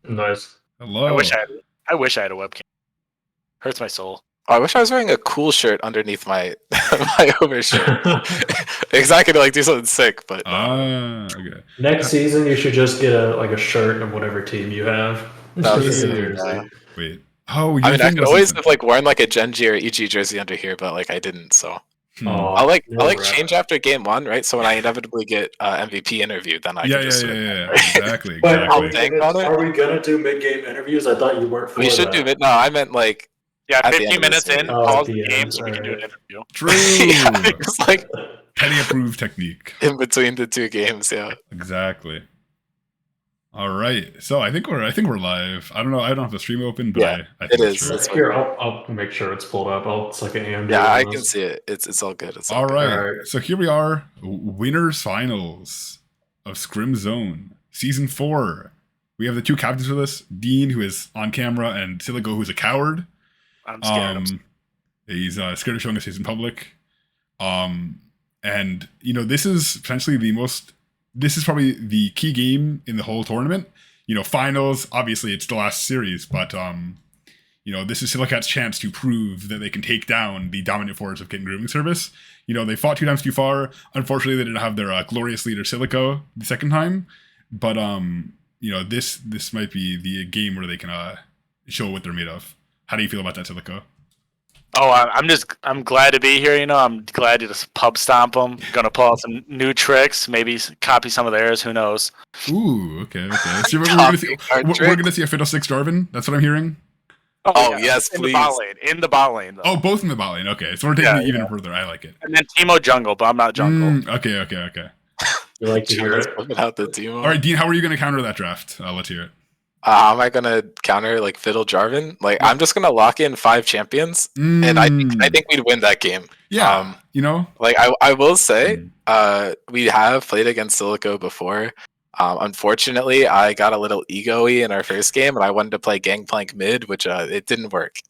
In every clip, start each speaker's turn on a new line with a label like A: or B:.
A: Nice.
B: Hello.
C: I wish I had a webcam. Hurts my soul.
D: Oh, I wish I was wearing a cool shirt underneath my my overshirt. Exactly, like do something sick, but
B: okay.
A: Next season, you should just get a shirt of whatever team you have.
B: Wait. Oh,
D: I mean, I could always have like worn like a Genji or EG jersey under here, but like I didn't. So I'll like change after game 1, right? So when I inevitably get MVP interviewed, then I can just
B: exactly.
A: But are we gonna do mid-game interviews? I thought you weren't for
D: We should do it. No, I meant like
C: 15 minutes in, pause the game so we can do an interview.
B: True.
D: It's like
B: Penny approved technique
D: in between the 2 games. Yeah.
B: Exactly. All right, so I think we're live. I don't know. I don't have the stream open, but I think
D: it is.
A: Here, I'll make sure it's pulled up. I'll second hand.
D: Yeah, I can see it. It's all good. It's all
B: good. All right. So here we are, winners finals of Scrim Zone Season 4. We have the 2 captains with us: Dean, who is on camera, and Cylakats, who's a coward.
C: I'm scared.
B: He's scared of showing his face in public. And you know, this is potentially this is probably the key game in the whole tournament. You know, finals, obviously it's the last series, but you know, this is Cylakats' chance to prove that they can take down the dominant force of Kitten Grooming Service. You know, they fought 2 times too far. Unfortunately, they didn't have their glorious leader Cylakats the second time. But you know, this might be the game where they can show what they're made of. How do you feel about that, Cylakats?
C: Oh, I'm glad to be here. You know, I'm glad to just pub stomp them. Gonna pull out some new tricks, maybe copy some of theirs. Who knows?
B: Ooh, okay. So we're gonna see a Fiddlesticks Jarvan. That's what I'm hearing.
D: Oh yes,
C: in
D: please.
C: In the bot lane. Though.
B: Oh, both in the bot lane. Okay, so we're taking it even further. I like it.
C: And then Teemo jungle, but I'm not jungle.
B: Okay.
A: You like to hear it?
D: Without the Teemo.
B: All right, Dean, how are you gonna counter that draft? Let's hear it.
D: Am I gonna counter like Fiddle Jarvan? Like I'm just gonna lock in 5 champions, and I think we'd win that game.
B: Yeah, you know,
D: like I will say, we have played against Cylakats before. Unfortunately, I got a little ego-y in our first game, and I wanted to play Gangplank mid, which it didn't work.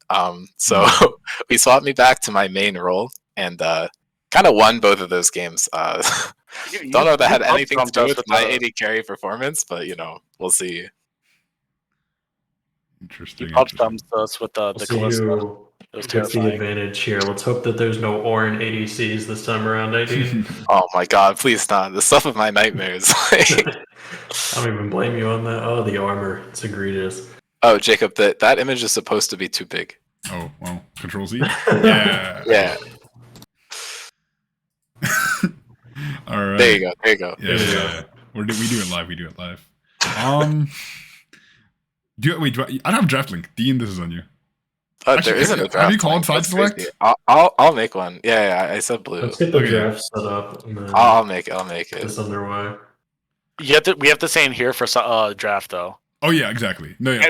D: So we swapped me back to my main role, and kind of won both of those games. Don't know if that had anything to do with my AD carry performance, but you know, we'll see.
B: Interesting.
C: Pub thumbs us with the
A: That's the advantage here. Let's hope that there's no Orin ADCs this time around, AD.
D: Oh my god, please not. The stuff of my nightmares.
A: I don't even blame you on that. Oh, the armor. It's egregious.
D: Oh, Jacob, that image is supposed to be too big.
B: Oh, well, Control Z? Yeah.
D: Yeah.
B: All right.
D: There you go.
B: Yeah. We do it live. I don't have a draft link. Dean, this is on you.
D: Actually, there isn't a draft.
B: Have you called side select?
D: I'll make one. Yeah, I said blue.
A: Let's get the draft set up.
D: I'll make it.
A: It's underway.
C: We have to say in here for draft though.
B: Oh yeah, exactly. No, yeah.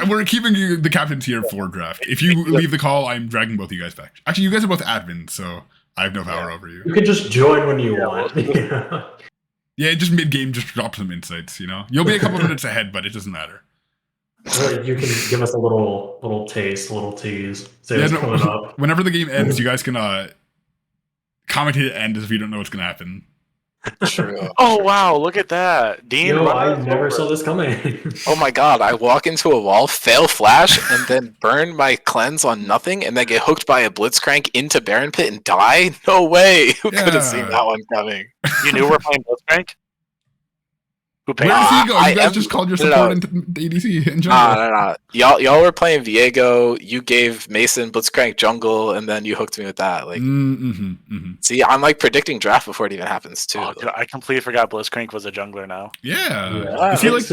B: We're keeping the captains here for draft. If you leave the call, I'm dragging both of you guys back. Actually, you guys are both admins, so I have no power over you.
A: You can just join when you want.
B: Yeah, just mid game, just drop some insights. You know, you'll be a couple minutes ahead, but it doesn't matter.
A: You can give us a little taste, a little tease. Say what's coming up.
B: Whenever the game ends, you guys can comment at the end as if you don't know what's gonna happen.
D: True.
C: Oh wow, look at that, Dean!
A: I never saw this coming.
D: Oh my god, I walk into a wall, fail flash, and then burn my cleanse on nothing, and then get hooked by a Blitzcrank into Baron Pit and die? No way! Who could have seen that one coming?
C: You knew we were playing Blitzcrank?
B: Where does he go? You guys just called your support into ADC in jungle.
D: No. Y'all were playing Viego. You gave Mason Blitzcrank jungle, and then you hooked me with that. Like, see, I'm like predicting draft before it even happens too.
C: Oh, I completely forgot Blitzcrank was a jungler now.
B: Yeah. Is he like?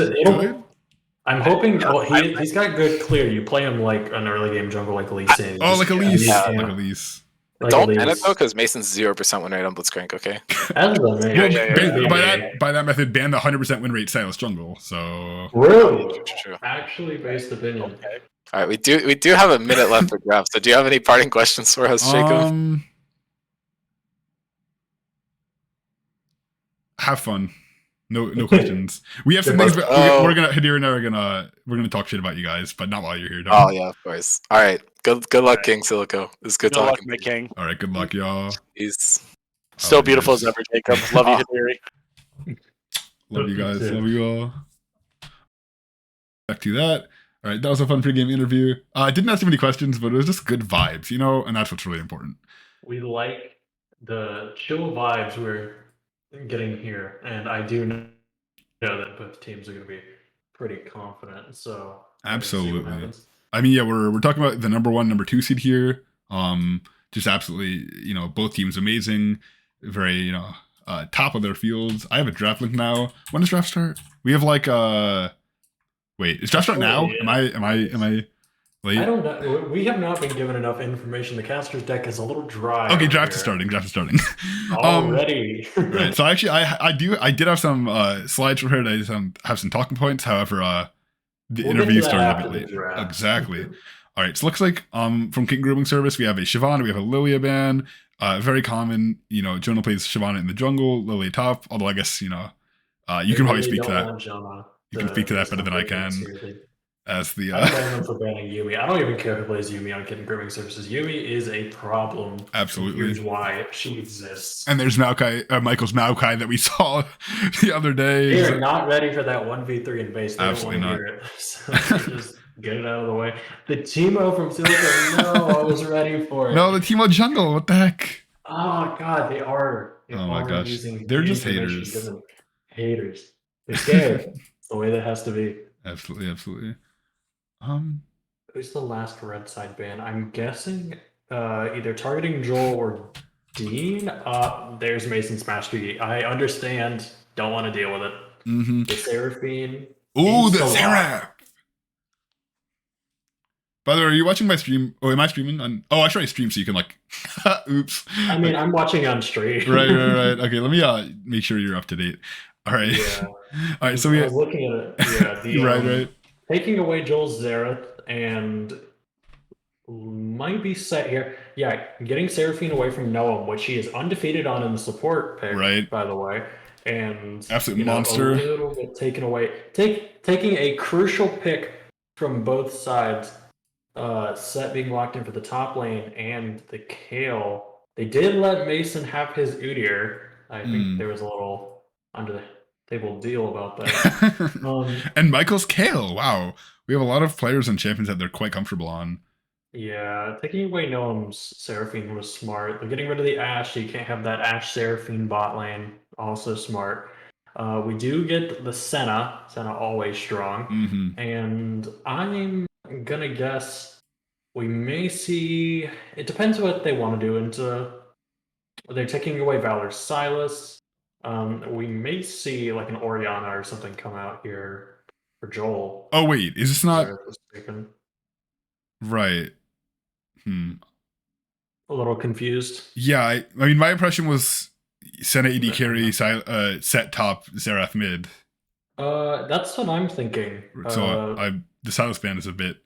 A: I'm hoping. Well, he's got good clear. You play him like an early game jungle, like Lee Sin.
B: Oh, like Elise. Like Elise.
D: Don't ban it though, because Mason's 0% win rate on Blitzcrank. Okay.
B: By that method, ban the 100% win rate Silas jungle. So
A: really, actually, based opinion.
C: Okay.
D: All right, we do have a minute left for draft. So, do you have any parting questions for us, Jacob?
B: Have fun. No questions. We have some things. We're gonna talk shit about you guys, but not while you're here.
D: Oh yeah, of course. All right. Good luck, King Cylakats. It's good talking.
C: Good luck, my king.
B: All right. Good luck, y'all.
D: Peace.
C: Still beautiful as ever, Jacob. Love you, Hidari.
B: Love you guys. Love you all. back to that. All right, that was a fun pregame interview. I didn't ask too many questions, but it was just good vibes, and that's what's really important.
A: We like the chill vibes we're getting here, and I do know that both teams are going to be pretty confident. So
B: absolutely. I mean, yeah, we're talking about the number 1, number 2 seed here. Just absolutely, both teams amazing, very, top of their fields. I have a draft link now. When does draft start? We have like wait, is draft start now? Am I late?
A: I don't know. We have not been given enough information. The caster's deck is a little dry.
B: Okay, draft is starting.
A: Already.
B: Right. So actually, I did have some slides prepared. I just have some talking points. However, the interview started a bit late. Exactly. All right. So it looks like from Kitten Grooming Service, we have a Shyvana, we have a Lilia ban. Very common. Jonah plays Shyvana in the jungle, Lilia top. Although I guess you can probably speak to that. You can speak to that better than I can. As the
A: I blame them for banning Yumi. I don't even care who plays Yumi on Kitten Grooming Services. Yumi is a problem.
B: Absolutely.
A: Here's why she exists.
B: And there's Michael's Maokai that we saw the other day.
A: They are not ready for that 1v3 in base. They
B: absolutely
A: don't
B: not.
A: want to hear it. So just get it out of the way. The Teemo from Cylakats, no, I was ready for it.
B: No, the Teemo jungle. What the heck?
A: Oh god, they are.
B: Oh my gosh, they're just haters.
A: Haters. They're scared. It's the way that has to be.
B: Absolutely.
A: Who's the last red side ban? I'm guessing either targeting Joel or Dean. There's Mason's Master Yi. I understand. Don't want to deal with it.
B: Mm-hmm.
A: The Seraphine.
B: Ooh, the Seraph. By the way, are you watching my stream? Oh, am I streaming on? Oh, actually, I stream so you can like. Oops.
A: I mean, I'm watching on stream.
B: Right. Okay, let me make sure you're up to date. All right.
A: Yeah.
B: All right. So we.
A: I was looking at it. Yeah.
B: right.
A: Taking away Joel's Xerath and might be set here. Yeah, getting Seraphine away from Noam, which he is undefeated on in the support pick,
B: right?
A: By the way, and
B: absolute monster.
A: A little bit taken away. Taking a crucial pick from both sides. Set being locked in for the top lane and the Kale. They did let Mason have his Udyr. I think there was a little under the table deal about that.
B: And Michael's Kale. Wow. We have a lot of players and champions that they're quite comfortable on.
A: Yeah, taking away Noam's Seraphine was smart. They're getting rid of the Ashe, so you can't have that Ashe Seraphine bot lane. Also smart. We do get the Senna. Senna always strong.
B: Mm-hmm.
A: And I'm gonna guess we may see. It depends what they want to do. They're taking away Valor's Silas. We may see like an Orianna or something come out here for Joel.
B: Oh wait, is this not right?
A: A little confused.
B: Yeah, I mean, my impression was Senna AD carry, set top, Xerath mid.
A: That's what I'm thinking.
B: So the Silas ban is a bit.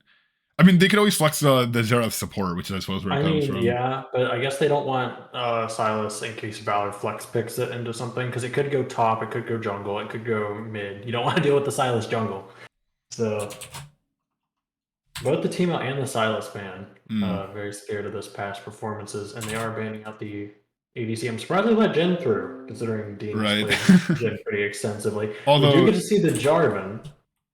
B: I mean, they could always flex the Xerath support, which I suppose where it comes from.
A: Yeah, but I guess they don't want Silas in case Valor flex picks it into something, because it could go top, it could go jungle, it could go mid. You don't want to deal with the Silas jungle. So both the Teemo and the Silas ban very scared of this past performances, and they are banning out the ADC. I'm surprised they let Jen through, considering Dean played Jen pretty extensively. Although we do get to see the Jarvan.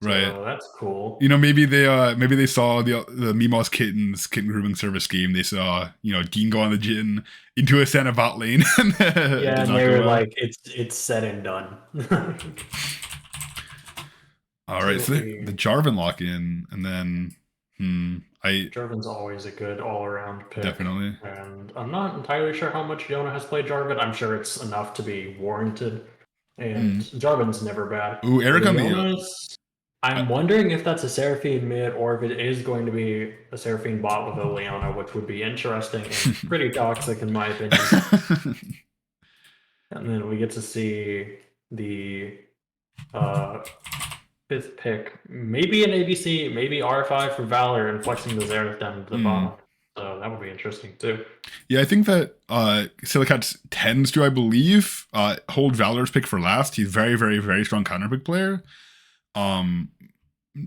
B: Right.
A: So that's cool.
B: Maybe they saw the Mima's Kitten Grooming Service game. They saw, Dean go on the Jhin into a Senna bot lane.
A: And they were like, it's said and done.
B: All right, so the Jarvan lock in, and then
A: Jarvan's always a good all-around pick.
B: Definitely.
A: And I'm not entirely sure how much Jonah has played Jarvan. I'm sure it's enough to be warranted. And Jarvan's never bad.
B: Ooh, Eric on
A: I'm wondering if that's a Seraphine mid or if it is going to be a Seraphine bot with a Leona, which would be interesting and pretty toxic in my opinion. And then we get to see the 5th pick, maybe an ADC, maybe R5 for Valor and flexing the Xerath down to the bottom. So that would be interesting too.
B: Yeah, I think that Cylakats tends to, I believe, hold Valor's pick for last. He's very, very, very strong counter pick player. I'm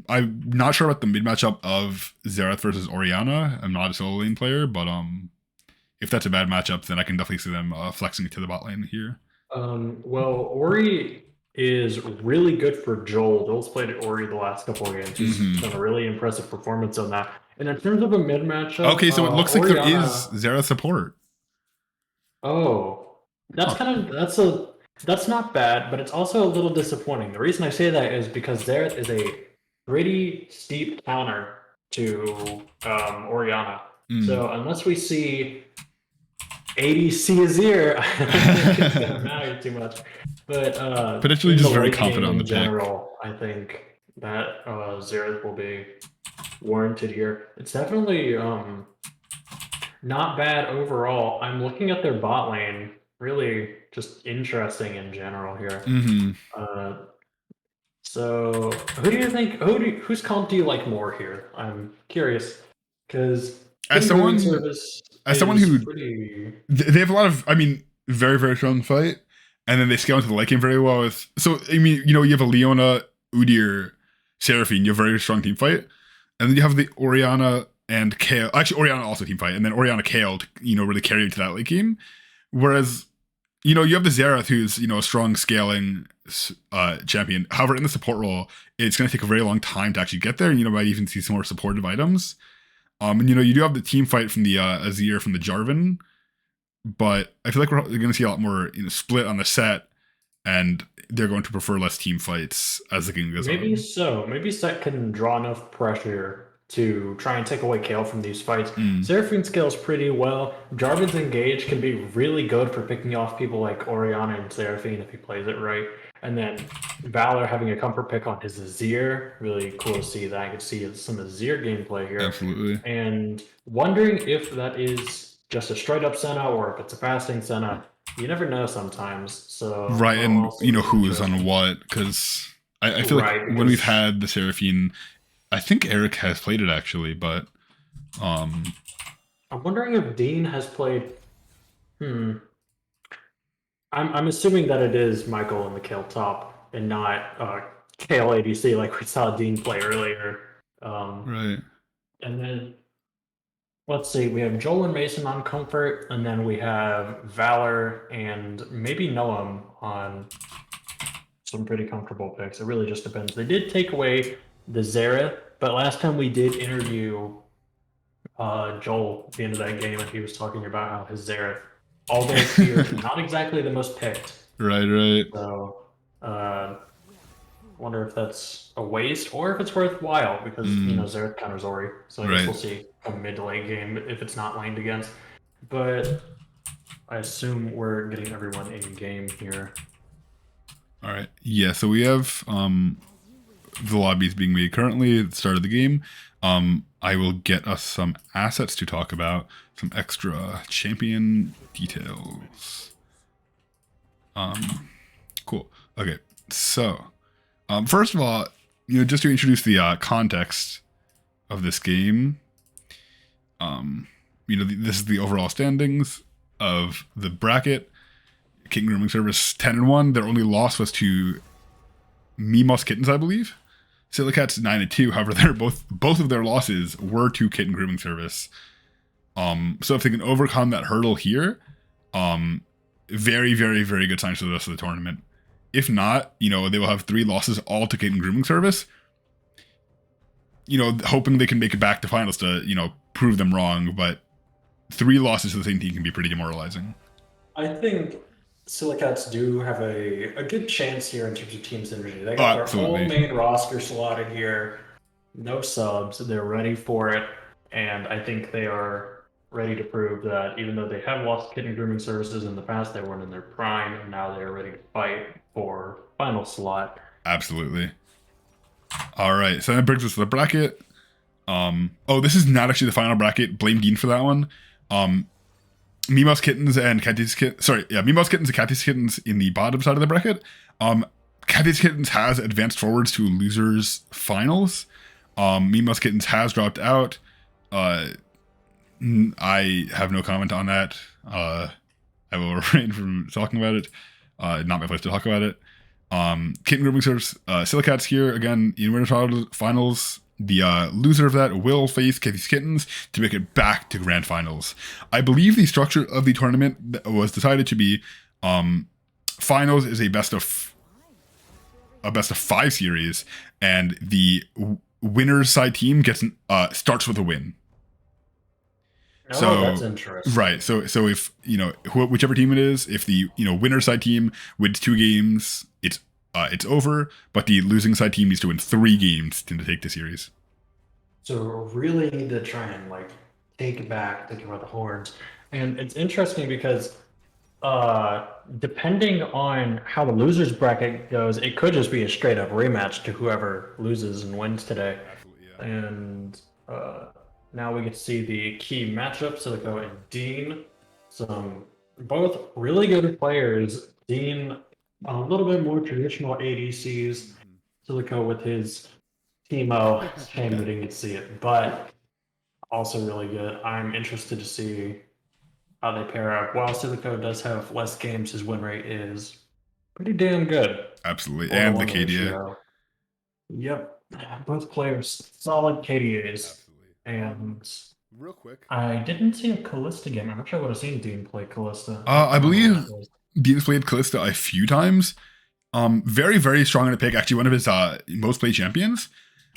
B: not sure about the mid matchup of Xerath versus Orianna. I'm not a solo lane player, but if that's a bad matchup, then I can definitely see them flexing it to the bot lane here.
A: Well, Ori is really good for Joel. Joel's played Ori the last couple of games. He's done a really impressive performance on that. And in terms of a mid matchup,
B: Okay, so it looks like there
A: Orianna,
B: is Zera support.
A: Oh, that's that's not bad, but it's also a little disappointing. The reason I say that is because there is a pretty steep counter to Orianna. So unless we see ADC Azir, I don't think it's gonna matter too much. But
B: Potentially
A: in
B: just
A: the
B: very
A: late
B: confident
A: game
B: on the
A: in
B: pick.
A: general, I think that Xerath will be warranted here. It's definitely not bad overall. I'm looking at their bot lane. Really just interesting in general here. So who do you think? Whose comp do you like more here? I'm curious because
B: As someone who
A: pretty...
B: they have a lot of, I mean, very very strong fight, and then they scale into the late game very well with. So I mean, you know, you have a Leona, Udyr, Seraphine. You have a very strong team fight, and then you have the Orianna and Kale. Actually, Orianna also team fight, and then Orianna Kale, you know, really carry you to that late game. Whereas, you know, you have the Xerath, who's, you know, a strong scaling champion. However, in the support role, it's going to take a very long time to actually get there. You know, might even see some more supportive items. And you know, you do have the team fight from the Azir from the Jarvan, but I feel like we're going to see a lot more, you know, split on the set, and they're going to prefer less team fights as the game goes on.
A: Maybe so. Maybe Set can draw enough pressure to try and take away Kale from these fights. Seraphine scales pretty well. Jarvan's Engage can be really good for picking off people like Orianna and Seraphine if he plays it right. And then Valor having a comfort pick on his Azir. Really cool to see that. I could see some Azir gameplay here.
B: Absolutely.
A: And wondering if that is just a straight up Senna or if it's a fasting Senna. You never know sometimes. So
B: right, and you know who is on what, because I feel like when we've had the Seraphine, I think Eric has played it actually, but
A: I'm wondering if Dean has played. I'm assuming that it is Michael in the Kale top and not Kale ADC like we saw Dean play earlier.
B: Right.
A: And then let's see, we have Joel and Mason on comfort, and then we have Valor and maybe Noam on some pretty comfortable picks. It really just depends. They did take away the Xerath, but last time we did interview Joel at the end of that game, and he was talking about how his Xerath, although here, not exactly the most picked.
B: Right.
A: So, wonder if that's a waste or if it's worthwhile, because you know Xerath counters Ori, so I guess we'll see a mid to late game if it's not laned against. But I assume we're getting everyone in game here.
B: All right. Yeah. So we have the lobbies being made currently at the start of the game. I will get us some assets to talk about, some extra champion details. Cool. Okay. So, first of all, you know, just to introduce the context of this game, you know, this is the overall standings of the bracket. Kitten Grooming Service 10-1. Their only loss was to Mimos Kittens, I believe. Cylakats 9-2. However, both of their losses were to Kitten Grooming Service. So if they can overcome that hurdle here, very, very, very good signs for the rest of the tournament. If not, you know, they will have 3 losses all to Kitten Grooming Service. You know, hoping they can make it back to finals to, you know, prove them wrong. But 3 losses to the same team can be pretty demoralizing.
A: I think Cylakats do have a good chance here in terms of team synergy. They got their whole main roster slotted here, no subs. They're ready for it, and I think they are ready to prove that even though they have lost Kitten Grooming Services in the past, they weren't in their prime, and now they're ready to fight for final slot.
B: Absolutely. All right, so that brings us to the bracket. Oh, this is not actually the final bracket. Blame Dean for that one. Mimos Kittens and Cathy's Kittens. Sorry, yeah, Mimos Kittens and Cathy's Kittens in the bottom side of the bracket. Cathy's Kittens has advanced forwards to losers finals. Mimos Kittens has dropped out. I have no comment on that. I will refrain from talking about it. Not my place to talk about it. Kitten Grooming Service, Cylakats here again in winter finals. The loser of that will face Cathy's Kittens to make it back to grand finals. I believe the structure of the tournament was decided to be finals is a best of a best of 5 series, and the winner's side team gets starts with a win.
A: Oh,
B: So
A: that's interesting.
B: right, so if whichever team it is, if the winner side team wins 2 games, it's over. But the losing side team needs to win 3 games to take the series.
A: So really need to try and like take back the horns, and it's interesting because depending on how the losers bracket goes, it could just be a straight up rematch to whoever loses and wins today.
B: Absolutely, yeah.
A: And now we get to see the key matchups. Cylako and Dean, some both really good players. Dean, a little bit more traditional ADCs. Cylako with his Teemo. Shame we didn't get to see it, but also really good. I'm interested to see how they pair up. While Cylako does have less games, his win rate is pretty damn good.
B: Absolutely,
A: for
B: and the
A: one
B: KDA.
A: ratio. Yep, both players solid KDAs.
B: Absolutely.
A: And
B: Real quick,
A: I didn't see a Callista game. I wish I would have seen Dean play Callista.
B: I believe Dean's played Callista a few times. Very, very strong in the pick. Actually, one of his most played champions.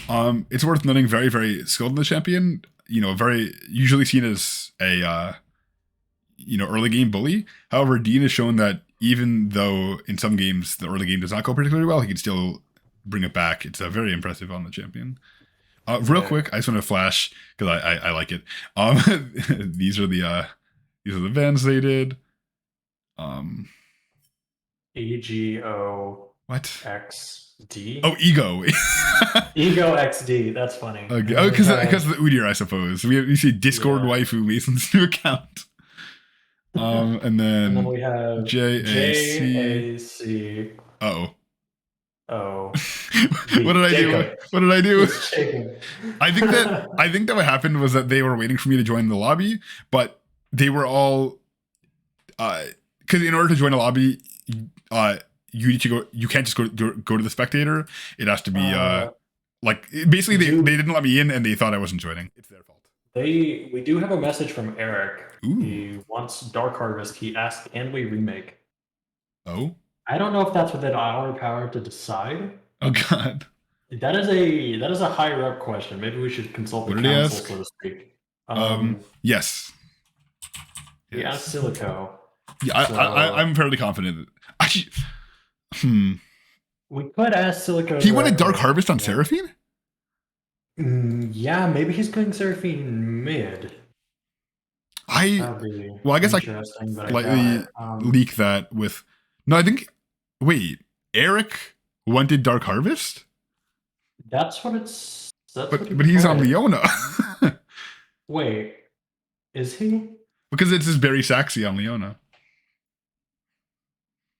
B: It's worth noting, very, very skilled in the champion. Very usually seen as a early game bully. However, Dean has shown that even though in some games the early game does not go particularly well, he can still bring it back. It's very impressive on the champion. Real quick, I just want to flash because I like it. These are the bands they did.
A: EGO
B: What?
A: XD.
B: Oh, Ego.
A: Ego XD. That's funny.
B: Okay. Oh, because the Udyr, I suppose. We see Discord waifu Mason's new account. And then
A: we have
B: JAC.
A: Oh.
B: What did I do? What did I do?
A: Shaking.
B: I think that what happened was that they were waiting for me to join the lobby, but they were all because in order to join a lobby, you need to go. You can't just go to the spectator. It has to be like basically they didn't let me in and they thought I wasn't joining. It's their fault.
A: We do have a message from Eric.
B: Ooh.
A: He wants Dark Harvest. He asked, "Can we remake?"
B: Oh.
A: I don't know if that's within our power to decide.
B: Oh God.
A: That is a higher up question. Maybe we should consult the council, so to speak.
B: Yes.
A: He asked Cylako.
B: Yeah, I'm fairly confident. Actually,
A: we could ask Cylako.
B: He wanted Dark Harvest on Seraphine?
A: Yeah, maybe he's going Seraphine mid.
B: I guess I slightly leak that with. No, I think. Wait, Eric wanted Dark Harvest?
A: That's what it's.
B: But he's on Leona.
A: Wait, is he? Because
B: it's his Barry Saxy on Leona.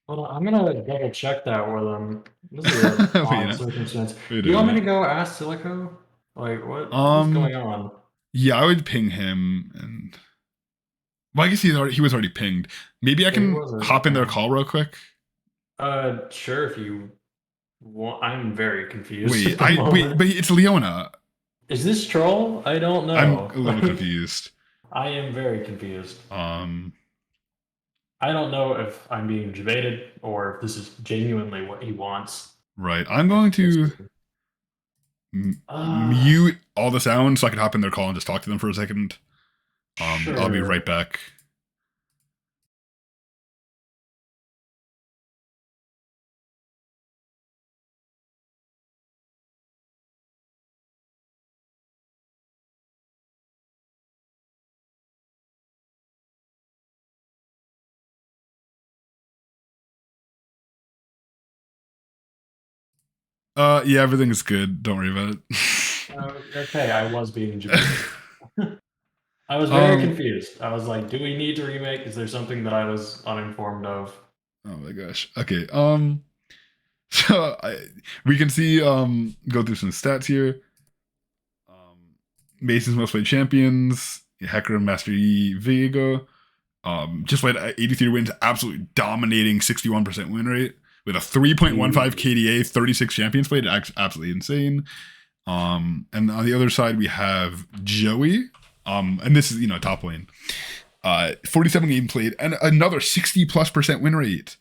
A: Hold on, I'm gonna double check that with him. This is a odd circumstance. Do you want me to go ask Cylako? Like what's going on?
B: Yeah, I would ping him, and well, I guess he was already pinged. Maybe I can hop in their call real quick.
A: Sure, if you want. I'm very confused.
B: Wait, but it's Leona.
A: Is this troll? I don't know.
B: I'm a little confused.
A: I am very confused. I don't know if I'm being debated or if this is genuinely what he wants.
B: Right. I'm going to mute all the sounds so I can hop in their call and just talk to them for a second. Sure. I'll be right back. Yeah, everything is good. Don't worry about it.
A: Okay, I was being debated. I was very confused. I was like, do we need to remake? Is there something that I was uninformed of?
B: Oh my gosh. Okay. So we can see go through some stats here. Mason's most played champions, Hacker, Master Yi, Viego. Just played 83 wins, absolutely dominating 61% win rate with a 3.15 KDA, 36 champions played. Absolutely insane. And on the other side we have Joey. And this is top lane. 47 game played and another 60+% win rate.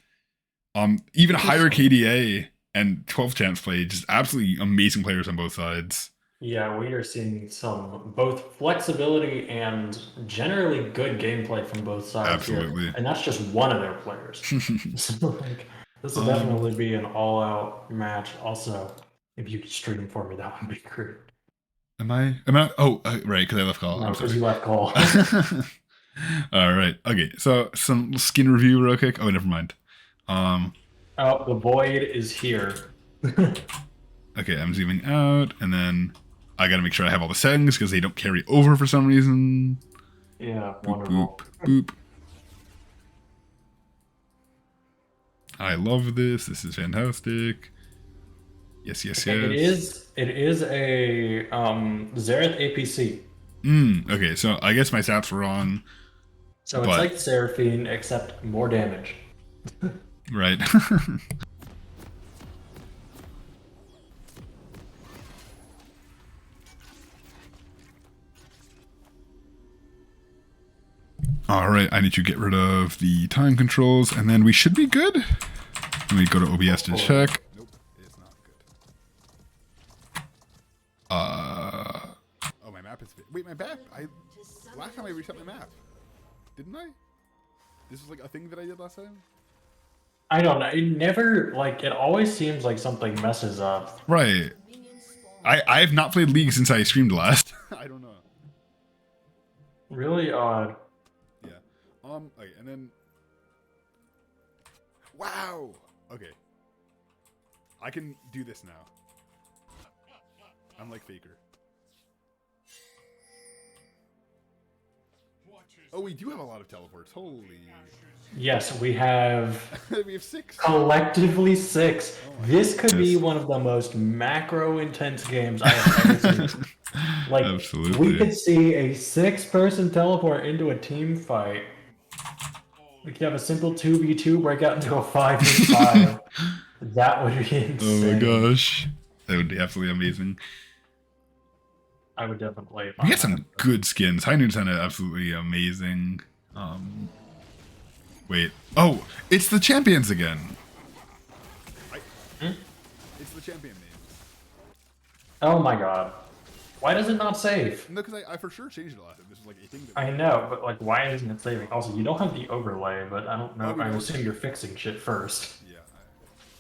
B: Even higher KDA and 12 champs play. Just absolutely amazing players on both sides.
A: Yeah, we are seeing some both flexibility and generally good gameplay from both sides
B: Absolutely.
A: here. And that's just one of their players. So like this will definitely be an all-out match. Also, if you could stream for me, that would be great.
B: Am I? Oh, right, because I left call.
A: No,
B: I'm
A: because
B: sorry.
A: you left call.
B: All right. Okay. So some skin review real quick. Oh, never mind.
A: Oh, the void is here.
B: Okay, I'm zooming out, and then I gotta make sure I have all the settings because they don't carry over for some reason.
A: Yeah,
B: Boop,
A: wonderful.
B: boop, boop. I love this. This is fantastic. Yes, yes, yes.
A: It is a Xerath APC.
B: Okay, so I guess my stats were wrong.
A: So it's
B: But-
A: like Seraphine, except more damage.
B: Right. All right, I need to get rid of the time controls, and then we should be good. Let me go to OBS to check. Nope, it's not good. Oh, my map is. Wait, my map. Last time I reset my map, didn't I? This was like a thing that I did last time.
A: I don't know. It never like it always seems like something messes up.
B: Right. I have not played League since I streamed last. I don't know.
A: Really odd.
B: Yeah. Okay, and then. Wow. Okay. I can do this now. I'm like Faker. Oh, we do have a lot of teleports. Holy.
A: Yes, we have
B: We have 6.
A: collectively 6.
B: Oh my
A: This could be
B: goodness.
A: one of the most macro intense games I have ever seen. Like
B: Absolutely.
A: we could see a 6-person teleport into a team fight. We could have a simple 2v2 break out into a 5v5. That would be insane.
B: Oh my gosh. That would be absolutely amazing.
A: I would definitely.
B: We had some good skins. High Noon sounded absolutely amazing. Wait. Oh, it's the champions again. It's the champion names.
A: Oh my god. Why does it not save?
B: No, because I for sure changed it last time. This was like a thing that
A: I know, but like, why isn't it saving? Also, you don't have the overlay, but I don't know.
B: Oh, we
A: I
B: don't?
A: assume you're fixing shit first.
B: Yeah.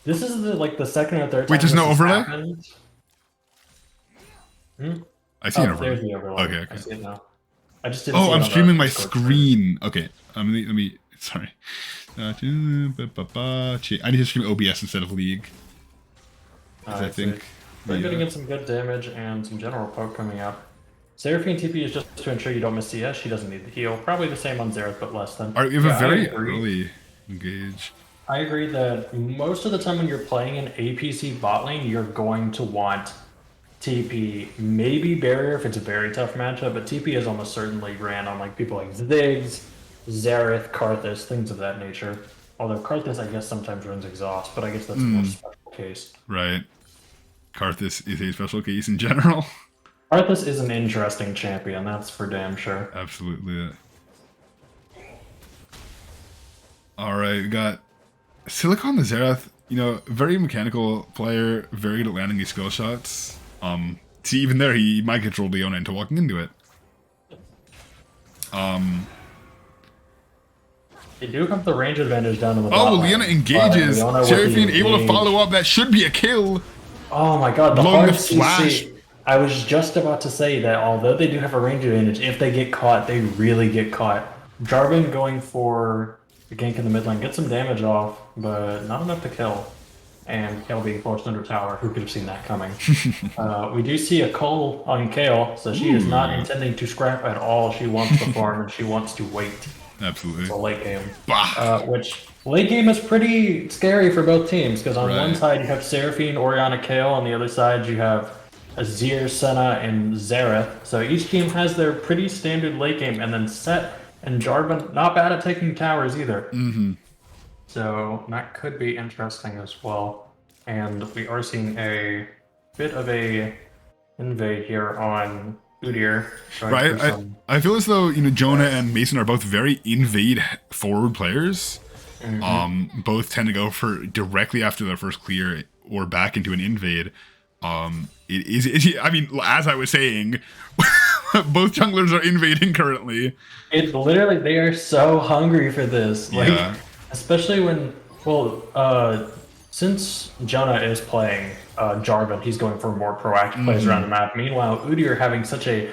A: This is the second or third time.
B: Wait, there's
A: this
B: no
A: has
B: overlay?
A: happened.
B: I see an
A: Oh,
B: overlay.
A: there's the overlay.
B: Okay,
A: I
B: okay.
A: see it now. I just didn't. see
B: Oh,
A: it
B: I'm
A: on the
B: streaming my
A: Discord
B: screen. Okay. Let me sorry. I need to stream OBS instead of League.
A: screen.
B: 'Cause I
A: see.
B: think
A: We're
B: the,
A: getting in some good damage and some general poke coming up. Seraphine TP is just to ensure you don't miss CS. She doesn't need the heal. Probably the same on Xerath, but less than.
B: we have
A: Yeah,
B: a
A: I
B: very
A: agree.
B: early engage.
A: I agree that most of the time when you're playing an APC bot lane, you're going to want TP, maybe barrier if it's a very tough matchup, but TP is almost certainly ran on like people like Ziggs, Xerath, Karthus, things of that nature. Although Karthus, I guess, sometimes runs exhaust, but I guess that's a more special case.
B: Right. Karthus is a special case in general.
A: Karthus is an interesting champion, that's for damn sure.
B: Absolutely. Alright, we got Silicon the Xerath, very mechanical player, very good at landing these skill shots. See, even there, he might control Leona into walking into it.
A: They do have the range advantage down in the
B: Oh,
A: bot lane,
B: Leona
A: but
B: engages.
A: Leona with
B: Seraphine
A: the
B: able to
A: engage-
B: follow up. That should be a kill.
A: Oh my god, the
B: Blowing
A: hard
B: the flash.
A: CC. I was just about to say that although they do have a range advantage, if they get caught, they really get caught. Jarvan going for the gank in the mid lane gets some damage off, but not enough to kill. And Kale being forced under tower, who could have seen that coming? We do see a Cole on Kale, so she is not intending to scrap at all. She wants to farm and she wants to wait.
B: Absolutely.
A: It's a late game.
B: Bah.
A: Which late game is pretty scary for both teams because on one
B: Right.
A: side you have Seraphine, Orianna, Kale. On the other side you have Azir, Senna, and Xerath. So each team has their pretty standard late game, and then Set and Jarvan not bad at taking towers either.
B: Mm-hmm.
A: So that could be interesting as well. And we are seeing a bit of a invade here on Udyr. going
B: Right.
A: for some-
B: I feel as though Jonah and Mason are both very invade forward players. Both tend to go for directly after their first clear or back into an invade. I mean, as I was saying, both junglers are invading currently.
A: It's literally, they are so hungry for this. Like,
B: Yeah.
A: especially when, since Jonah is playing Jarvan, he's going for more proactive plays around the map. Meanwhile, Udyr having such a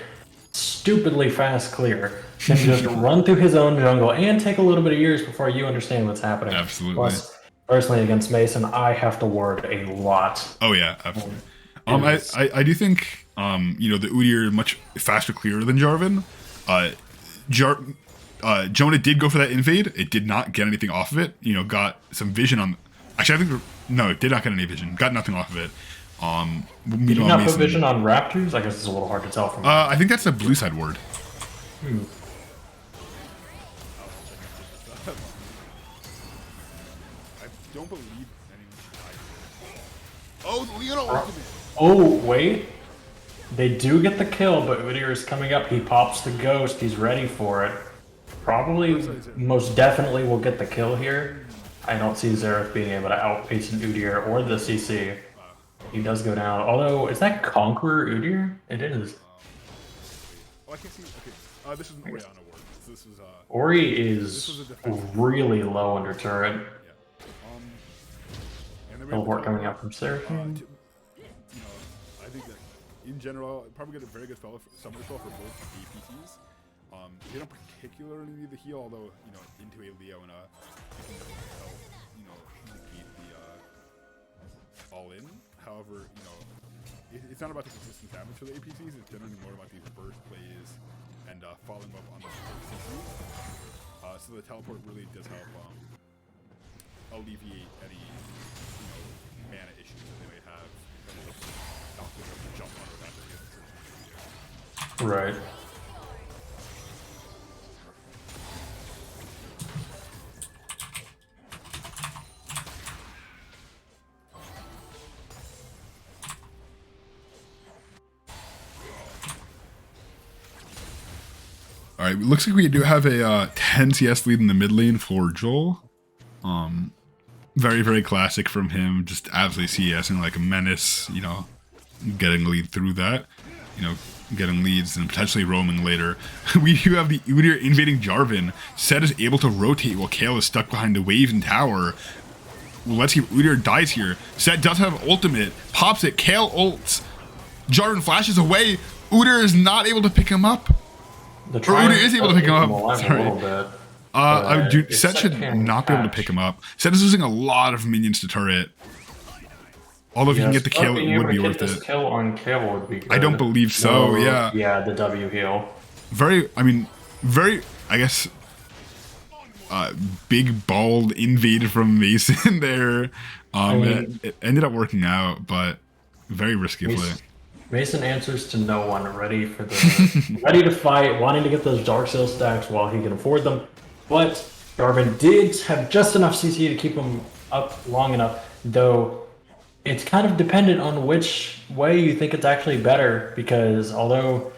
A: stupidly fast clear can just run through his own jungle and take a little bit of years before you understand what's happening.
B: Absolutely.
A: Plus, personally against Mason, I have to ward a lot.
B: Oh yeah, absolutely. I do think the Udyr much faster clearer than Jarvan. Jonah did go for that invade. It did not get anything off of it. Got some vision on. Actually, I think no, it did not get any vision. Got nothing off of it.
A: Did you not put vision on Raptors? I guess it's a little hard to tell from.
B: I think that's a blue side ward. I don't believe anyone should die. Oh, the Leona ultimate.
A: Oh, wait. They do get the kill, but Udyr is coming up. He pops the ghost. He's ready for it. Probably, most definitely will get the kill here. I don't see Xerath being able to outpace an Udyr or the CC. He does go down. Although, is that Conqueror Udyr? It is.
B: Oh, I can see. Okay. This is an Orianna ward. This was
A: Ori is really low under turret.
B: Yeah.
A: Teleport coming out from Seraphine.
B: I think that in general, probably get a very good summer spell for both APTs. They don't particularly need the heal, although into a Leo and can help negate the all in. However, it's not about the consistent damage for the APTs. It's generally more about these burst plays and following up on the CCs. So the teleport really does help alleviate any mana issues that they may have. Not being able to jump on or that.
A: Right.
B: All right, looks like we do have a 10 CS lead in the mid lane for Joel. Very, very classic from him. Just absolutely CSing like a menace, getting a lead through that. Getting leads and potentially roaming later. We do have the Udyr invading Jarvan. Set is able to rotate while Kale is stuck behind the wave and tower. Let's see if Udyr dies here. Set does have ultimate. Pops it. Kale ults. Jarvan flashes away. Udyr is not able to pick him up. Udyr is able to pick him up. Sorry. Set should not be able to pick him up. Set is losing a lot of minions to turret. Although if you can get the kill, it would be worth it.
A: Kill on kill would be good.
B: I don't believe so. Yeah.
A: Yeah, the W heal.
B: Very. I guess. Big bald invade from Mason there. It ended up working out, but very risky play.
A: Mason answers to no one, ready to fight, wanting to get those Dark Seal stacks while he can afford them. But Jarvan did have just enough CC to keep him up long enough, though it's kind of dependent on which way you think it's actually better, because although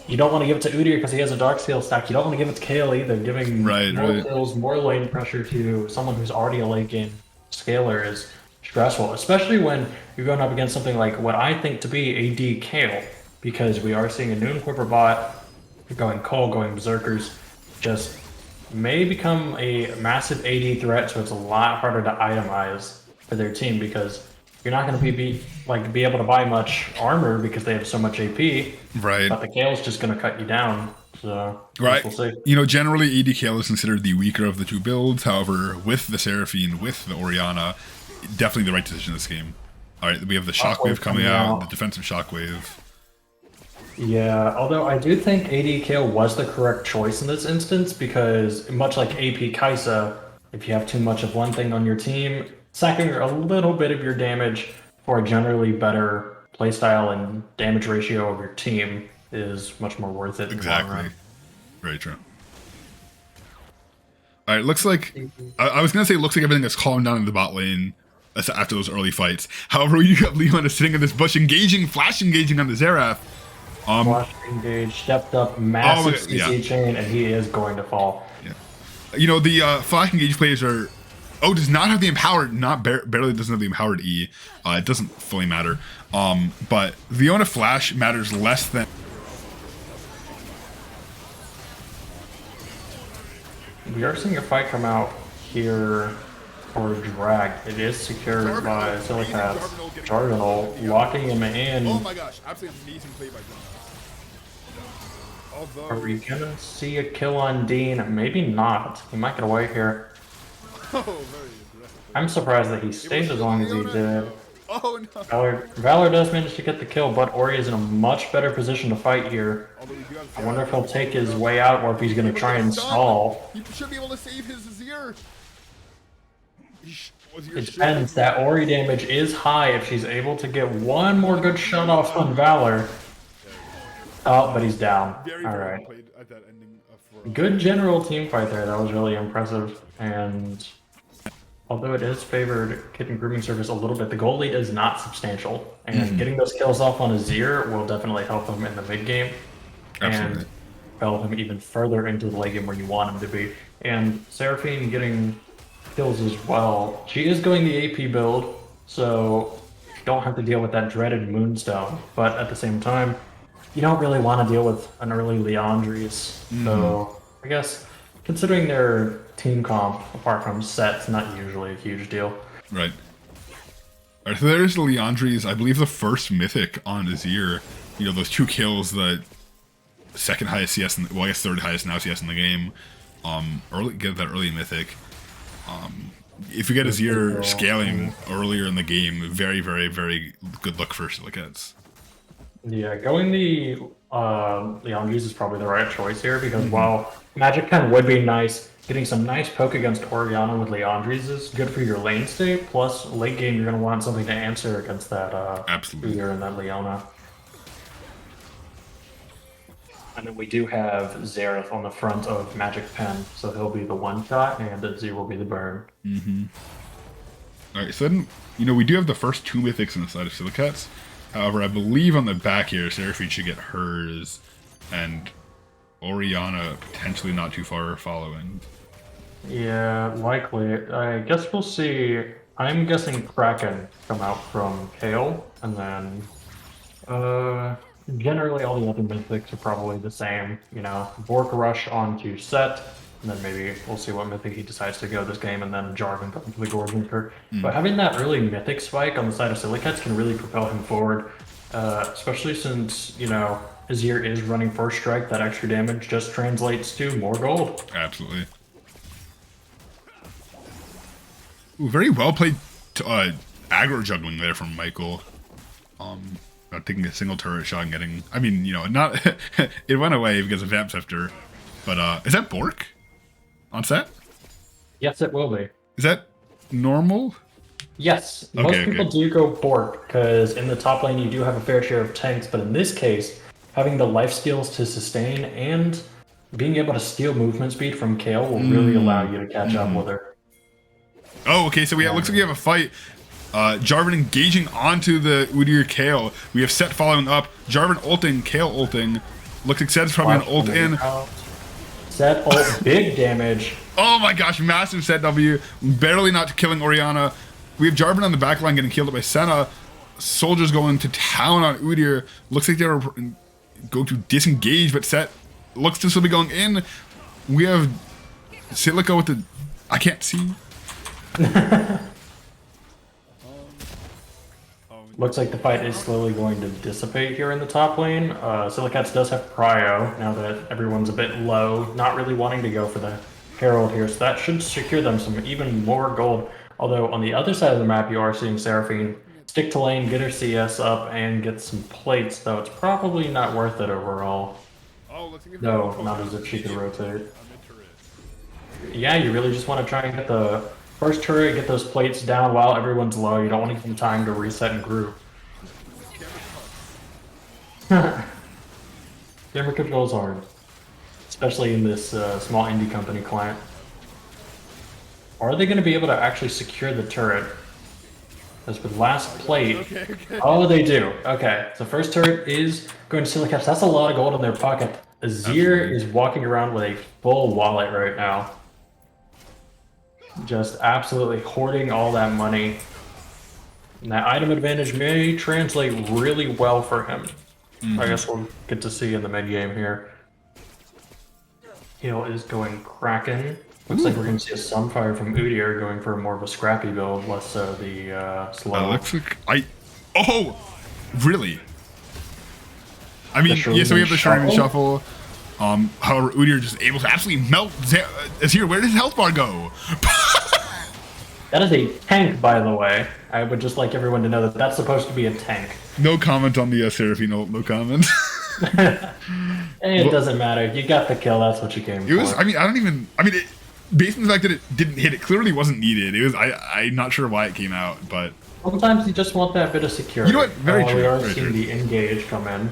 A: you don't want to give it to Udyr because he has a Dark Seal stack, you don't want to give it to Kale either. Giving more kills, more lane pressure to someone who's already a late game scaler is stressful, especially when you're going up against something like what I think to be AD Kale, because we are seeing a Noon Corporate bot going Cole, going Berserkers, just may become a massive AD threat, so it's a lot harder to itemize for their team, because you're not going to be able to buy much armor because they have so much AP.
B: Right.
A: But the Kale's just going to cut you down. So
B: right.
A: We'll see.
B: Generally AD Kale is considered the weaker of the two builds. However, with the Seraphine, with the Orianna, definitely the right decision in this game. All right, we have the Shockwave coming out, the defensive Shockwave.
A: Yeah, although I do think AD Kale was the correct choice in this instance, because much like AP Kaisa, if you have too much of one thing on your team, sacking a little bit of your damage for a generally better playstyle and damage ratio of your team is much more worth it.
B: Exactly. Very true. All right, looks like I was gonna say looks like everything is calming down in the bot lane after those early fights. However, you have Leon sitting in this bush, flash engaging on the Xerath.
A: Flash engage, stepped up, massive CC chain, and he is going to fall.
B: Yeah. The flash engage plays are Oh, does not have the empowered, barely doesn't have the empowered E. It doesn't fully matter. But Leona Flash matters less than...
A: We are seeing a fight come out here for drag. It is secured by Cylakats. Jargonal locking him in.
B: Oh my gosh, absolutely amazing play by Jargonal.
A: Are we gonna see a kill on Dean? Maybe not. He might get away here.
B: Oh, very aggressive.
A: I'm surprised that he stayed as long as he did.
B: Oh no.
A: Valor does manage to get the kill, but Ori is in a much better position to fight here. I wonder if he'll take his way out or if he's going to try and stall.
B: He should be able to save his Azir.
A: It depends. That Ori damage is high if she's able to get one more good shot off on Valor. Oh, but he's down. Alright. Good general team fight there. That was really impressive. And although it is favored Kitten Grooming Service a little bit, the gold lead is not substantial. And getting those kills off on Azir will definitely help him in the mid game.
B: Absolutely.
A: And propel him even further into the late game where you want him to be. And Seraphine getting kills as well. She is going the AP build, so you don't have to deal with that dreaded Moonstone. But at the same time, you don't really want to deal with an early Leandries. So I guess considering their team comp, apart from sets, not usually a huge deal.
B: Right. Alright, so there's the Leandries, I believe the first mythic on Azir. You know, those 2 kills, the second highest CS, well I guess third highest now CS in the game. Get that early mythic. If you get Azir scaling earlier in the game, very, very, very good luck for Cylakats.
A: Yeah, going the Leandries is probably the right choice here because while Magic Pen would be nice, getting some nice poke against Orianna with Leandries is good for your lane state. Plus, late game you're going to want something to answer against that Udyr and that Leona. And then we do have Xerath on the front of Magic Pen, so he'll be the one shot, and Azir will be the burn.
B: Alright, so then, you know, we do have the first 2 mythics on the side of Cylakats. However, I believe on the back here, Seraphine should get hers, and Orianna potentially not too far following.
A: Yeah, likely. I guess we'll see. I'm guessing Kraken come out from Kale, and then generally all the other mythics are probably the same. You know, Bork Rush onto Set, and then maybe we'll see what mythic he decides to go this game, and then Jarvan going for the Gorgonker. But having that early mythic spike on the side of Cylakats can really propel him forward, especially since, you know, Azir is running first strike. That extra damage just translates to more gold.
B: Absolutely. Ooh, very well played aggro juggling there from Michael. Not taking a single turret shot and getting... I mean, you know, not... it went away because of Vamp Sifter. But, is that Bork? On set?
A: Yes, it will be.
B: Is that normal?
A: Yes, most people do go Bork, because in the top lane you do have a fair share of tanks, but in this case, having the life steals to sustain and being able to steal movement speed from Kale will really allow you to catch up with her.
B: Oh, okay, so looks like we have a fight. Jarvan engaging onto the Udyr Kale. We have Set following up. Jarvan ulting, Kale ulting. Looks like Set's probably gonna ult in.
A: Set ult, big damage.
B: Oh my gosh, massive Set W. Barely not killing Orianna. We have Jarvan on the back line getting killed up by Senna. Soldiers going to town on Udyr. Looks like they're going to disengage, but Set looks to still be going in. We have Cylakats with the... I can't see.
A: Looks like the fight is slowly going to dissipate here in the top lane. Cylakats does have Prio, now that everyone's a bit low, not really wanting to go for the Herald here, so that should secure them some even more gold. Although on the other side of the map you are seeing Seraphine stick to lane, get her CS up, and get some plates, though it's probably not worth it overall. No, not as if she could rotate. Yeah, you really just want to try and get the first turret, get those plates down while everyone's low. You don't want to give them time to reset and group. Camera control is hard, especially in this small indie company client. Are they going to be able to actually secure the turret? As with last plate, oh, they do. Okay, so first turret is going to Cylakats. That's a lot of gold in their pocket. Azir is walking around with a full wallet right now. just absolutely hoarding all that money. And that item advantage may translate really well for him. I guess we'll get to see in the mid game here. Heal is going Kraken. Looks like we're going to see a Sunfire from Udyr going for more of a scrappy build, less so the slow.
B: Looks like oh, really? I mean, yeah. So we have the Sherman Shuffle. However, Udyr just able to absolutely melt Azir. Where did his health bar go?
A: That is a tank, by the way. I would just like everyone to know that that's supposed to be a tank.
B: No comment on the Seraphine ult. No comment.
A: It doesn't matter. You got the kill. That's what you came for.
B: It was. I mean, based on the fact that it didn't hit, it clearly wasn't needed. It was. I'm not sure why it came out, but
A: sometimes you just want that bit of security.
B: You know what? Very true.
A: We are
B: very
A: seeing
B: true.
A: the engage come in.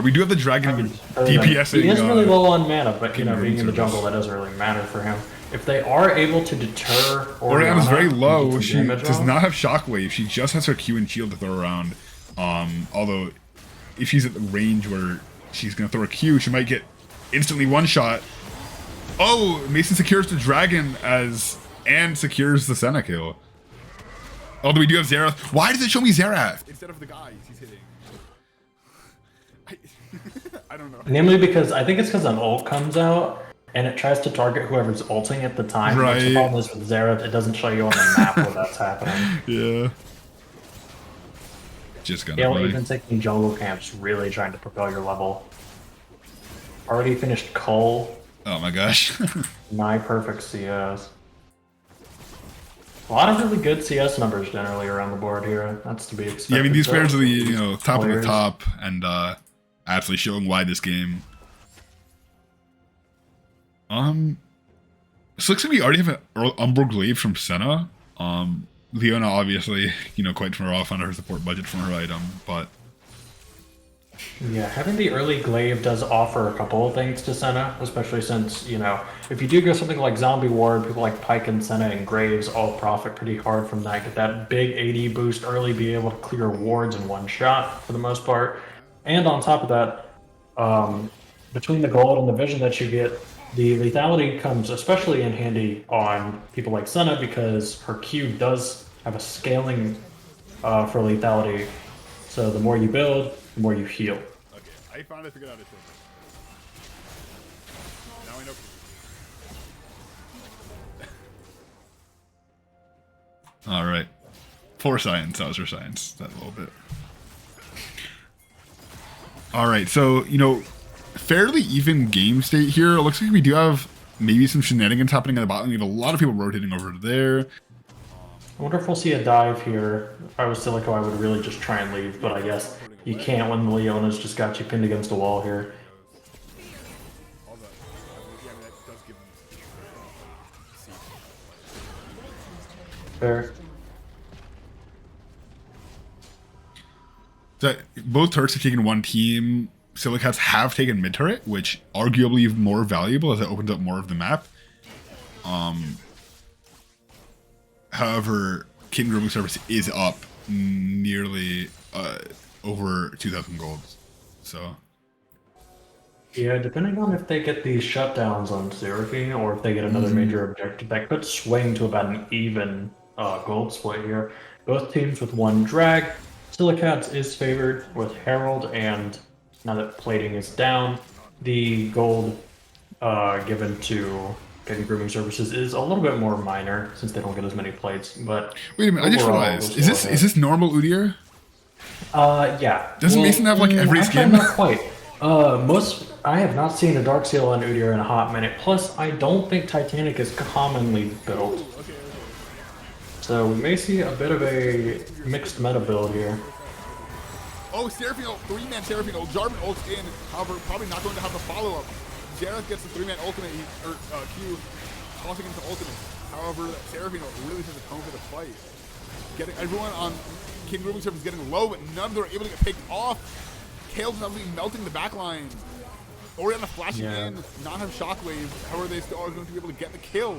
B: We do have the dragon DPSing.
A: He is really low on mana, but
B: Kitten
A: being in the
B: service.
A: jungle, that doesn't really matter for him. If they are able to deter
B: Orianna's very low.
A: from
B: She
A: damage
B: does
A: off-
B: not have shockwave. She just has her Q and shield to throw around. Although, if she's at the range where she's gonna throw a Q, she might get instantly one shot. Oh, Mason secures the dragon and secures the Senna kill. Although we do have Xerath. Why does it show me Xerath instead of the guy he's hitting? I don't know.
A: Namely because I think it's because an ult comes out and it tries to target whoever's ulting at the time.
B: Right.
A: Which the problem is with Xerath, it doesn't show you on the map where that's happening.
B: Yeah. Just gonna
A: Gale
B: play.
A: even taking jungle camps, really trying to propel your level. Already finished Cull,
B: Oh my gosh.
A: nigh perfect CS. A lot of really good CS numbers generally around the board here. That's to be expected.
B: Yeah, I mean these
A: though.
B: pairs are the top of the
A: Players.
B: top and absolutely showing why this game. So looks like we already have an Umbral Glaive from Senna. Leona obviously, quite far off on her support budget from her item, but
A: Yeah, having the early glaive does offer a couple of things to Senna, especially since, if you do go something like Zombie Ward, people like Pike and Senna and Graves all profit pretty hard from that. Get that big AD boost early, be able to clear wards in one shot for the most part. And on top of that, between the gold and the vision that you get, the lethality comes especially in handy on people like Senna because her Q does have a scaling for lethality. So the more you build, the more you heal.
B: okay. I finally figured out a trick. Now I know. All right. For science, that was for science. That little bit. All right, so fairly even game state here. It looks like we do have maybe some shenanigans happening in the bottom. We have a lot of people rotating over to there.
A: I wonder if we'll see a dive here. If I was Silico, I would really just try and leave, but I guess you can't when the Leona's just got you pinned against a wall here. Fair.
B: So both turrets have taken one team. Cylakats have taken mid turret, which arguably more valuable as it opens up more of the map. However, Kitten Grooming service is up nearly over 2,000 gold. So
A: Yeah, depending on if they get these shutdowns on Seraphine or if they get another major objective, that could swing to about an even gold split here. Both teams with one drag. Cylakats is favored with Herald, and now that plating is down, the gold given to Kitten Grooming Services is a little bit more minor since they don't get as many plates. But
B: wait a minute, I just
A: overall,
B: realized.
A: it was
B: Is this normal Udyr?
A: yeah.
B: Doesn't Mason have, like, every
A: actually,
B: skin?
A: Not quite. I have not seen a Dark Seal on Udyr in a hot minute. Plus, I don't think Titanic is commonly built. So we may see a bit of a mixed meta build here.
B: Oh, Seraphine ult, 3-man Seraphine ult. Jarvan ults in, however, probably not going to have the follow-up. Jareth gets the 3-man ultimate, Q, tossing into ultimate. However, Seraphine ult really sets a tone for the fight. Getting everyone on King Grooming Service getting low, but none of them are able to get picked off. Kale's not really melting the backline. Orianna flashing in, not have shockwave. However, they still are going to be able to get the kill.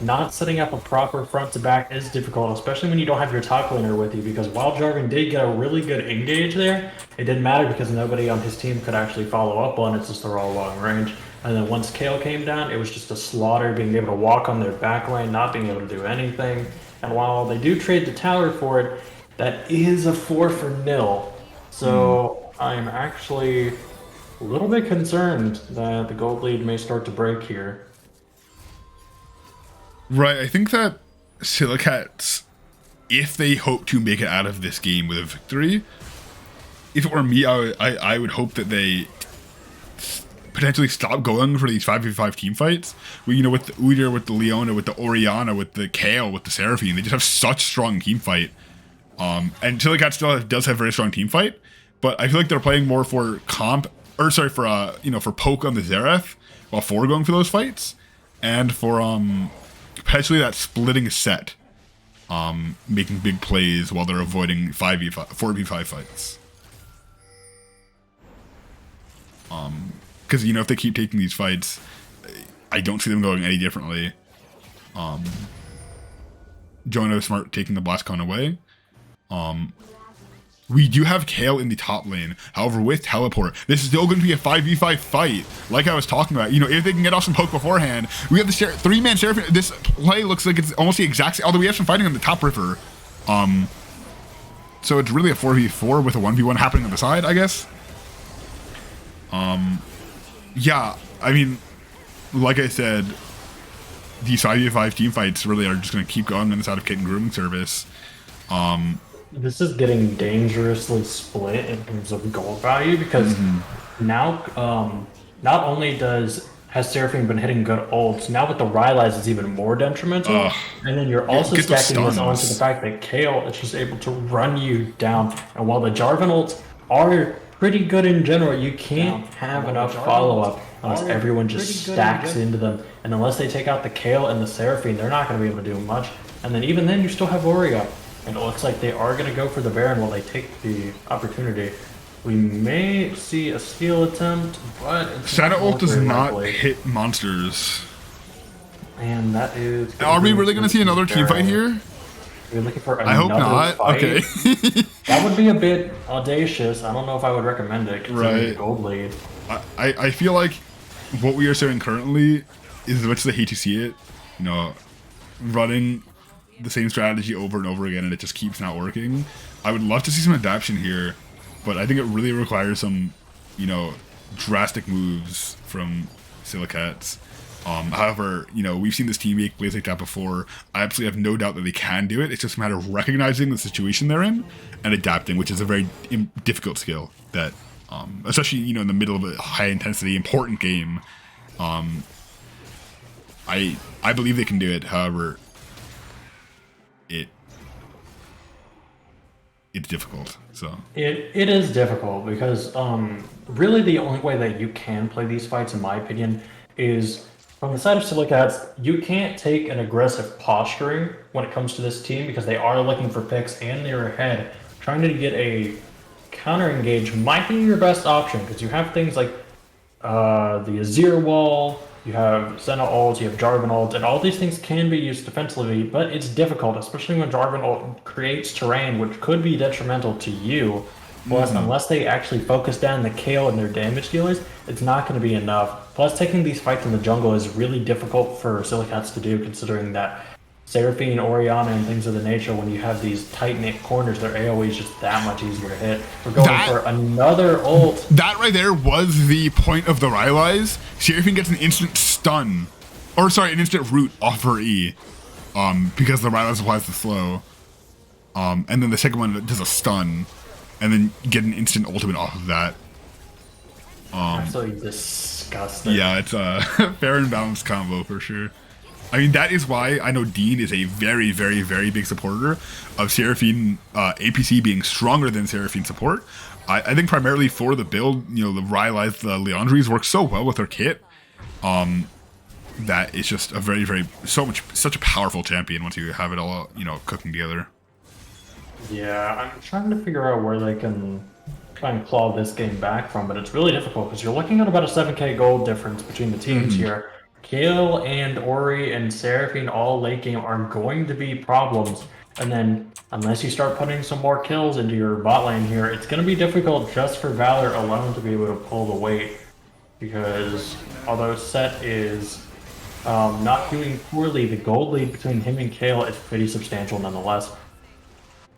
A: Not setting up a proper front to back is difficult, especially when you don't have your top laner with you, because while Jarvan did get a really good engage there, it didn't matter because nobody on his team could actually follow up on it since they're all long range. And then once Kale came down, it was just a slaughter, being able to walk on their back lane, not being able to do anything. And while they do trade the tower for it, that is a 4-for-0. So I'm actually a little bit concerned that the gold lead may start to break here.
B: Right, I think that Cylakats, if they hope to make it out of this game with a victory, if it were me, I would hope that they potentially stop going for these 5v5 team fights. You know, with the Udyr, with the Leona, with the Orianna, with the Kale, with the Seraphine, they just have such strong team fight. And Cylakats still does have very strong team fight, but I feel like they're playing more for for poke on the Xerath while going for those fights, and for potentially that splitting set, making big plays while they're avoiding 4v5 fights. Because, you know, if they keep taking these fights, I don't see them going any differently. Jono Smart taking the BlastCon away. We do have Kale in the top lane. However, with Teleport, this is still going to be a 5v5 fight. Like I was talking about, you know, if they can get off some poke beforehand, we have the 3-man Seraphine. This play looks like it's almost the exact same, although we have some fighting on the top river. So it's really a 4v4 with a 1v1 happening on the side, I guess. Yeah, I mean, like I said, these 5v5 team fights really are just going to keep going on the side of Kitten Grooming service.
A: This is getting dangerously split in terms of gold value, because now not only has Seraphine been hitting good ults, now with the Rylai's it's even more detrimental. And then you're also stacking this onto the fact that Kale is just able to run you down. And while the Jarvan ults are pretty good in general, you can't have enough follow-up unless everyone just stacks into them. And unless they take out the Kale and the Seraphine, they're not going to be able to do much. And then even then, you still have Warrior. And it looks like they are going to go for the Baron while they take the opportunity. We may see a steal attempt, but it's
B: Shadow ult does not
A: likely.
B: hit monsters.
A: And that is...
B: Are we really going to see another team fight here?
A: You're looking for
B: I hope not.
A: Fight.
B: Okay.
A: That would be a bit audacious. I don't know if I would recommend it, considering the gold lead.
B: I feel like what we are seeing currently is, as much as I hate to see it, you know, running the same strategy over and over again and it just keeps not working. I would love to see some adaptation here, but I think it really requires some, you know, drastic moves from Cylakats. However, you know, we've seen this team make plays like that before. I absolutely have no doubt that they can do it. It's just a matter of recognizing the situation they're in and adapting, which is a very difficult skill that, especially, you know, in the middle of a high intensity, important game. I believe they can do it. However, it's difficult. So
A: it is difficult because really the only way that you can play these fights, in my opinion, is from the side of Cylakats. You can't take an aggressive posturing when it comes to this team because they are looking for picks and they're ahead. Trying to get a counter engage might be your best option because you have things like the Azir wall, you have Senna ult, you have Jarvan ult, and all these things can be used defensively, but it's difficult, especially when Jarvan ult creates terrain, which could be detrimental to you. Plus, unless they actually focus down the Kale and their damage dealers, it's not going to be enough. Plus, taking these fights in the jungle is really difficult for Cylakats to do, considering that Seraphine, Orianna, and things of the nature, when you have these tight-knit corners, their AoE is just that much easier to hit. We're going for another ult.
B: That right there was the point of the Rylai's. Seraphine gets an instant stun. Or, sorry, an instant root off her E. Because the Rylai's applies the slow. And then the second one does a stun. And then get an instant ultimate off of that.
A: Absolutely disgusting.
B: Yeah, it's a fair and balanced combo for sure. I mean, that is why I know Dean is a very, very, very big supporter of Seraphine APC being stronger than Seraphine support. I think primarily for the build, you know, the Rylai's, the Leandries work so well with her kit that it's just a very, very, such a powerful champion once you have it all, you know, cooking together.
A: Yeah, I'm trying to figure out where they can try and claw this game back from, but it's really difficult because you're looking at about a 7k gold difference between the teams here. Kale and Ori and Seraphine all late game are going to be problems. And then, unless you start putting some more kills into your bot lane here, it's going to be difficult just for Valor alone to be able to pull the weight. because although Set is not doing poorly, the gold lead between him and Kale is pretty substantial nonetheless.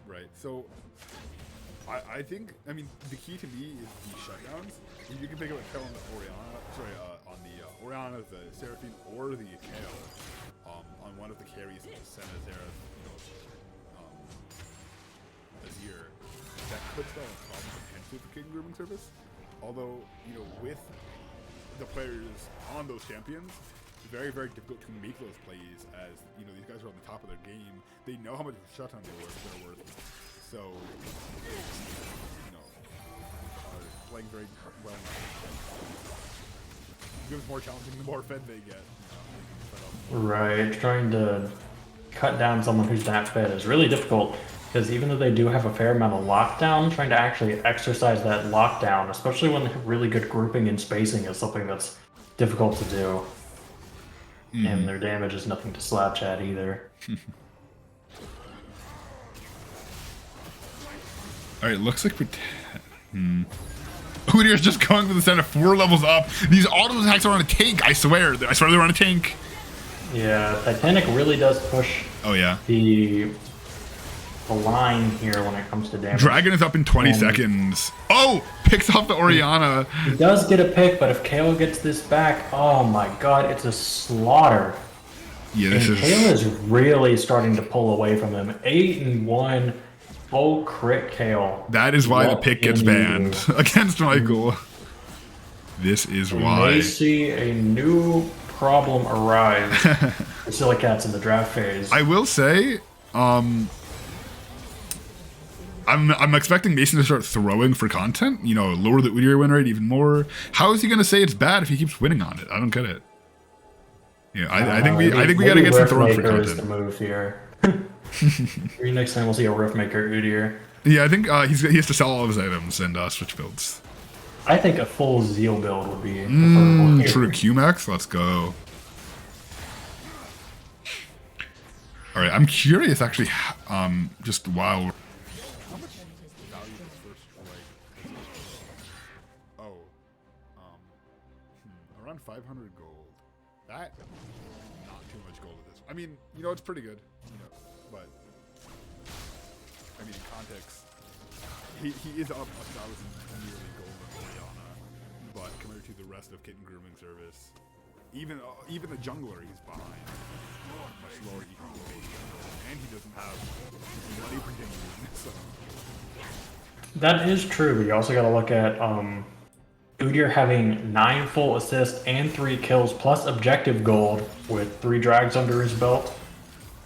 B: Right. So I think, I mean, the key to me is the shutdowns. You can pick up a Kale on the Orianna, sorry, on the Orianna, the Seraphine, or the Kale on one of the carries of the Senna, Zerath, Azir. That could spell a problem potentially for King Grooming Service. Although, with the players on those champions, it's very, very difficult to make those plays as, these guys are on the top of their game. They know how much of a shutdown they're worth. So, playing very well. It becomes more challenging the more fed they get.
A: Right, trying to cut down someone who's that fed is really difficult, because even though they do have a fair amount of lockdown, trying to actually exercise that lockdown, especially when they have really good grouping and spacing, is something that's difficult to do. And their damage is nothing to slouch at either.
B: Alright, looks like we're... Udyr's just going to the center, 4 levels up. These auto attacks are on a tank, I swear. I swear they're on a tank.
A: Yeah, Titanic really does push the line here when it comes to damage.
B: Dragon is up in 20 seconds. Oh! Picks off the Orianna.
A: He does get a pick, but if Kale gets this back, oh my god, it's a slaughter.
B: Yeah, this is...
A: Kale is really starting to pull away from him. 8-1, full crit Kale.
B: That is why the pick gets banned against Michael. This is why.
A: We see a new problem arise for Cylakats in the draft phase.
B: I will say, I'm expecting Mason to start throwing for content. Lower the Udyr win rate even more. How is he going to say it's bad if he keeps winning on it? I don't get it. Yeah, I think we got to get some throwing for content.
A: Is the move here. Maybe next time we'll see a Riftmaker Udyr.
B: Yeah, I think he has to sell all of his items and switch builds.
A: I think a full Zeal build would be preferable here.
B: True QMax, let's go. All right, I'm curious actually. Just wow. Around 500 gold. That not too much gold at this. I mean, it's pretty good. But I mean, in context, he is up 1,000 nearly gold on Orianna, but compared to the rest of Kitten Grooming Service, even the jungler he's behind. Much lower EQ, and he doesn't have money printing. So
A: that is true, but you also got to look at Udyr having 9 full assists and 3 kills plus objective gold with 3 drags under his belt.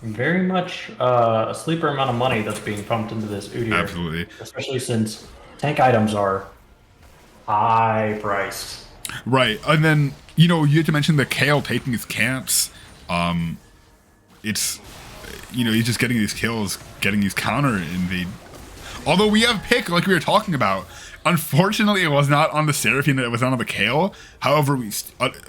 A: Very much a sleeper amount of money that's being pumped into this Udyr.
B: Absolutely.
A: Especially since tank items are high priced.
B: Right, and then you had to mention the Kale taking his camps. It's he's just getting these kills, getting these counter invade. Although we have pick like we were talking about. Unfortunately, it was not on the Seraphine, it was on the Kale. However, we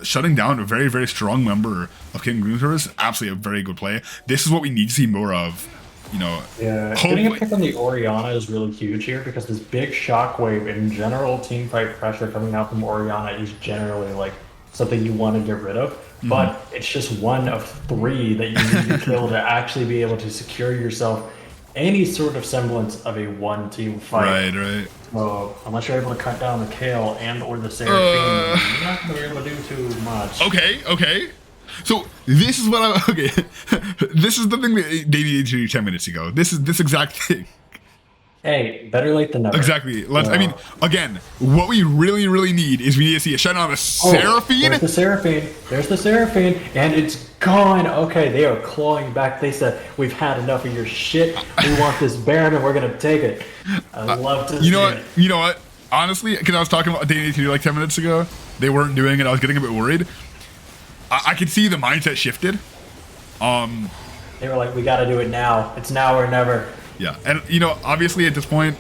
B: shutting down a very, very strong member of King Grooming Service, absolutely a very good play. This is what we need to see more of.
A: Yeah, getting a pick on the Orianna is really huge here because this big shockwave and general team fight pressure coming out from Orianna is generally like something you want to get rid of. But it's just one of 3 that you need to kill to actually be able to secure yourself any sort of semblance of a one-team fight.
B: Right.
A: So unless you're able to cut down the Kale and or the Seraphine, you're not going to be able to do too much.
B: Okay. So this is what this is the thing that they needed to do 10 minutes ago. This is this exact thing.
A: Hey, better late than never.
B: Exactly. I mean, again, what we really, really need is we need to see a shutdown on the Seraphine.
A: There's the Seraphine, and it's gone. Okay, they are clawing back. They said, we've had enough of your shit. We want this Baron, and we're going to take it. I love to see it.
B: You know what? Honestly, because I was talking about what they needed to do like 10 minutes ago. They weren't doing it. I was getting a bit worried. I could see the mindset shifted.
A: They were like, we got to do it now. It's now or never.
B: Yeah, and obviously at this point,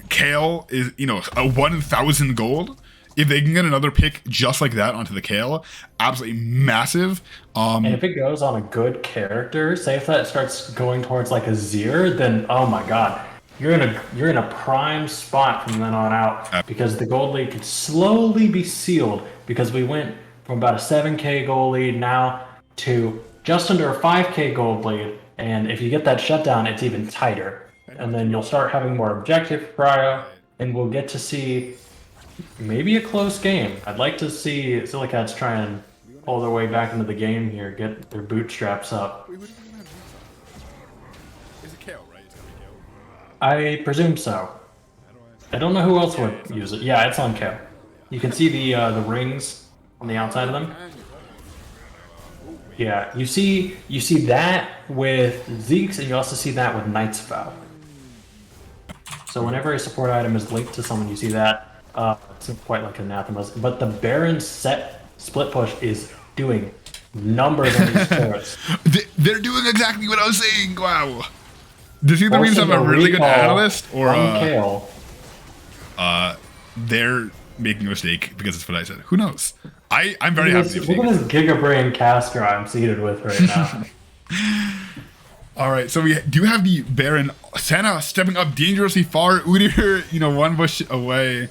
B: Kale is a 1,000 gold. If they can get another pick just like that onto the Kale, absolutely massive.
A: And if it goes on a good character, say if that starts going towards like a Zir, then oh my god, you're in a prime spot from then on out because the gold lead could slowly be sealed because we went from about a 7K gold lead now to just under a 5K gold lead, and if you get that shutdown, it's even tighter. And then you'll start having more objective cryo, and we'll get to see maybe a close game. I'd like to see Cylakats try and pull their way back into the game here, get their bootstraps up.
B: Wait, what do you mean? Is it Kale, right? It's gotta be Kale.
A: I presume so. I don't know who else would use it. Yeah, it's on Kale. You can see the rings on the outside of them. Yeah, you see that with Zeke's, and you also see that with Knight's Vow. So whenever a support item is linked to someone, you see that. It's quite like Anathema's, but the Baron set split push is doing numbers on these turrets.
B: They're doing exactly what I was saying. Wow. Does either mean I'm a really good analyst or
A: Kale.
B: they're making a mistake because it's what I said? Who knows? I'm very happy.
A: Look at this Gigabrain caster I'm seated with right now.
B: All right, so we do have the Baron. Senna stepping up dangerously far. Udyr, one bush away.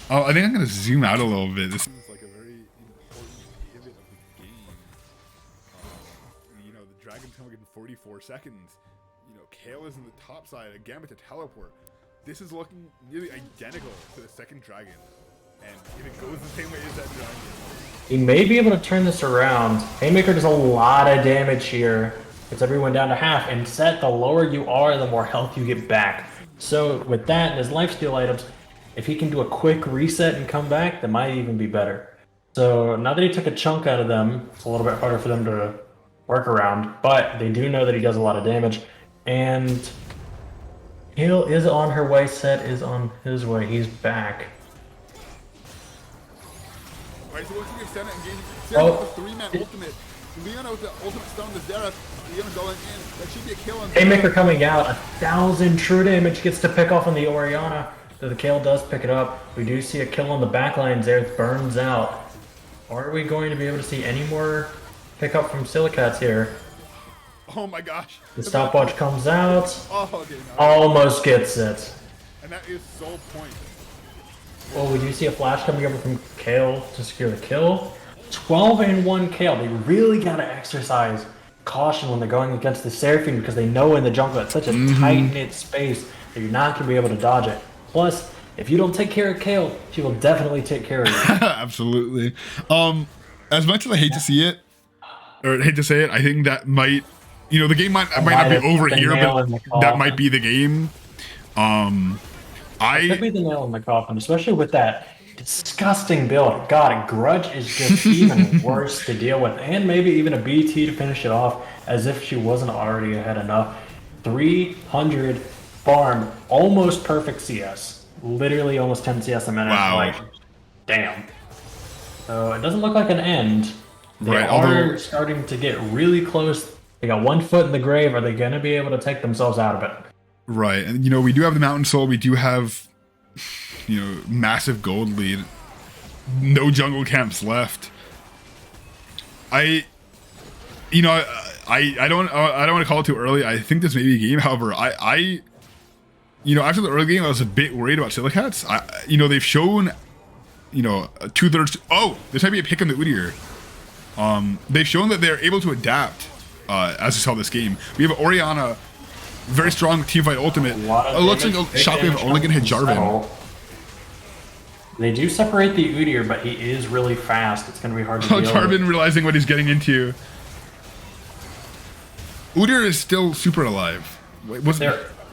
B: Oh, I think I'm gonna zoom out a little bit. This is like a very important pivot of the game. The Dragon's coming in 44 seconds. Kale is in the top side. A Gambit to teleport. This is looking nearly identical to the second Dragon. And if it goes the same way as that Dragon,
A: He may be able to turn this around. Haymaker does a lot of damage here. It's everyone down to half. And Set, the lower you are, the more health you get back. So with that and his lifesteal items, if he can do a quick reset and come back, that might even be better. So now that he took a chunk out of them, it's a little bit harder for them to work around. But they do know that he does a lot of damage. And Hill is on her way. Set is on his way. He's back.
B: Alright, so looks like Senna engaging. Senna with the 3-man ultimate. Leona with the ultimate stone to Xerath. Leona going in. That should be a kill on
A: Haymaker coming out. 1,000 true damage gets to pick off on the Orianna. The Kale does pick it up. We do see a kill on the backline. Xerath burns out. Are we going to be able to see any more pickup from Cylakats here?
B: Oh my gosh.
A: The stopwatch comes out.
B: Oh, okay, no.
A: Almost gets it.
B: And that is so point.
A: Well, we do see a flash coming over from Kale to secure the kill. 12-1 Kale. They really got to exercise caution when they're going against the Seraphine because they know in the jungle it's such a tight-knit space that you're not going to be able to dodge it. Plus, if you don't take care of Kale, she will definitely take care of you.
B: Absolutely. As much as I hate to see it, or hate to say it, I think that might, the game might not be over here, but that might be the game.
A: It could be the nail in the coffin, especially with that disgusting build. God, Grudge is just even worse to deal with, and maybe even a BT to finish it off, as if she wasn't already ahead enough. 300 farm, almost perfect CS. Literally almost 10 CS a minute.
B: Wow.
A: Like, damn. So it doesn't look like an end. They
B: Right,
A: are starting to get really close. They got 1 foot in the grave. Are they going to be able to take themselves out of it?
B: Right, and we do have the Mountain Soul. We do have, massive gold lead. No jungle camps left. I don't want to call it too early. I think this may be a game. However, after the early game, I was a bit worried about Cylakats. They've shown, 2/3. Oh, this might be a pick on the Udyr. They've shown that they're able to adapt. As we saw this game, we have Orianna, very strong teamfight ultimate. It looks like Shockwave only gonna hit Jarvan.
A: They do separate the Udyr, but he is really fast. It's gonna be hard to deal with.
B: Jarvan realizing what he's getting into. Udyr is still super alive. Wait,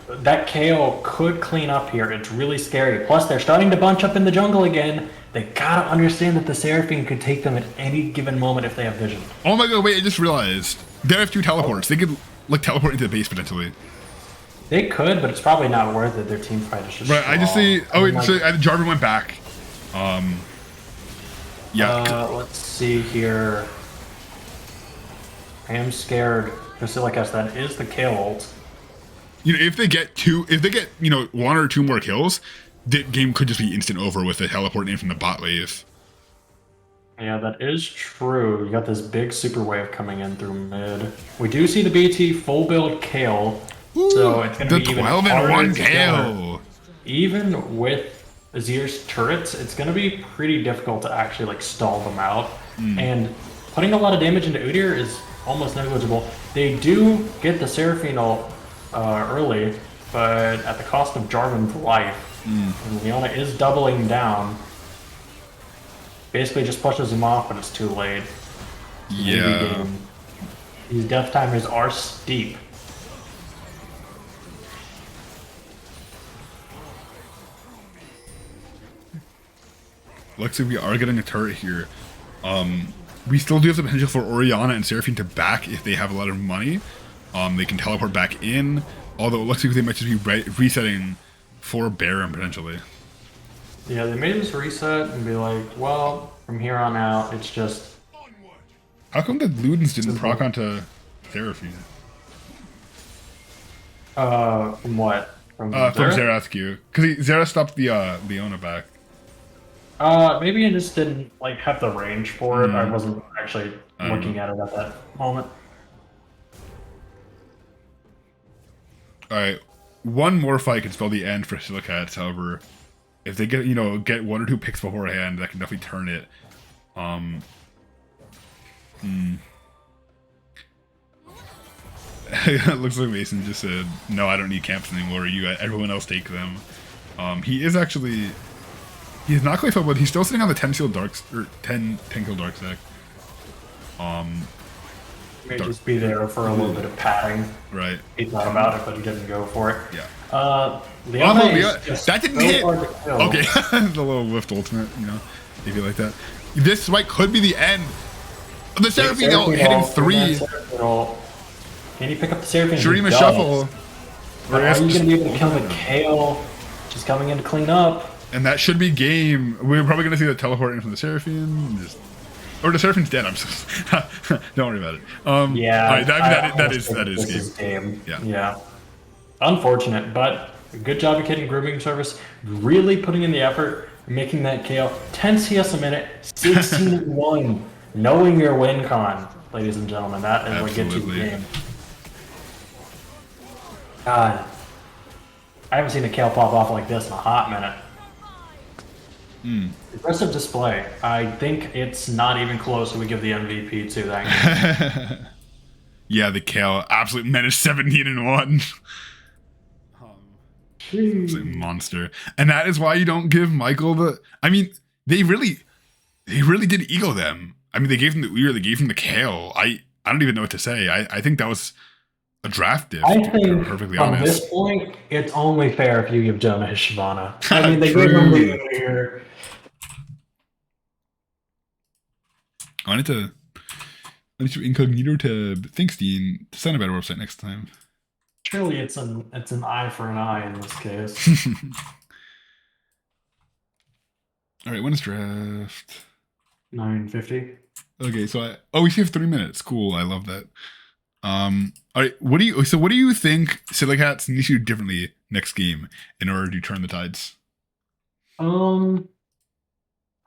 A: that KO could clean up here. It's really scary. Plus, they're starting to bunch up in the jungle again. They gotta understand that the Seraphine could take them at any given moment if they have vision.
B: Oh my god, wait, I just realized. They have 2 teleports. They could, teleport into the base potentially.
A: They could, but it's probably not worth it. Their team fight is just
B: right,
A: strong.
B: I just see... Oh, wait, so Jarvan went back. Yeah.
A: Let's see here. I am scared. Cylakats, that is the Kale ult.
B: If they get 1 or 2 more kills, the game could just be instant over with a teleport in from the bot wave.
A: Yeah, that is true. You got this big super wave coming in through mid. We do see the BT full build Kale. So it's going to
B: the
A: be even
B: 12 and
A: harder
B: 1
A: to kill her.
B: KO.
A: Even with Azir's turrets, it's going to be pretty difficult to actually like stall them out. And putting a lot of damage into Udyr is almost negligible. They do get the Seraphine ult early, but at the cost of Jarvan's life. And Leona is doubling down. Basically just pushes him off, but it's too late.
B: Yeah.
A: These death timers are steep.
B: Looks like we are getting a turret here. We still do have the potential for Orianna and Seraphine to back if they have a lot of money. They can teleport back in, although it looks like they might just be resetting for Baron potentially.
A: Yeah, they may just reset and be like, well, from here on out, it's just...
B: How come the Ludens didn't proc onto Seraphine?
A: From what?
B: From
A: Xerath?
B: Xerath Q. Because Xerath stopped the Leona back.
A: Maybe I just didn't like have the range for it. I wasn't actually looking at it at that moment.
B: Alright. One more fight could spell the end for Cylakats, however. If they get 1 or 2 picks beforehand, that can definitely turn it. It looks like Mason just said, no, I don't need camps anymore. Everyone else take them. He is actually... He's not quite felt, but he's still sitting on the 10 kill dark stack.
A: May just be there for a little bit of padding.
B: Right.
A: He thought about it, but he didn't go for it.
B: Yeah.
A: Leona is just
B: that didn't
A: so
B: hit.
A: hard to kill.
B: Okay, the little whiffed ultimate, if you like that. This fight could be the end. The Seraphine hitting 3.
A: Can you pick up the Seraphine?
B: Dream a shuffle.
A: But are you going to be able to kill the Kale? She's coming in to clean up.
B: And that should be game. We're probably going to see the teleport in from the Seraphine. Or the Seraphine's dead. I'm so... Don't worry about it.
A: Yeah.
B: Right, that is
A: game.
B: Yeah.
A: Yeah. Unfortunate, but good job of Kitten Grooming service. Really putting in the effort, making that KO. 10 CS a minute, 16-1. Knowing your win con, ladies and gentlemen. That is what gets you the game. God. I haven't seen a Kale pop off like this in a hot minute. Impressive display. I think it's not even close, so we give the MVP to that game.
B: Yeah, the Kale. Absolute menace, 17-1. It's a monster. And that is why you don't give Michael the... I mean, they really did ego them. I mean, they gave him the Udyr, they gave him the Kale. I don't even know what to say. I think that was a draft diff,
A: I
B: to be
A: think
B: perfectly
A: from
B: honest.
A: this point, it's only fair if you give Jonah his Shyvana. I mean, they gave him the Udyr.
B: I need to incognito to Thinkstein to send a better website next time.
A: Surely it's an eye for an eye in this case.
B: All right, when is draft?
A: 9:50.
B: Okay, so we still have 3 minutes. Cool, I love that. All right, what do you think Cylakats needs to do differently next game in order to turn the tides?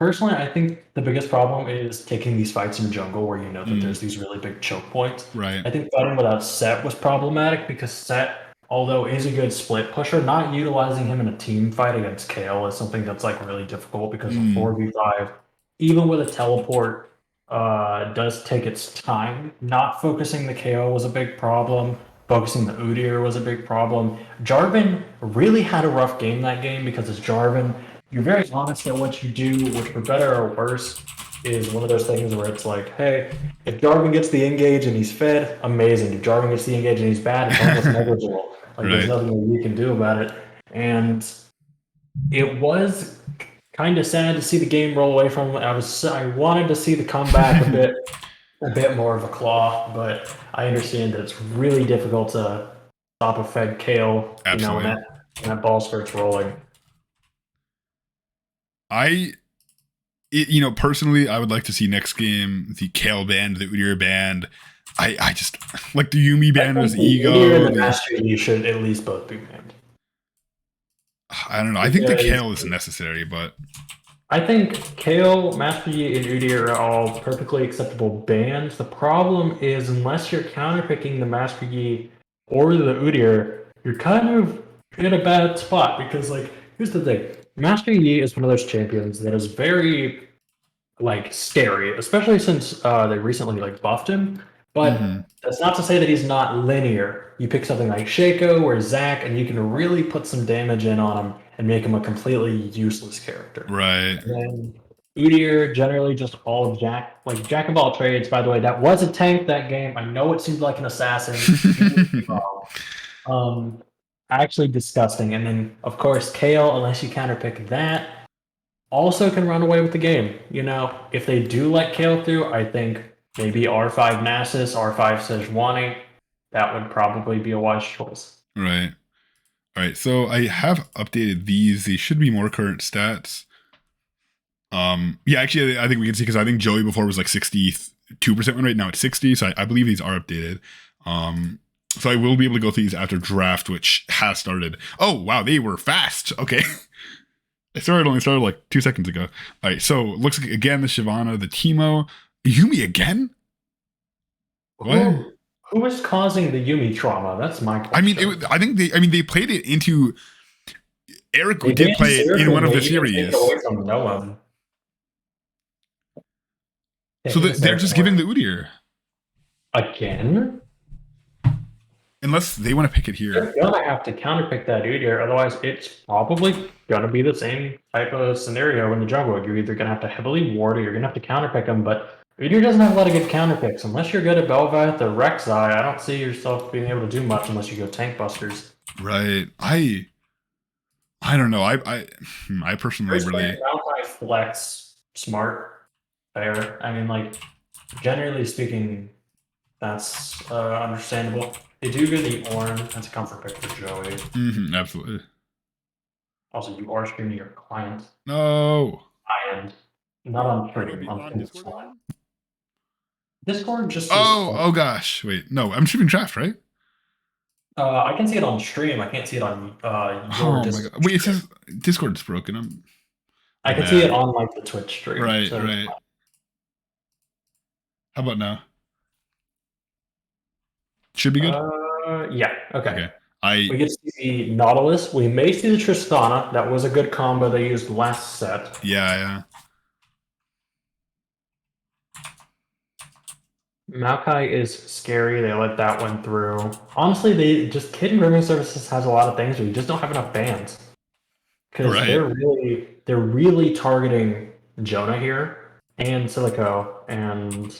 A: Personally, I think the biggest problem is taking these fights in jungle where you know that there's these really big choke points.
B: Right.
A: I think fighting without Set was problematic because Set, although is a good split pusher, not utilizing him in a team fight against Kale is something that's like really difficult because a 4v5, even with a teleport, does take its time. Not focusing the KO was a big problem. Focusing the Udyr was a big problem. Jarvan really had a rough game that game because as Jarvan, you're very honest at what you do, which for better or worse is one of those things where it's like, hey, if Jarvan gets the engage and he's fed, amazing. If Jarvan gets the engage and he's bad, it's almost negligible. Like there's nothing that you can do about it. And it was kind of sad to see the game roll away from him. I wanted to see the comeback a bit more of a claw, but I understand that it's really difficult to stop a fed Kale,
B: Absolutely.
A: when that ball starts rolling.
B: Personally, I would like to see next game the Kale band, the Udyr band. I just like the Yuumi band was ego.
A: Udyr and the Master Yi should at least both be banned.
B: I don't know. I think the Kale is necessary, but
A: I think Kale, Master Yi, and Udyr are all perfectly acceptable bans. The problem is unless you're counterpicking the Master Yi or the Udyr, you're kind of in a bad spot because, like, here's the thing: Master Yi is one of those champions that is very like scary, especially since they recently like buffed him. But that's not to say that he's not linear. You pick something like Shaco or Zac, and you can really put some damage in on him and make him a completely useless character.
B: Right.
A: And then Udyr, generally just all jack of all trades. By the way, that was a tank that game. I know it seemed like an assassin. Actually disgusting. And then of course Kale, unless you counterpick that, also can run away with the game. You know, if they do let Kale through, I think maybe R5 Nasus, R5 Sejuani, that would probably be a wise choice.
B: Right. All right. So I have updated these. They should be more current stats. Yeah, actually, I think we can see because I think Joey before was like 62% win rate. Now it's 60. So I believe these are updated. So I will be able to go through these after draft, which has started. Oh, wow. They were fast. Okay. Only started like 2 seconds ago. All right. So looks like again, the Shyvana, the Teemo, Yumi again. What?
A: Who is causing the Yumi trauma? That's my question.
B: I think they played it into Eric did play it in one of the series. So they're just giving the Udyr.
A: Again?
B: Unless they want to pick it here.
A: They're gonna have to counterpick that Udyr, otherwise it's probably gonna be the same type of scenario in the jungle. You're either gonna have to heavily ward or you're gonna have to counterpick them, but Udyr doesn't have a lot of good counterpicks. Unless you're good at Bel'Veth or Rek'Sai, I don't see yourself being able to do much unless you go tank busters.
B: Right. I don't know. I personally really
A: flex smart fair. I mean, like, generally speaking, that's understandable. They do get the Ornn. That's a comfort pick for Joey.
B: Absolutely.
A: Also, you are streaming your client.
B: No.
A: High-end. Not on stream. On
B: Discord?
A: Discord just.
B: Oh gosh. Wait. No, I'm streaming draft, right?
A: I can see it on stream. I can't see it on your Discord.
B: My God. Wait, it says Discord's broken.
A: I can see it on like the Twitch stream.
B: Right. How about now? Should be good.
A: Yeah. Okay.
B: We
A: get to see the Nautilus. We may see the Tristana. That was a good combo they used last set.
B: Yeah.
A: Maokai is scary. They let that one through. Honestly, Kitten Grooming Services has a lot of things, but you just don't have enough bans. Because they're really targeting Jonah here and Silico. And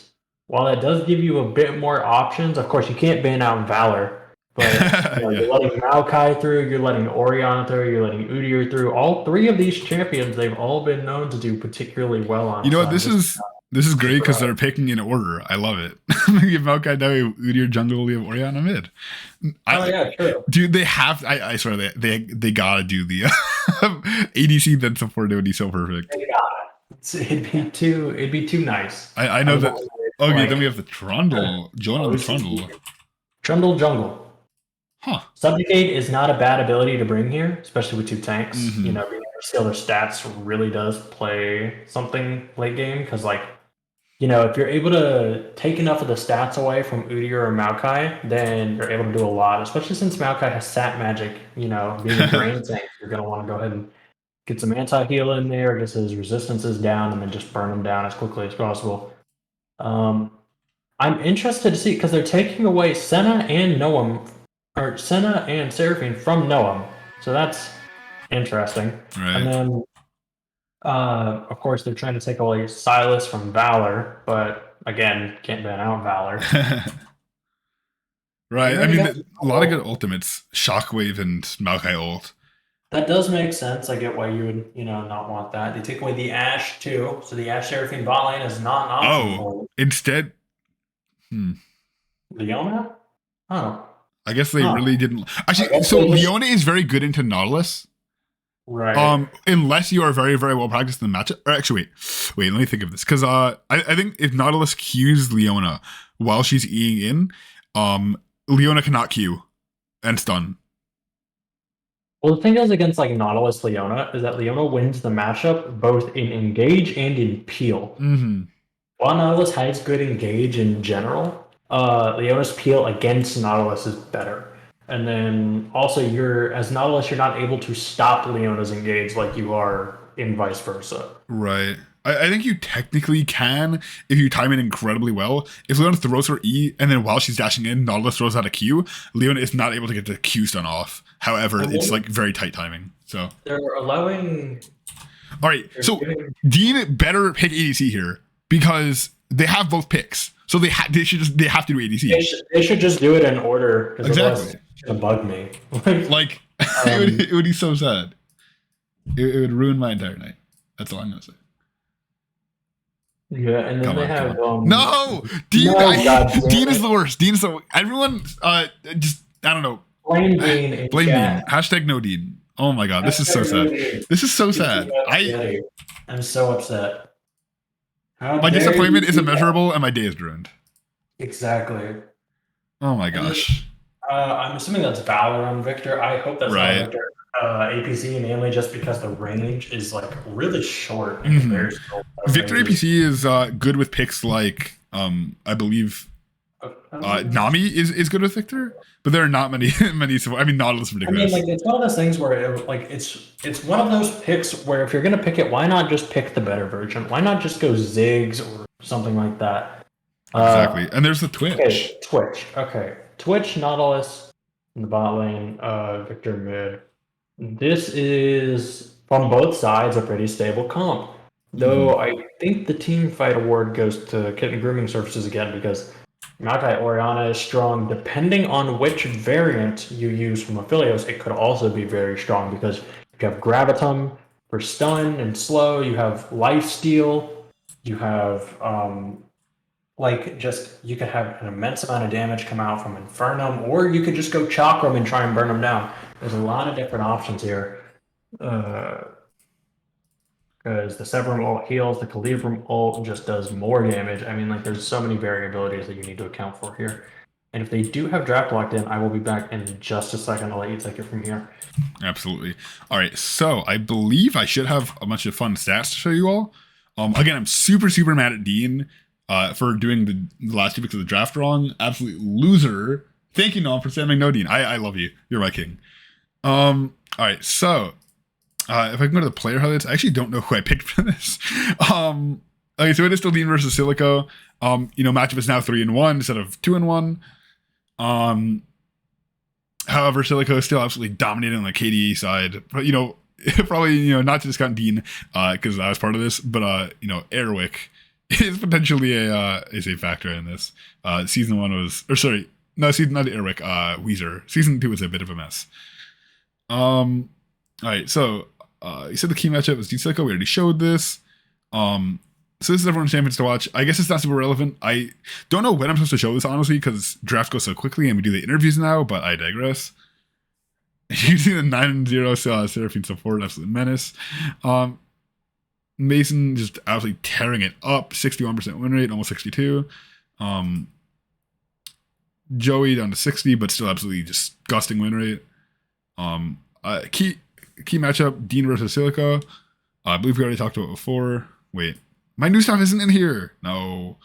A: while that does give you a bit more options, of course you can't ban out Valor. But you're letting Maokai through, you're letting Orianna through, you're letting Udyr through. All three of these champions, they've all been known to do particularly well on.
B: You know what? This is great because they're picking in order. I love it. You have Maokai, Udyr, jungle, you have Orianna mid.
A: True.
B: Dude, they have. I swear they gotta do the ADC then support. It would be so perfect.
A: They got it. It'd be too nice.
B: I know that. Okay, then we have the Trundle. Join on the Trundle.
A: Trundle jungle.
B: Huh.
A: Subjugate is not a bad ability to bring here, especially with 2 tanks. You know, being able to steal their stats really does play something late game because, like, you know, if you're able to take enough of the stats away from Udyr or Maokai, then you're able to do a lot, especially since Maokai has stat magic. You know, being a drain tank, you're going to want to go ahead and get some anti-heal in there, get his resistances down, and then just burn him down as quickly as possible. I'm interested to see, because they're taking away Senna and Seraphine from Noam. So that's interesting.
B: Right.
A: And then, of course, they're trying to take away Sylas from Valor, but again, can't ban out Valor.
B: Right. I mean, a lot of good ultimates. Shockwave and Maokai ult.
A: That does make sense. I get why you would, not want that. They take away the Ashe too, so the Ashe Seraphine bot lane is not an option.
B: Instead.
A: Leona? Oh.
B: I guess they really didn't. Actually, so Leona is very good into Nautilus.
A: Right.
B: Unless you are very, very well practiced in the matchup. Or actually, wait, let me think of this. Because I think if Nautilus Qs Leona while she's Eing in, Leona cannot Q and stun.
A: Well, the thing is against like Nautilus Leona is that Leona wins the matchup both in engage and in peel. While Nautilus has good engage in general, Leona's peel against Nautilus is better. And then also as Nautilus, you're not able to stop Leona's engage like you are in vice versa.
B: Right. I think you technically can if you time it incredibly well. If Leona throws her E and then while she's dashing in, Nautilus throws out a Q, Leona is not able to get the Q stun off. However, it's like very tight timing. So
A: they're allowing.
B: All right. So Dean better pick ADC here because they have both picks. So they have to do ADC.
A: They should just do it in order.
B: Exactly.
A: It's gonna bug me.
B: Like it would be so sad. It would ruin my entire night. That's all I'm gonna say.
A: Yeah, and then they have
B: no, Dean. Dean is the worst. Dean is the everyone. Just I don't know.
A: Blame Dean.
B: Blame Dean. Hashtag no Dean. Oh my god, this is so sad. This is so sad.
A: I'm so upset.
B: My disappointment is immeasurable, and my day is ruined.
A: Exactly.
B: Oh my gosh.
A: I'm assuming that's Valor on Victor. I hope that's not Victor. APC, mainly just because the range is like really short. And
B: Victor APC is good with picks like I believe Nami is good with Victor, but there are not many. I mean, Nautilus is ridiculous.
A: I mean, like it's one of those things where it's one of those picks where if you're gonna pick it, why not just pick the better version? Why not just go Ziggs or something like that?
B: Exactly. And there's the Twitch.
A: Okay, Twitch. Okay, Twitch, Nautilus in the bot lane, Victor mid. This is from both sides a pretty stable comp. Though I think the team fight award goes to Kitten Grooming Services again because Maokai Oriana is strong. Depending on which variant you use from Aphelios, it could also be very strong because you have Gravitum for stun and slow, you have Lifesteal, you have you could have an immense amount of damage come out from Infernum, or you could just go Chakram and try and burn them down. There's a lot of different options here. Because the Severum ult heals, the Calibrum ult just does more damage. I mean, like, there's so many variabilities that you need to account for here. And if they do have draft locked in, I will be back in just a second. I'll let you take it from here.
B: Absolutely. All right, so I believe I should have a bunch of fun stats to show you all. Again, I'm super mad at Dean for doing the last two picks of the draft wrong. Absolute loser. Thank you, Noam, for saying no, Dean. I love you. You're my king. All right, so if I can go to the player highlights, I actually don't know who I picked for this. Okay, so it is still Dean versus Silico. Matchup is now 3-1 instead of 2-1. However, Silico is still absolutely dominating on the KDE side. But probably not to discount Dean because I was part of this, but Airwick is potentially a factor in this. Season 1 was, or sorry, no, season not Airwick, Weezer. Season 2 was a bit of a mess. All right, so you said the key matchup was Dean Silico. We already showed this. So this is everyone's champions to watch. I guess it's not super relevant. I don't know when I'm supposed to show this, honestly, because drafts go so quickly and we do the interviews now, but I digress. You see the 9-0 Seraphine support, absolute menace. Mason just absolutely tearing it up, 61% win rate, almost 62. Joey down to 60, but still absolutely disgusting win rate. Key matchup, Dean versus Silico. I believe we already talked about it before. Wait. My new stuff isn't in here. No.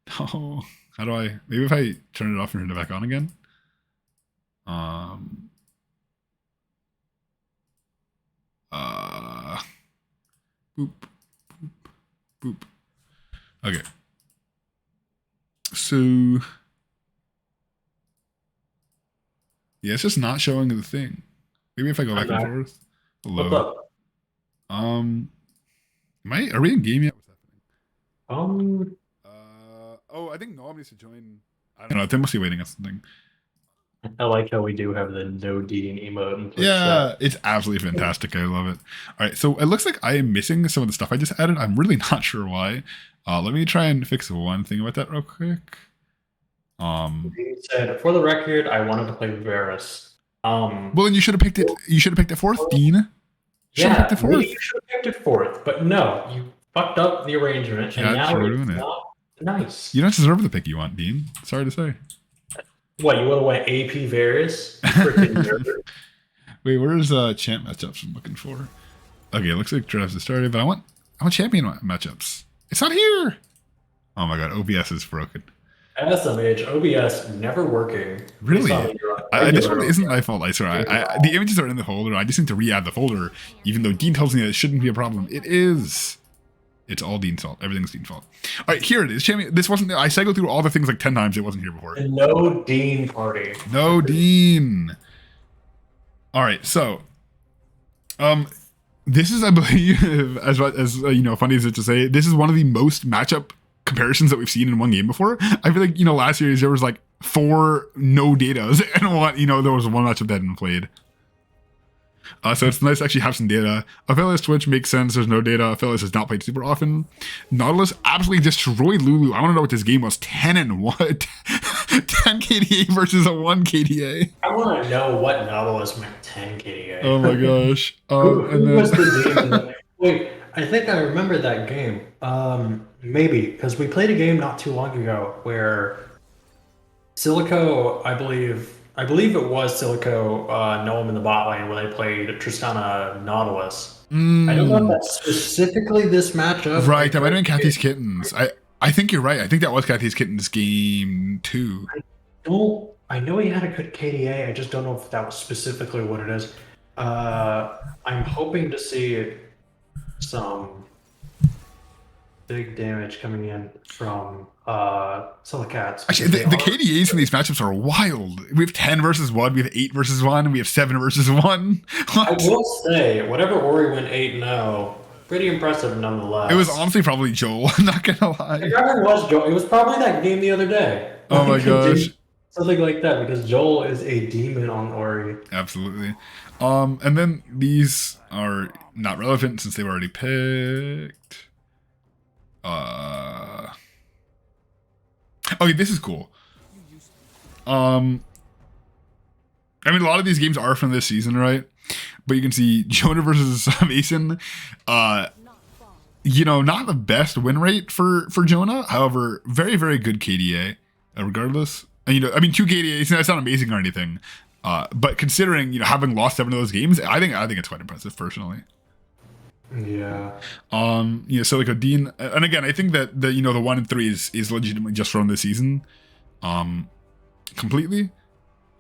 B: How do I? Maybe if I turn it off and turn it back on again. Boop. Boop. Okay. So. Yeah, it's just not showing the thing. Maybe if I go back and forth. Hello. Are we in game yet? I think Noam needs to join. I don't know. They must be waiting on something.
A: I like how we do have the no Dean emote.
B: Yeah, it's absolutely fantastic. I love it. All right, so it looks like I am missing some of the stuff I just added. I'm really not sure why. Let me try and fix one thing about that real quick.
A: He said, for the record, I wanted to play Varus.
B: Well, then you should have picked it. You should have picked it fourth, Dean.
A: You should have picked it fourth, but no, you fucked up the arrangement, and now it's not nice.
B: You don't deserve the pick you want, Dean. Sorry to say.
A: What, you would have went AP Varus?
B: Wait, where's champ matchups I'm looking for? Okay, it looks like drafts have started, but I want champion matchups. It's not here. Oh my god, OBS is broken.
A: SMH, OBS never working.
B: Really? This one
A: Regular
B: isn't
A: OBS.
B: my fault, I swear. The images are in the folder. I just need to re-add the folder, even though Dean tells me that it shouldn't be a problem. It is. It's all Dean's fault. Everything's Dean's fault. All right, here it is. Champion. This wasn't. I cycled through all the things like 10 times. It wasn't here before.
A: And no Dean party.
B: No Dean. All right, so, this is, I believe, as funny as it to say, this is one of the most matchup comparisons that we've seen in one game before. I feel like last year there was like 4 no datas and there was one matchup that hadn't played. So it's nice to actually have some data. Aphelios Twitch makes sense. There's no data. Aphelios has not played super often. Nautilus absolutely destroyed Lulu. I want to know what this game was. 10 and what? 10 KDA versus a 1 KDA.
A: I want to know what Nautilus meant 10 KDA.
B: Oh my gosh.
A: Who was the demon? Wait, I think I remember that game. Maybe, because we played a game not too long ago where Silico, I believe it was Silico, Noam in the bot lane where they played Tristana Nautilus. I don't know if that's specifically this matchup.
B: Right, that might have been Kathy's Kittens. I think you're right. I think that was Kathy's Kittens game too.
A: I know he had a good KDA. I just don't know if that was specifically what it is. I'm hoping to see some big damage coming in from Cylakats.
B: Actually, the KDAs in these matchups are wild. We have 10 versus 1, we have 8 versus 1, and we have 7 versus 1.
A: I will say, whatever Ori went 8-0, pretty impressive nonetheless.
B: It was honestly probably Joel, I'm not gonna lie.
A: It probably was Joel. It was probably that game the other day.
B: Oh my gosh.
A: Something like that, because Joel is a demon on Ori.
B: Absolutely. And then these are not relevant since they were already picked. Okay, this is cool. I mean, a lot of these games are from this season, right? But you can see Jonah versus Mason. Not the best win rate for Jonah. However, very, very good KDA, regardless. And, 2 KDAs, that's not amazing or anything. But considering, having lost 7 of those games, I think it's quite impressive, personally.
A: Yeah.
B: So like a Dean, and again, I think that the 1 and 3 is legitimately just from this season, completely.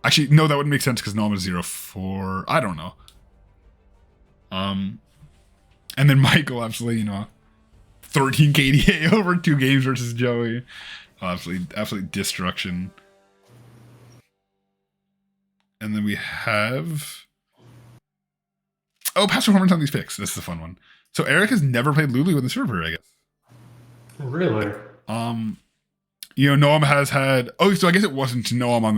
B: Actually, no, that wouldn't make sense because Nom is 0-4. I don't know. And then Michael, absolutely, 13 KDA over 2 games versus Joey, absolutely destruction. And then we have. Oh, past performance on these picks. This is a fun one. So Eric has never played Lulu in the server, I guess.
A: Really?
B: Noam has had. Oh, so I guess it wasn't Noam on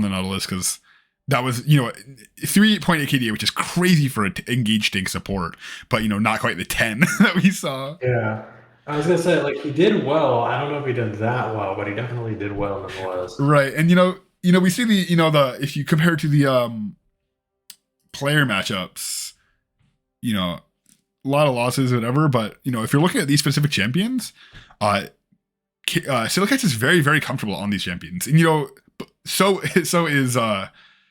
B: the Nautilus because that was 3.8 KDA, which is crazy for an engaged tank support, but not quite the 10 that we saw.
A: Yeah, I was gonna say he did well. I don't know if he did that well, but he definitely did well nonetheless.
B: Right, and we see the if you compare to the player matchups. A lot of losses, whatever. But if you're looking at these specific champions, Cylakats is very, very comfortable on these champions, and so is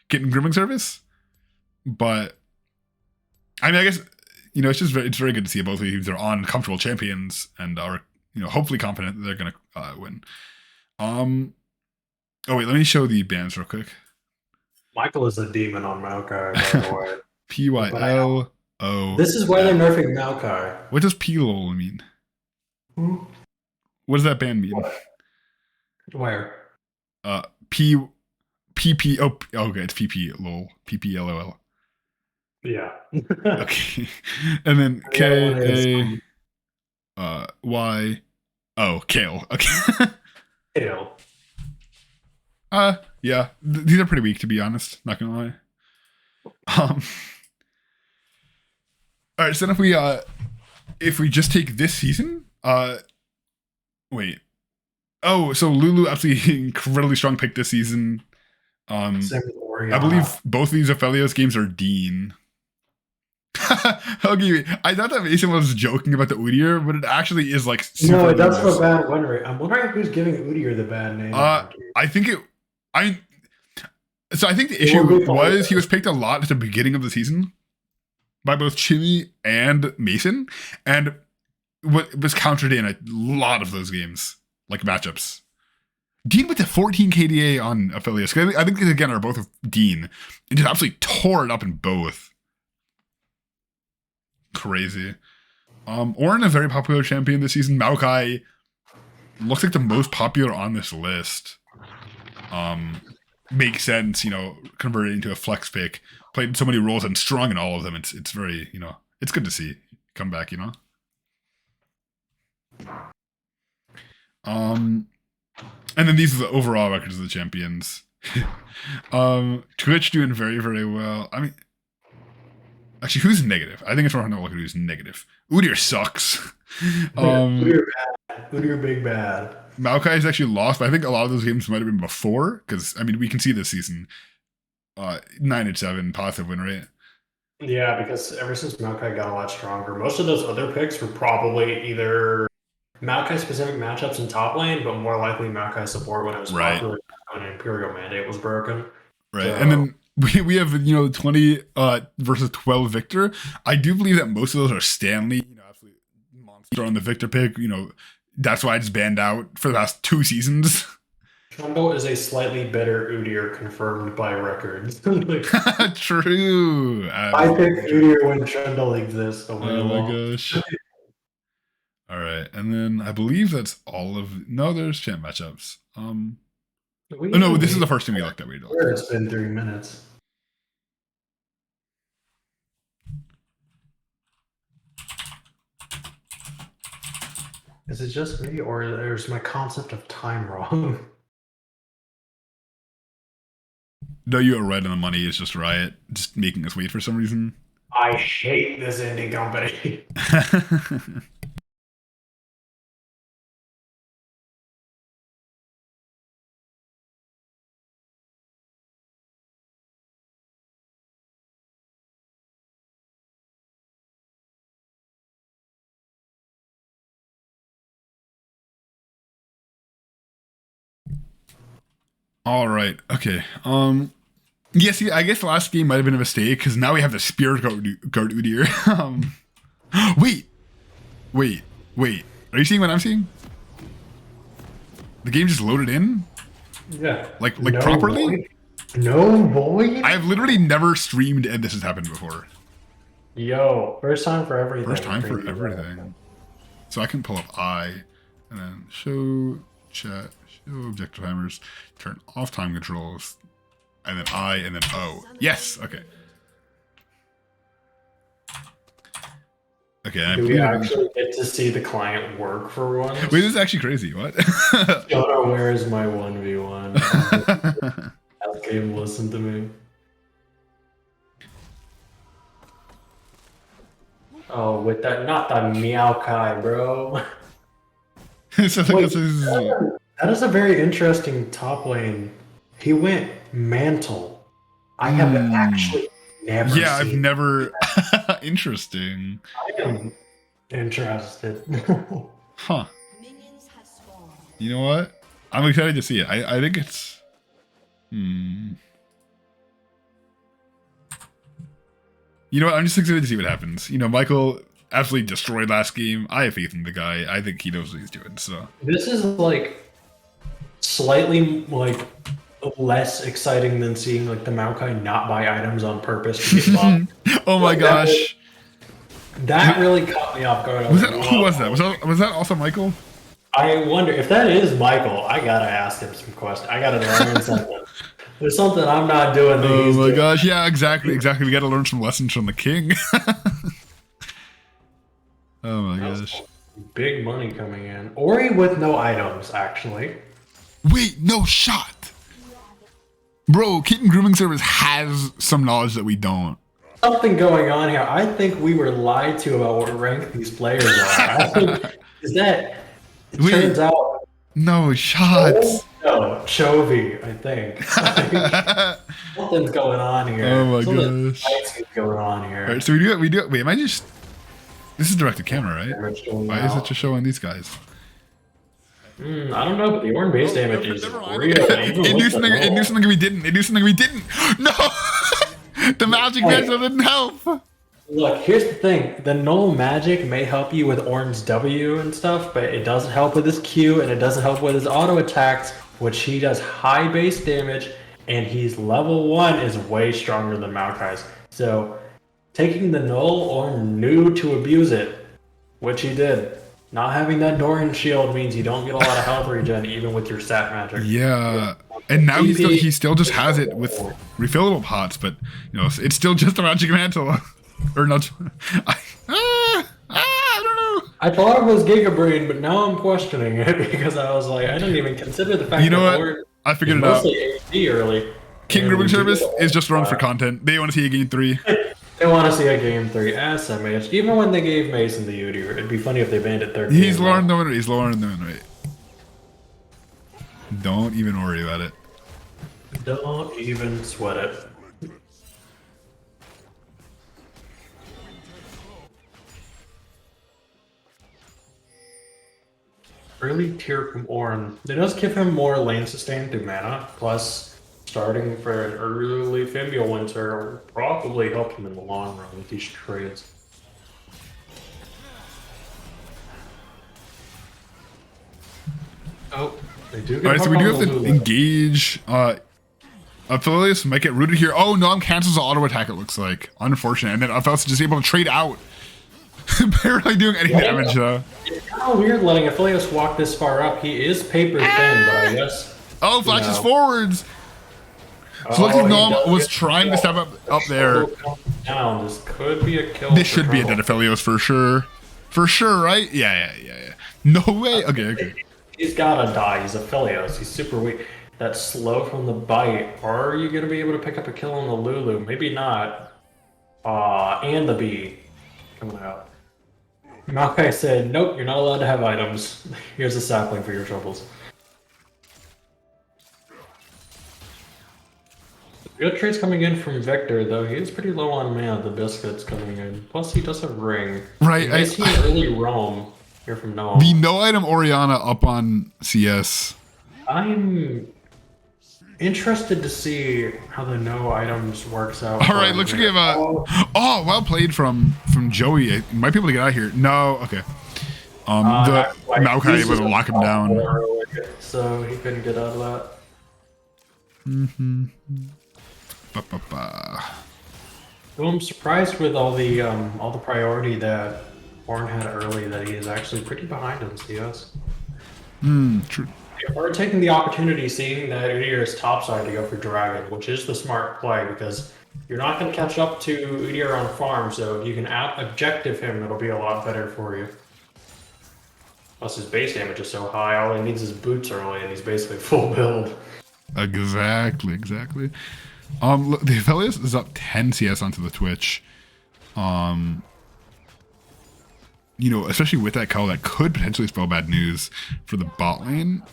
B: Kitten Grooming service. But I mean, I guess it's very good to see both teams are on comfortable champions and are hopefully confident that they're gonna win. Oh wait, let me show the bans real quick.
A: Michael is a demon on Maokai, by the way.
B: PYL.
A: This is why they're nerfing Maokai.
B: What does PLOL mean? What does that band mean?
A: Where?
B: PP. Oh, okay, it's PP lol. PPLOL.
A: Yeah.
B: Okay, and then K A Y. Oh, Kale. Okay.
A: Kale.
B: Yeah, these are pretty weak, to be honest. Not gonna lie. All right, so if we just take this season, wait. Oh, so Lulu absolutely incredibly strong pick this season. I believe both of these Aphelios games are Dean. Okay, I thought that Mason was joking about the Udyr, but it actually is super.
A: No, that's the bad win rate. I'm wondering who's giving Udyr the bad name.
B: I think the issue was he was picked a lot at the beginning of the season by both Chimmy and Mason, and what was countered in a lot of those games, matchups. Dean with the 14 KDA on affiliates. I think these again are both of Dean, and just absolutely tore it up in both. Crazy. Orin, a very popular champion this season. Maokai looks like the most popular on this list. Makes sense, converted into a flex pick. Played so many roles and strong in all of them. It's very, it's good to see come back, And then these are the overall records of the champions. Twitch doing very, very well. I mean, actually, who's negative? I think it's more to look at who's negative. Udyr sucks.
A: Udyr bad. Udyr big bad.
B: Maokai is actually lost, but I think a lot of those games might have been before, because, I mean, we can see this season. 9-7, positive win rate.
A: Yeah, because ever since Maokai got a lot stronger, most of those other picks were probably either Maokai specific matchups in top lane, but more likely Maokai support when it was popular when Imperial Mandate was broken.
B: Right,
A: So,
B: and then we have 20 versus 12 Victor. I do believe that most of those are Stanley, absolute monster on the Victor pick. That's why it's banned out for the past 2 seasons.
A: Trundle is a slightly better Udyr confirmed by records.
B: True.
A: I pick Udyr when Trundle exists.
B: Oh my gosh. All right, and then I believe that's all of. No, there's champ matchups. No, this is the first thing we looked at.
A: It's been 3 minutes. Is it just me, or is my concept of time wrong?
B: No, you are right on the money. It's just Riot just making us wait for some reason.
A: I hate this indie company.
B: All right. Okay. Yeah, see, I guess the last game might have been a mistake because now we have the Spirit Guard Udyr. Wait. Are you seeing what I'm seeing? The game just loaded in?
A: Yeah.
B: Like no properly?
A: Void? No void?
B: I've literally never streamed and this has happened before.
A: Yo, first time for everything.
B: First time for everything. So I can pull up I and then show chat, show objective timers, turn off time controls, and then I and then O. Yes, okay. Okay,
A: Do we actually get to see the client work for once?
B: Wait, this is actually crazy. What?
A: Jonah, where is my 1v1? That game, listen to me. Oh, with that, not the Meowkai, bro.
B: So
A: Wait, that is a very interesting top lane. He went Mantle. I have actually never seen
B: I've never... Interesting.
A: I am interested.
B: Huh. You know what? I'm excited to see it. I think it's... You know what? I'm just excited to see what happens. Michael absolutely destroyed last game. I have faith in the guy. I think he knows what he's doing, so...
A: This is, slightly, less exciting than seeing, the Maokai not buy items on purpose to get buffed.
B: Oh my gosh.
A: That really caught me off guard.
B: Who was that? Was that also Michael?
A: I wonder, if that is Michael, I gotta ask him some questions. I gotta learn something. There's something I'm not doing that he's doing.
B: Gosh, yeah, exactly. We gotta learn some lessons from the king. Oh my gosh.
A: Big money coming in. Ori with no items, actually.
B: Wait, no shot. Bro, Kitten Grooming Service has some knowledge that we don't.
A: Something going on here. I think we were lied to about what rank these players are. Turns out...
B: No shots.
A: No, Chovy, I think. Something's going on here.
B: Oh my gosh.
A: Something's going on here.
B: All right, so we do it. Wait, am I just... This is direct to camera, right? Why is it just showing these guys?
A: I don't know, but the Ornn base damage is real.
B: It knew something we didn't. No! The magic missile didn't help.
A: Look, here's the thing. The null magic may help you with Ornn's W and stuff, but it doesn't help with his Q, and it doesn't help with his auto attacks which he does high base damage, and he's level 1 is way stronger than Maokai's. So taking the null or new to abuse it, which he did. Not having that Dorian shield means you don't get a lot of health regen even with your stat magic.
B: Yeah. And now he still just has it with refillable pots, but you know, it's still just a magic mantle. Or not. I don't know.
A: I thought it was Giga Brain, but now I'm questioning it because I was like, I didn't even consider the fact
B: You know
A: that
B: what? I figured it out.
A: mostly AD early.
B: King Grooming Service is just run for content. They want to see a game 3.
A: They want to see a game 3 as SMH. Even when they gave Mason the Udyr, it'd be funny if they banned it third.
B: He's lowering the win rate. He's lowering the win rate. Don't even worry about it.
A: Don't even sweat it. Early tier from Ornn. It does give him more lane sustain through mana, plus starting for an early Fimble Winter will probably help him in the long run with these trades. Oh, they do get
B: Alright, so we do have to
A: Lulu.
B: engage. Aphelios might get rooted here. Oh, Nom cancels the auto attack, it looks like. Unfortunate. And then Aphelios is just able to trade out. Barely doing any damage, though.
A: It's kind of weird letting Aphelios walk this far up. He is paper thin, but I guess...
B: Oh, flashes forwards! So looks like Nom was trying to step up there.
A: Down. This could be a kill.
B: This should be a dead Aphelios for sure. For sure, right? Yeah. No way. Okay.
A: He's gotta die. He's Aphelios. He's super weak. That slow from the bite. Are you gonna be able to pick up a kill on the Lulu? Maybe not. And the bee coming out. Maokai said, nope, you're not allowed to have items. Here's a sapling for your troubles. Good trades coming in from Vector, though. He is pretty low on mana, the biscuits coming in. Plus, he does have ring.
B: Right.
A: I see an early roam here from Noah.
B: The no item Oriana up on CS.
A: I'm interested to see how the no items works out.
B: All right, looks like we have a... Oh, well played from Joey. I might be able to get out of here. No, okay. The Maokai able to lock him down.
A: So he couldn't get out of that. So I'm surprised with all the priority that Ornn had early that he is actually pretty behind on CS.
B: True.
A: Or taking the opportunity, seeing that Udyr is topside to go for Dragon, which is the smart play because you're not going to catch up to Udyr on farm, so if you can out-objective him, it'll be a lot better for you. Plus his base damage is so high, all he needs is boots early, and he's basically full build.
B: Exactly. Look, the Aphelios is up 10 CS onto the Twitch. You know, especially with that call, that could potentially spell bad news for the bot lane.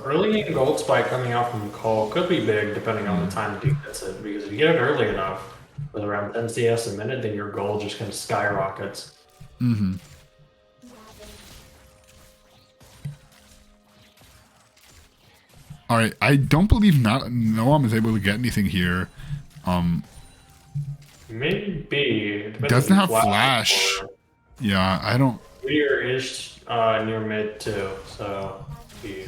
A: Early in gold spike coming out from Cole could be big depending on the time Duke gets it, because if you get it early enough, with around 10 CS a minute, then your gold just kind of skyrockets.
B: Alright, I don't believe Noam is able to get anything here.
A: Maybe.
B: Doesn't have flash. Yeah, I don't...
A: Udyr is near mid too, so he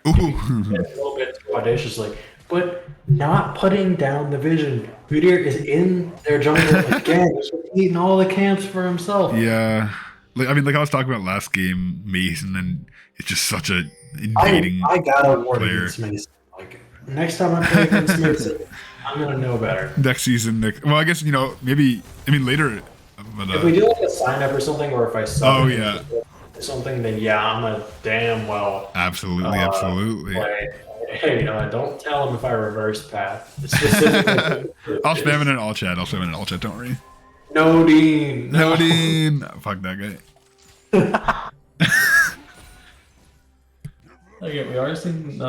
B: Ooh.
A: a little bit too audaciously. But not putting down the vision. Udyr is in their jungle again. He's eating all the camps for himself.
B: Yeah. Like I was talking about last game, Mason, and it's just such a invading
A: I gotta warn
B: player.
A: against Mason. Like, next time I play against Mason, I'm gonna know better.
B: Next season, well, I guess, you know, maybe, I mean, later, but,
A: If we do like a sign up or something, or if I suck
B: Oh, yeah.
A: or something, then yeah, I'm a damn well
B: absolutely.
A: play. Hey, don't tell him if I reverse path. Specifically,
B: I'll spam it in all chat. Don't worry.
A: No, Dean.
B: No, Dean. Fuck that guy.
A: Okay, we are seeing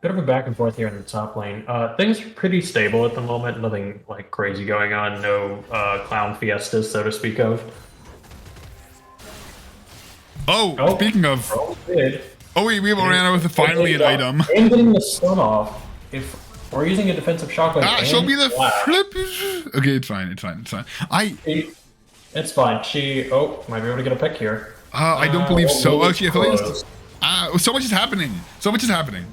A: bit of a back and forth here in the top lane. Things are pretty stable at the moment. Nothing like crazy going on. No clown fiestas, so to speak of.
B: Oh, speaking of... Oh, wait, we have Oriana with finally an item.
A: And getting the stun off. If we're using a defensive shockwave.
B: Show me the
A: flash,
B: flip. Okay, it's fine.
A: It's fine. She might be able to get a pick here.
B: I don't believe so. Oh, she affiliates. So much is happening. So much is happening.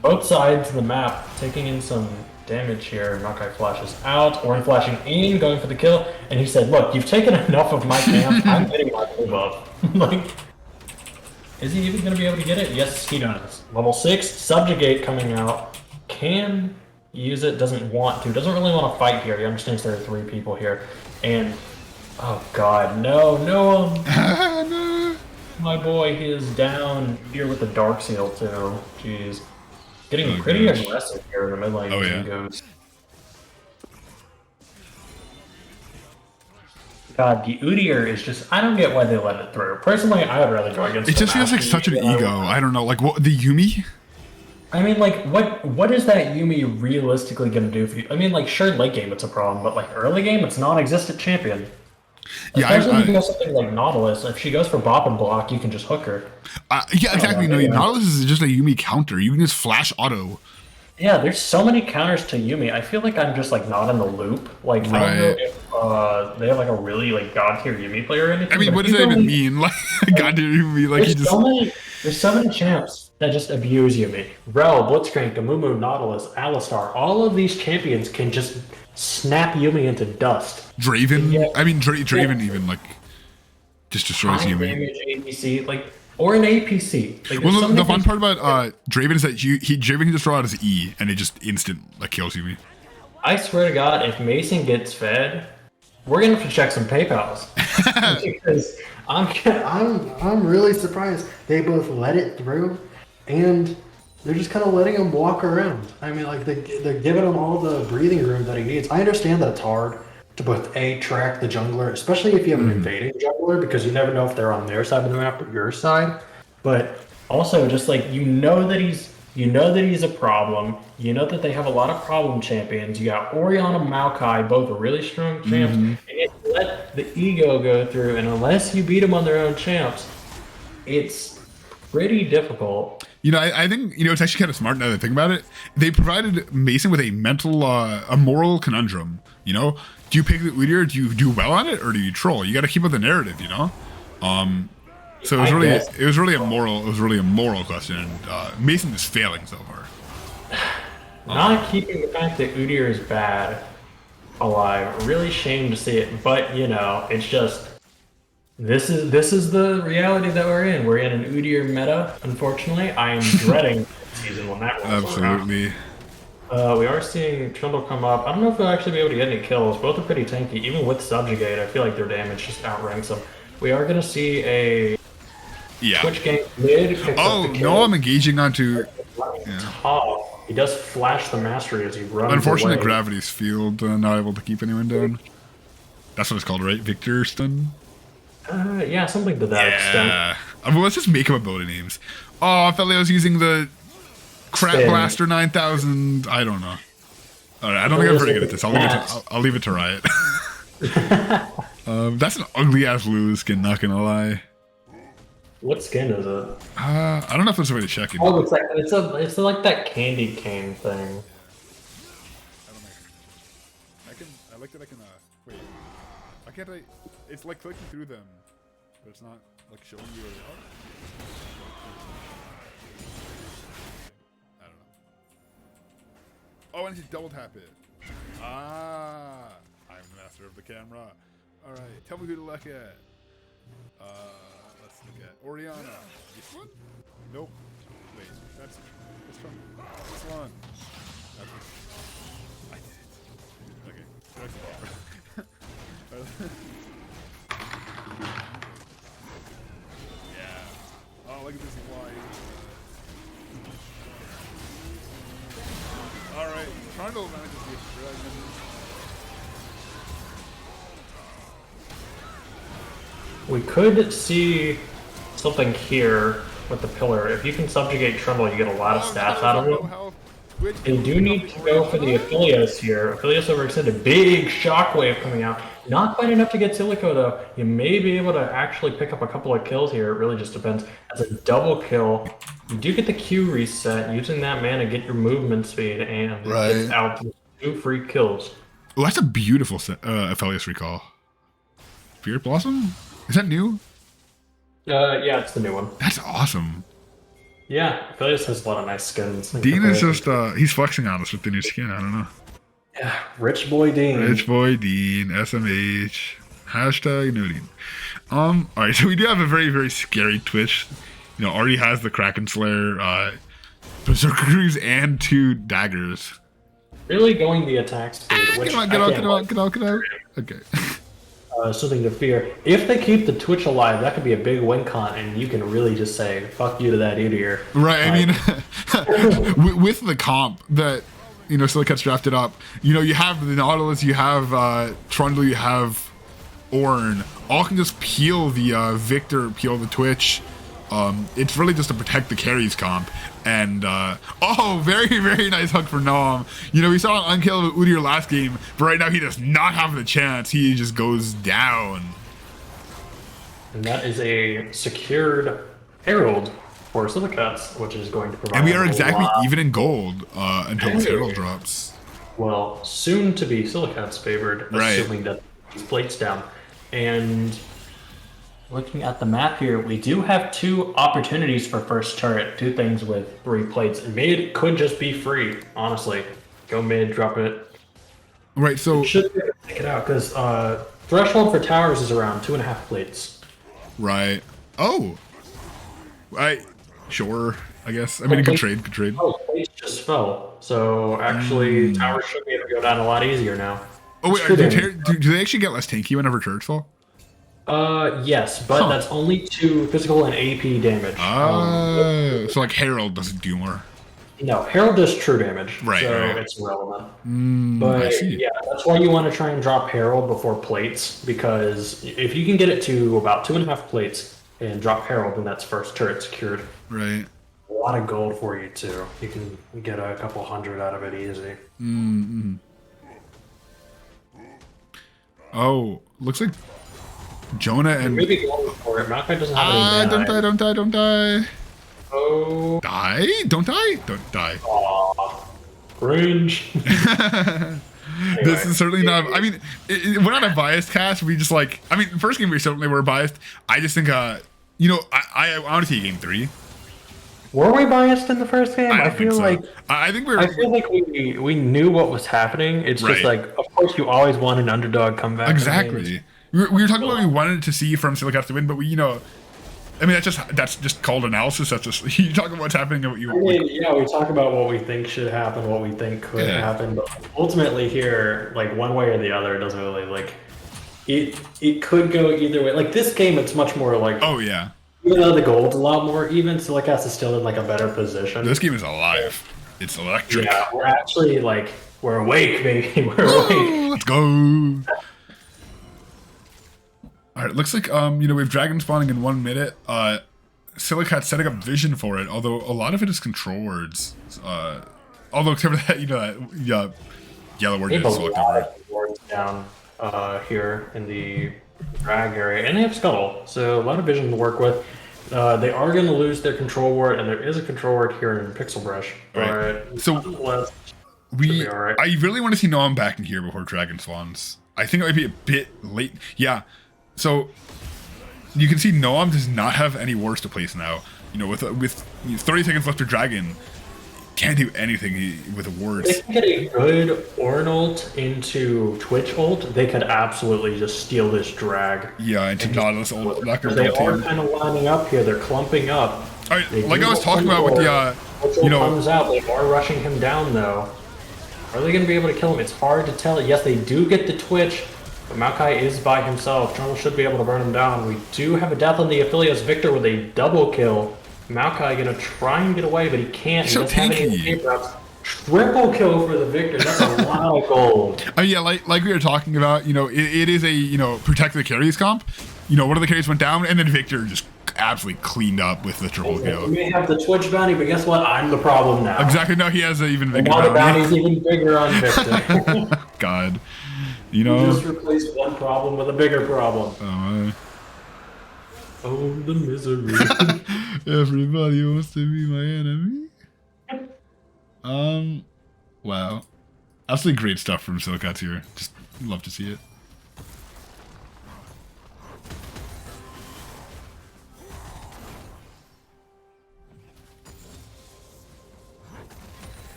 A: Both sides of the map taking in some damage here. Makai flashes out, Orin flashing in, going for the kill, and he said, look, you've taken enough of my camp, I'm getting my move up. Like, is he even going to be able to get it? Yes, he does. Level 6, Subjugate coming out. Can use it, doesn't want to. Doesn't really want to fight here. He understands there are 3 people here. And, oh god, no.
B: No.
A: My boy, he is down here with the Dark Seal too. Jeez. Getting pretty aggressive here in the mid lane as he goes. God, the Udyr is just, I don't get why they let it through. Personally, I would rather go against
B: it. Just feels like such an ego. I don't know. Like, what, the Yuumi?
A: I mean, like, what is that Yuumi realistically going to do for you? I mean, like, sure, late game it's a problem, but, like, early game, it's non-existent champion. Especially if you go something like Nautilus. If she goes for bop and block, you can just hook her.
B: Yeah, exactly. No, Nautilus is just a Yuumi counter. You can just flash auto.
A: Yeah, there's so many counters to Yuumi. I feel like I'm just like not in the loop. Like, I don't know if they have like a really like god tier Yuumi player or anything.
B: I mean, what does that even mean? Like god tier Yuumi? Like
A: there's so many champs that just abuse Yuumi. Rel, Blitzcrank, Amumu, Nautilus, Alistar. All of these champions can just snap Yuumi into dust.
B: Draven. I mean, Draven even like just destroys Yuumi.
A: Damage APC, like. Or an APC. Like,
B: well, the fun part about Draven is that Draven can just throw out his E and it just instant like kills you.
A: I swear to God, if Mason gets fed, we're gonna have to check some PayPal's because I'm really surprised they both let it through, and they're just kind of letting him walk around. I mean, like they're giving him all the breathing room that he needs. I understand that it's hard to both track the jungler, especially if you have an invading jungler, because you never know if they're on their side of the map or your side. But also, just like you know that he's a problem. You know that they have a lot of problem champions. You got Orianna, Maokai, both really strong champs, and you let the ego go through. And unless you beat them on their own champs, it's pretty difficult.
B: You know, I think it's actually kind of smart now that I think about it. They provided Mason with a moral conundrum. You know, do you pick the Udyr? Do you do well on it, or do you troll? You got to keep with the narrative, you know. So it was really a moral question, and Mason is failing so far.
A: Not keeping the fact that Udyr is bad alive, really shame to see it. But it's just this is the reality that we're in. We're in an Udyr meta. Unfortunately, I am dreading season when that rolls
B: Absolutely.
A: around. We are seeing Trundle come up. I don't know if they'll actually be able to get any kills. Both are pretty tanky. Even with Subjugate, I feel like their damage just outranks them. We are going to see a Twitch game mid.
B: Oh, no, I'm engaging onto...
A: Top. He does flash the mastery as he runs
B: Unfortunately,
A: away.
B: Gravity's field, not able to keep anyone down. That's what it's called, right? Victor Stun?
A: Yeah, something to that extent.
B: I mean, let's just make up ability names. Oh, I felt I was using the... Crap Blaster 9000. I don't know. All right, I don't think I'm very good at this. I'll leave it to Riot. That's an ugly ass Lulu skin. Not gonna lie.
A: What skin is it?
B: I don't know if there's a way to check it.
A: Oh, it's like that candy cane thing.
B: I like that I can. Wait. Why can't I? It's like clicking through them, but it's not like showing you where they are. Oh, and just double tap it. I'm the master of the camera. All right, tell me who to look at. Let's look at Orianna. This one? Nope. Wait, that's this one. This one. That's one. I did it. Okay. Yeah. Oh, look at this line. Alright, Trundle manages to get dragged.
A: We could see something here with the pillar. If you can subjugate Trundle, you get a lot of stats out of it. They do need to go for the Aphelios here. Aphelios overextended. Big shockwave coming out. Not quite enough to get Silico though. You may be able to actually pick up a couple of kills here. It really just depends. As a double kill, you do get the Q reset. Using that mana, get your movement speed, and it's out to 2 free kills.
B: Oh, that's a beautiful Aphelios recall. Spirit Blossom? Is that new?
A: Yeah, it's the new one.
B: That's awesome.
A: Yeah, Philius has a lot of nice skins.
B: Dean is just he's flexing on us with the new skin. I don't know.
A: Yeah, rich boy Dean.
B: Rich boy Dean, SMH, hashtag no Dean. All right, so we do have a very, very scary Twitch. You know, already has the Kraken Slayer, Berserker Greaves, and 2 daggers.
A: Really going the attack speed. Which
B: Get out. Okay.
A: Something to fear. If they keep the Twitch alive, that could be a big win con, and you can really just say "fuck you" to that ear.
B: Right. I mean, with the comp that Cylakats drafted up, you have the Nautilus, you have Trundle, you have Ornn. All can just peel the Victor, peel the Twitch. It's really just to protect the carries comp. And very, very nice hook for Nom. We saw an unkillable Udyr last game, but right now he does not have the chance. He just goes down.
A: And that is a secured Herald for Cylakats, which is going to provide.
B: And we are exactly even in gold until this Herald drops.
A: Well, soon to be Cylakats favored, assuming that these plates down. And looking at the map here, we do have 2 opportunities for first turret. 2 things with 3 plates. Mid could just be free, honestly. Go mid, drop it.
B: Right, so...
A: Should be able to take it out, because threshold for towers is around 2.5 plates.
B: Right. Oh! Sure, I guess. I mean, good trade.
A: Oh, plates just fell. So, actually, towers should be able to go down a lot easier now.
B: Oh, wait, do they actually get less tanky whenever turrets fall?
A: Yes, but that's only to physical and AP damage.
B: So like Herald doesn't do more.
A: No, Herald does true damage,
B: right?
A: So
B: right.
A: it's irrelevant. But yeah, that's why you want to try and drop Herald before plates, because if you can get it to about 2.5 plates and drop Herald, then that's first turret secured.
B: Right.
A: A lot of gold for you too. You can get a couple hundred out of it easy.
B: Mm-hmm. Oh, looks like Jonah and
A: maybe going for it. Malachi doesn't have any mana.
B: Don't die.
A: Oh.
B: Die? Don't die? Don't die.
A: Aww. Cringe.
B: Anyway, this is certainly not. I mean, we're not a biased cast. We just first game we certainly were biased. I just think, I want to see game 3.
A: Were we biased in the first game? I feel
B: so.
A: like
B: I feel like
A: we knew what was happening. It's just like, of course, you always want an underdog comeback.
B: Exactly. We were talking about what we wanted to see from Cylakats to win, but that's just called analysis. That's just you talk about what's happening and what you.
A: We talk about what we think should happen, what we think could happen, but ultimately here, like one way or the other, it doesn't really It could go either way. Like this game, it's much more like.
B: Oh yeah.
A: Even though the gold's a lot more even, Cylakats is still in a better position.
B: This game is alive. It's electric.
A: Yeah, we're actually we're awake, baby. We're awake.
B: Let's go. All right, looks like we have dragon spawning in 1 minute. Cylakats setting up vision for it, although a lot of it is control words. Although except for that, yellow word is selected word.
A: Words down here in the drag area, and they have scuttle, so a lot of vision to work with. They are going to lose their control ward, and there is a control ward here in Pixel Brush.
B: Right.
A: But
B: so
A: right.
B: I really want to see Noam back in here before Dragon spawns. I think it might be a bit late. Yeah. So you can see Noam does not have any wards to place now. With 30 seconds left to Dragon, can't do anything with wards.
A: If they can get a good Ornn ult into Twitch ult, they could absolutely just steal this drag.
B: Yeah, into Nautilus ult.
A: They are kind of lining up here. They're clumping up.
B: All right, like I was talking about with the,
A: comes out. They are rushing him down though. Are they going to be able to kill him? It's hard to tell. Yes, they do get the Twitch, but Maokai is by himself. Trundle should be able to burn him down. We do have a death on the Affiliates Victor with a double kill. Maokai gonna try and get away, but he can't.
B: He doesn't have any
A: escape routes. Triple kill for the Victor. That's a lot of gold.
B: Oh yeah, like we were talking about, it is a protect the carries comp. One of the carries went down, and then Victor just absolutely cleaned up with the triple kill.
A: You may have the Twitch bounty, but guess what? I'm the problem now.
B: Exactly. No, he has an even bigger
A: bounty.
B: bounty.
A: The bounty's even bigger on Victor.
B: God.
A: You just replace one problem with a bigger problem. Oh, the misery.
B: Everybody wants to be my enemy. Wow. Absolutely great stuff from Cylakats here. Just love to see it.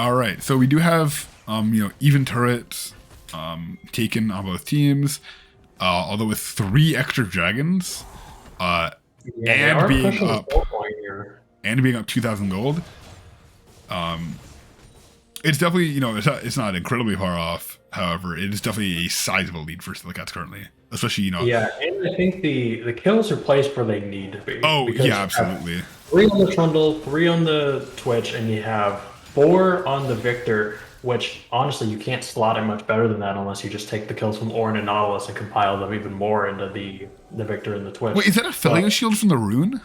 B: All right, so we do have even turrets taken on both teams, although with 3 extra dragons, and being up and being up 2,000 gold. It's definitely it's not incredibly far off. However, it is definitely a sizable lead for Cylakats currently, especially
A: Yeah, and I think the kills are placed where they need to be.
B: Oh
A: because
B: yeah, absolutely.
A: 3 on the Trundle, 3 on the Twitch, and you have 4 on the Victor. Which honestly, you can't slot it much better than that unless you just take the kills from Orin and Nautilus and compile them even more into the Victor and the Twitch.
B: Wait, is that a Phileo shield from the rune?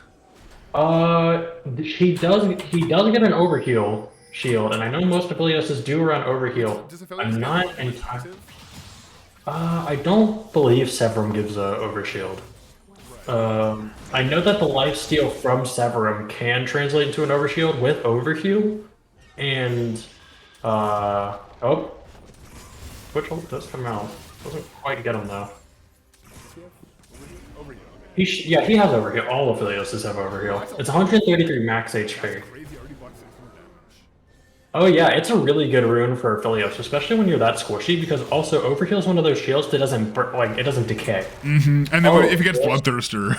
A: He does get an overheal shield, and I know most Aphelios do run overheal. I'm not entirely. I don't believe Severum gives a overshield. I know that the lifesteal from Severum can translate into an overshield with overheal, and Twitch ult does come out. Doesn't quite get him though. He has overheal. All of Aphelios have overheal. It's 133 max HP. Oh yeah, it's a really good rune for Aphelios, especially when you're that squishy, because also overheal is one of those shields that doesn't it doesn't decay.
B: And then if he gets Bloodthirster,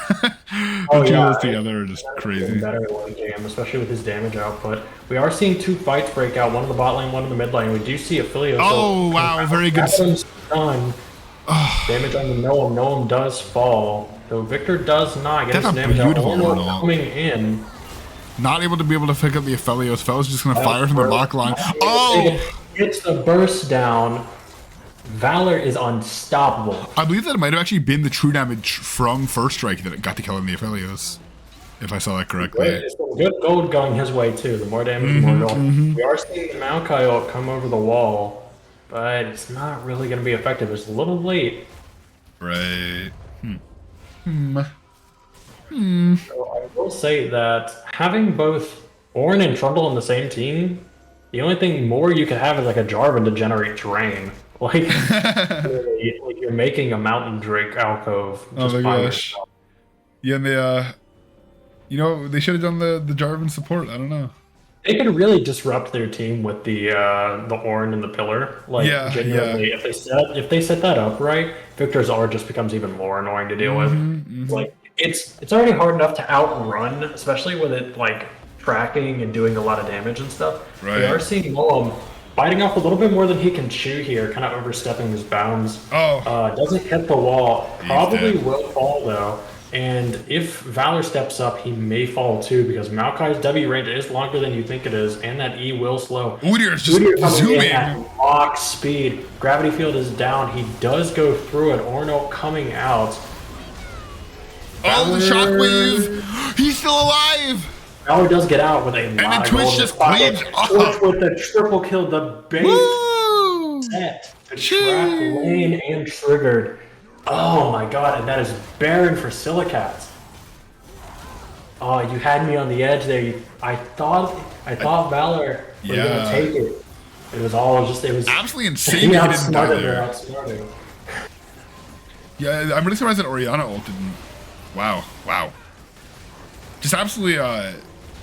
B: the two of those together are just crazy.
A: Better late game, especially with his damage output. We are seeing 2 fights break out, one in the bot lane, one in the mid lane. We do see Aphelios.
B: Oh wow, very good.
A: Stun. Damage on the Noam. Noam does fall. So Victor does not get his damage out. Coming in.
B: Not able to pick up the Aphelios. Fel's just gonna fire from the block line. Oh!
A: Gets the burst down. Valor is unstoppable.
B: I believe that might have actually been the true damage from First Strike that got the kill on the Aphelios, if I saw that correctly.
A: It's good gold going his way too. The more damage, the more gold. We are seeing the Maokai ult come over the wall, but it's not really going to be effective. It's a little late.
B: Right.
A: So I will say that having both Orin and Trundle on the same team, the only thing more you could have is like a Jarvan to generate terrain. Like, really, like you're making a mountain drake alcove.
B: Oh my gosh. Yeah, and they should have done the Jarvan support. I don't know.
A: They could really disrupt their team with the Orin and the pillar. Like genuinely, if they set that up right, Victor's R just becomes even more annoying to deal with. Like it's already hard enough to outrun, especially with it like tracking and doing a lot of damage and stuff.
B: Right.
A: We are seeing Noam biting off a little bit more than he can chew here, kind of overstepping his bounds. Doesn't hit the wall. Probably will fall though. And if Valor steps up, he may fall too, because Maokai's W range is longer than you think it is, and that E will slow.
B: Udyr's just zooming
A: at Mach speed. Gravity field is down. He does go through it. Orno coming out.
B: Oh, the shockwave! He's still alive!
A: Valor does get out with a lot
B: then
A: of
B: Twitch
A: gold.
B: just claims
A: Twitch with the triple kill, the base set. The trap lane and triggered. Oh my god, and that is Baron for Cylakats. Oh, you had me on the edge there. I thought Valor was gonna take it. It was
B: absolutely insane that he didn't die there. Yeah, I'm really surprised that Orianna ult didn't. Wow. Just absolutely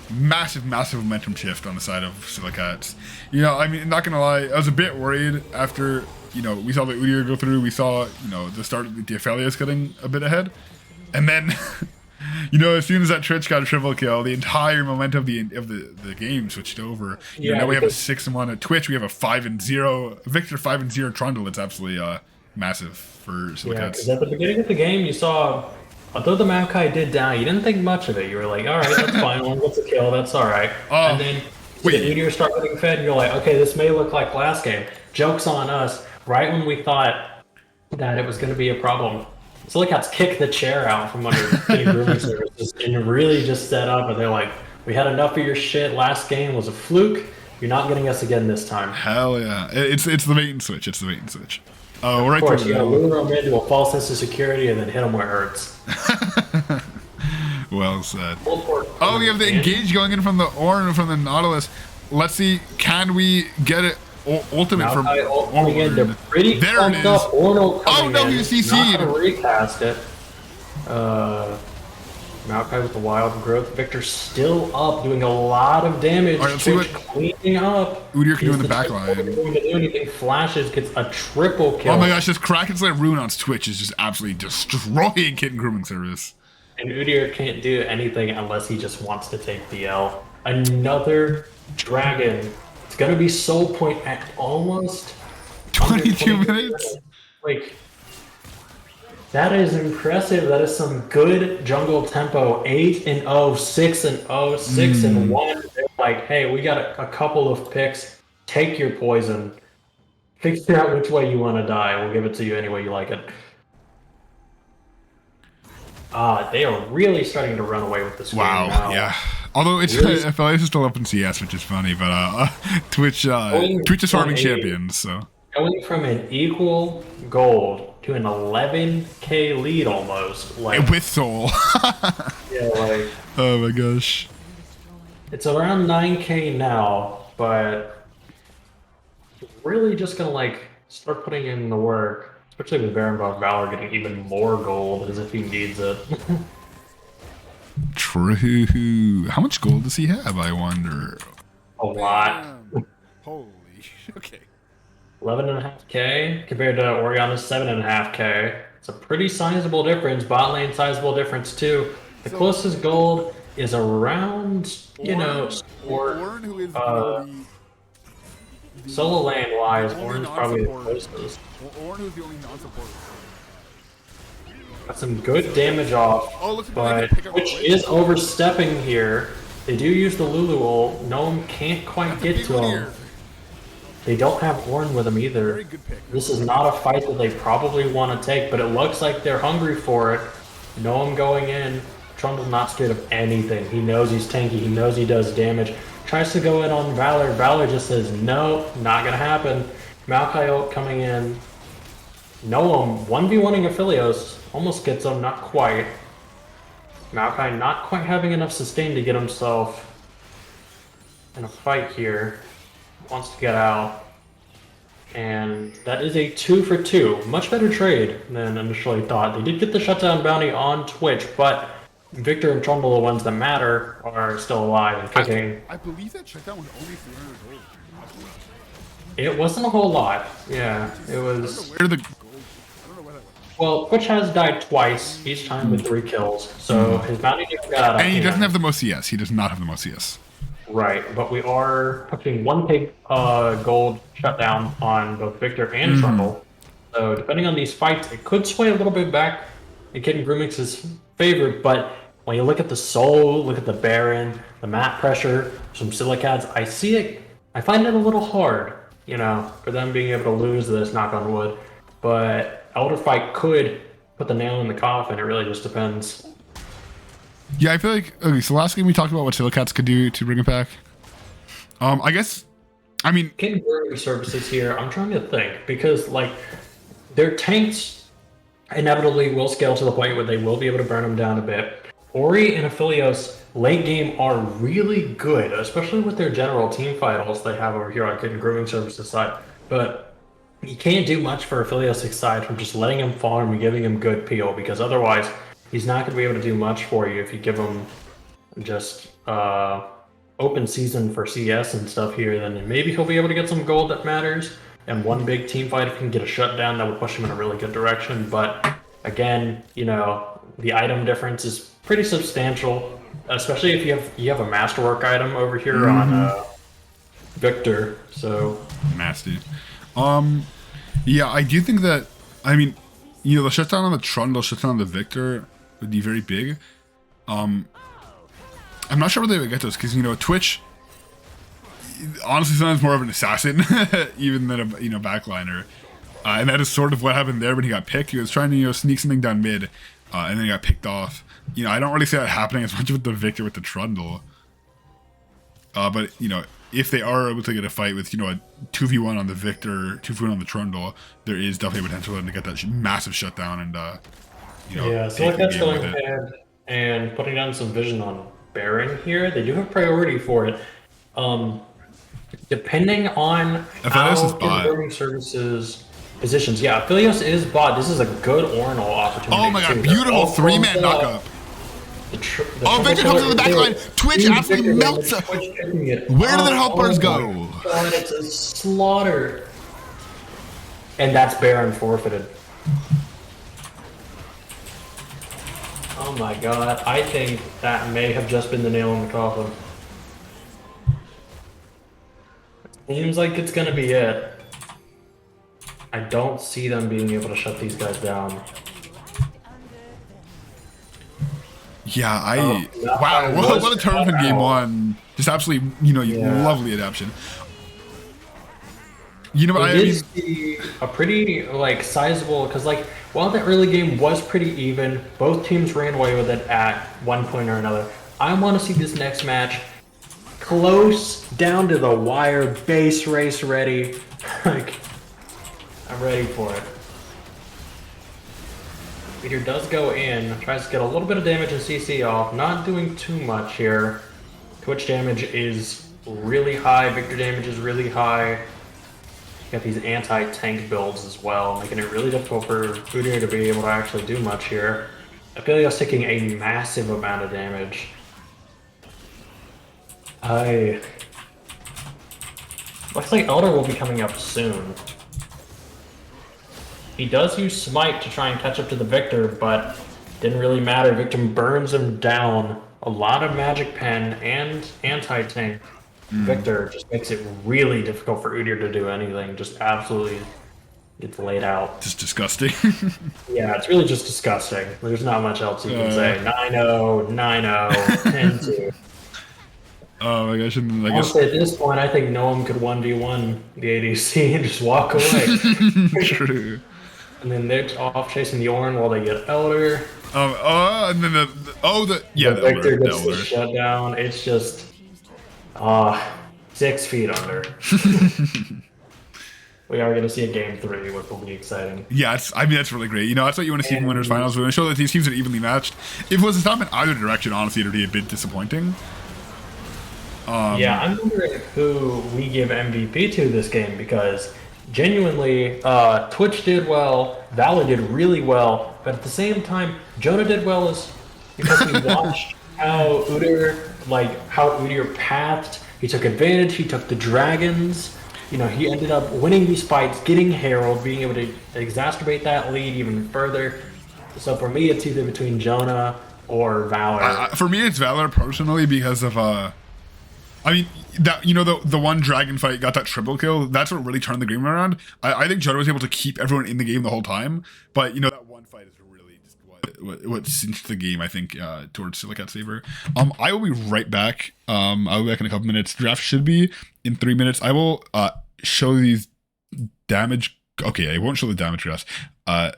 B: massive momentum shift on the side of Cylakats. I mean, not gonna lie, I was a bit worried after we saw the Udyr go through. We saw the start of the Aphelios getting a bit ahead, and then as soon as that Twitch got a triple kill, the entire momentum of the game switched over. Now we have a 6-1 at Twitch. We have a 5-0 Victor, 5-0 Trundle. It's absolutely massive for Cylakats.
A: Yeah, because at the beginning of the game, you saw, although the Maokai did die, you didn't think much of it. You were like, all right, that's fine. One gets a kill, that's all right. And then the Udyr start getting fed, and you're like, okay, this may look like last game. Joke's on us. Right when we thought that it was going to be a problem, Cylakats kicked the chair out from under the grooming services and really just set up, and they're like, we had enough of your shit. Last game was a fluke. You're not getting us again this time.
B: Hell yeah. It's the bait and switch. Oh, right.
A: Of course, you gotta lure them into a false sense of security and then hit them where it hurts.
B: Well said. Oh, we have the engage going in from the Orin and from the Nautilus. Let's see, can we get it? Ultimate from
A: Orin. They're pretty pumped up.
B: Oh no, he CC'd.
A: Not gonna recast it. Maokai with the wild growth. Victor still up, doing a lot of damage.
B: All right, let's see
A: Twitch cleaning up.
B: Udyr can do in the
A: Is
B: back
A: Twitch
B: line.
A: going to do anything? Flashes, gets a triple kill.
B: Oh my gosh, this Kraken's like Rune on Twitch is just absolutely destroying Kitten Grooming service.
A: And Udyr can't do anything unless he just wants to take the L. Another dragon. It's gonna be soul point at almost
B: 22 minutes?
A: Like, that is impressive. That is some good jungle tempo. 8-0, 6-0, 6-1. They're like, hey, we got a couple of picks. Take your poison. Figure out which way you want to die. We'll give it to you any way you like it. They are really starting to run away with this game now.
B: Yeah. Although it's
A: Really?
B: FLAs is still up in CS, which is funny, but Twitch is farming champions, so
A: Going from an equal gold to an 11k lead almost. Like,
B: with Soul.
A: yeah, like
B: Oh my gosh.
A: it's around 9k now, but really just gonna like start putting in the work, especially with Baron Buff Valor getting even more gold as if he needs it.
B: True. How much gold does he have, I wonder?
A: A lot.
B: Holy. Okay.
A: 11.5k compared to Oriana's 7.5k. It's a pretty sizable difference. Bot lane sizable difference too. The closest gold is around, you know,
B: Ornn, who is
A: solo lane wise,
B: only
A: Orange probably the
B: non-supporter.
A: closest.
B: Ornn, who's the only non-supporter.
A: Got some good damage off,
B: Oh, looks like
A: but
B: they can pick up
A: Twitch
B: a
A: is overstepping here. They do use the Lulu ult. Gnome can't quite get to him. They don't have Ornn with them either.
B: Very good pick.
A: This is not a fight that they probably want to take, but it looks like they're hungry for it. Gnome going in. Trundle not scared of anything. He knows he's tanky. He knows he does damage. Tries to go in on Valor. Valor just says, no, not going to happen. Maokai ult coming in. Noam 1v1ing Aphelios. Almost gets him, not quite. Maokai not quite having enough sustain to get himself in a fight here. Wants to get out. And that is a 2 for 2. Much better trade than initially thought. They did get the shutdown bounty on Twitch, but Victor and Trundle, the ones that matter, are still alive and kicking.
B: I believe that shutdown was only 300 gold.
A: It wasn't a whole lot. Yeah, it was.
B: Where the gold?
A: Well, Twitch has died twice, each time with 3 kills. So his bounty never got out of
B: And he doesn't
A: hand.
B: have the most CS. He does not have the most CS.
A: Right, but we are pushing 1k gold shutdown on both Victor and Trundle. So depending on these fights, it could sway a little bit back in Kitten Grooming's favor, but when you look at the Soul, look at the Baron, the map pressure, some Cylakats, I find it a little hard, you know, for them being able to lose this, knock on wood. But Elder Fight could put the nail in the coffin, it really just depends.
B: Yeah, I feel like, okay, so last game we talked about what Cylakats could do to bring it back. I guess, I mean,
A: Kitten Grooming services here, I'm trying to think, because, like, their tanks inevitably will scale to the point where they will be able to burn them down a bit. Ori and Aphelios late game are really good, especially with their general team finals they have over here on Kitten Grooming services side. But you can't do much for Aphelios' side from just letting him farm and giving him good peel, because otherwise he's not going to be able to do much for you if you give him just open season for CS and stuff here. Then maybe he'll be able to get some gold that matters. And one big team fight, if he can get a shutdown, that would push him in a really good direction. But again, you know, the item difference is pretty substantial, especially if you have a masterwork item over here on Victor. So
B: nasty. Yeah, I do think that, I mean, you know, the shutdown on the Trundle, shutdown on the Victor would be very big. I'm not sure where they would get those, because, you know, Twitch, honestly, sometimes more of an assassin, even than a, you know, backliner. And that is sort of what happened there when he got picked. He was trying to, you know, sneak something down mid, and then he got picked off. You know, I don't really see that happening as much with the Victor with the Trundle. But, you know, if they are able to get a fight with, you know, a 2v1 on the Victor, 2v1 on the Trundle, there is definitely potential for them to get that massive shutdown and, you know,
A: yeah, so
B: take
A: like
B: the
A: that's
B: game
A: going
B: with it.
A: ahead and putting down some vision on Baron here. They do have priority for it. Depending on
B: Aphelios is
A: how
B: bot.
A: Grooming services positions. Yeah, Aphelios is bot. This is a good Ornal opportunity.
B: Oh my god,
A: too.
B: beautiful
A: All
B: 3-man
A: closed up.
B: knockup. Oh, Victor comes to the back line. Twitch absolutely melts. Where did their helpers go?
A: God, it's a slaughter. And that's Baron forfeited. Oh my god, I think that may have just been the nail in the coffin. Seems like it's gonna be it. I don't see them being able to shut these guys down.
B: Yeah, wow, what a turn from game one. Just absolutely, lovely adaptation. You know,
A: I mean, see a pretty sizable, because while that early game was pretty even, both teams ran away with it at one point or another. I want to see this next match close down to the wire, base race ready. I'm ready for it. Peter does go in, tries to get a little bit of damage and CC off, not doing too much here. Twitch damage is really high, Victor damage is really high. Got these anti-tank builds as well, making it really difficult for Udyr to be able to actually do much here. I feel like I was taking a massive amount of damage. Looks like Elder will be coming up soon. He does use Smite to try and catch up to the Victor, but didn't really matter. Victor burns him down. A lot of Magic Pen and anti-tank. Victor just makes it really difficult for Udyr to do anything. Just absolutely gets laid out.
B: Just disgusting.
A: Yeah, it's really just disgusting. There's not much else you can say. 9-0, 9-0, 10-2.
B: Oh my gosh.
A: Honestly, at this point, I think Noam could 1v1 the ADC and just walk away.
B: True.
A: And then they're off chasing the Ornn while they get Elder.
B: And then the
A: Victor gets
B: Elder.
A: the shutdown. It's just 6 feet under. We are going to see a game 3, which will be exciting.
B: Yeah, that's really great. You know, that's what you want to see from winners finals. We want to show that these teams are evenly matched. If it was a stop in either direction, honestly, it would be a bit disappointing.
A: Yeah, I'm wondering who we give MVP to this game, because genuinely, Twitch did well, Valor did really well, but at the same time, Jonah did well because we watched how Udyr pathed. He took advantage. He took the dragons. You know, he ended up winning these fights, getting Herald, being able to exacerbate that lead even further. So for me, it's either between Jonah or Valor.
B: For me, it's Valor personally because of I mean, that the one dragon fight got that triple kill. That's what really turned the game around. I think Jonah was able to keep everyone in the game the whole time, but that one fight is really just what cinched the game, I think, towards Cylakats' favor. I will be right back. I'll be back in a couple minutes. Draft should be in 3 minutes. I will show these damage. Okay, I won't show the damage graphs. Okay,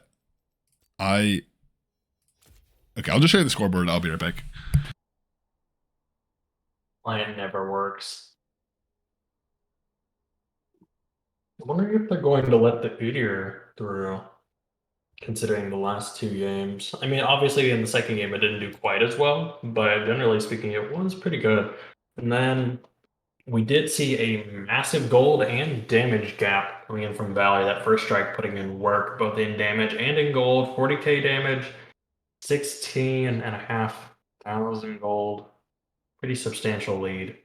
B: I'll just show you the scoreboard. I'll be right back.
A: Plan never works. I'm wondering if they're going to let the Udyr through, considering the last 2 games. I mean, obviously in the second game it didn't do quite as well, but generally speaking it was pretty good. And then we did see a massive gold and damage gap coming in from Valley. That first strike putting in work, both in damage and in gold. 40k damage, 16,500 gold. Pretty substantial lead.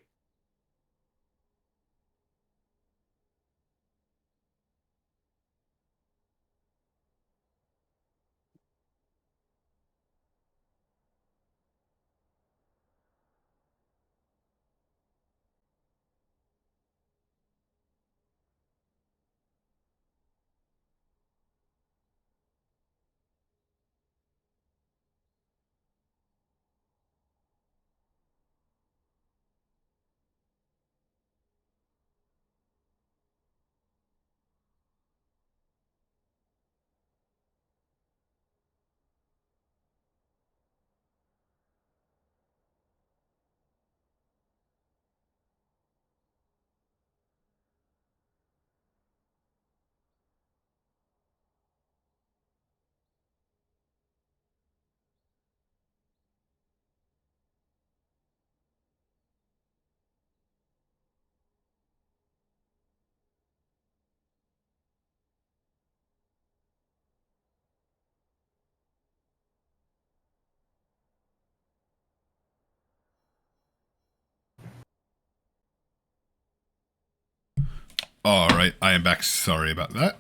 B: All right, I am back. Sorry about that.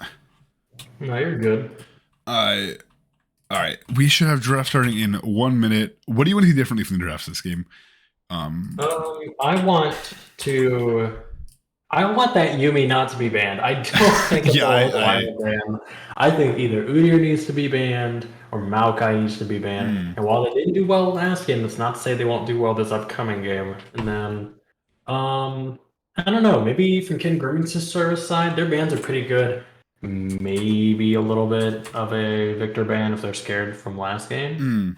A: No, you're good.
B: All right, we should have draft starting in 1 minute. What do you want to see differently from the drafts this game?
A: I want that Yumi not to be banned. I don't think it's
B: Yeah,
A: a worthwhile ban. I think either Udyr needs to be banned or Maokai needs to be banned. And while they didn't do well last game, that's not to say they won't do well this upcoming game. And then, I don't know, maybe from Kitten Grooming's service side, their bans are pretty good. Maybe a little bit of a Victor ban if they're scared from last game.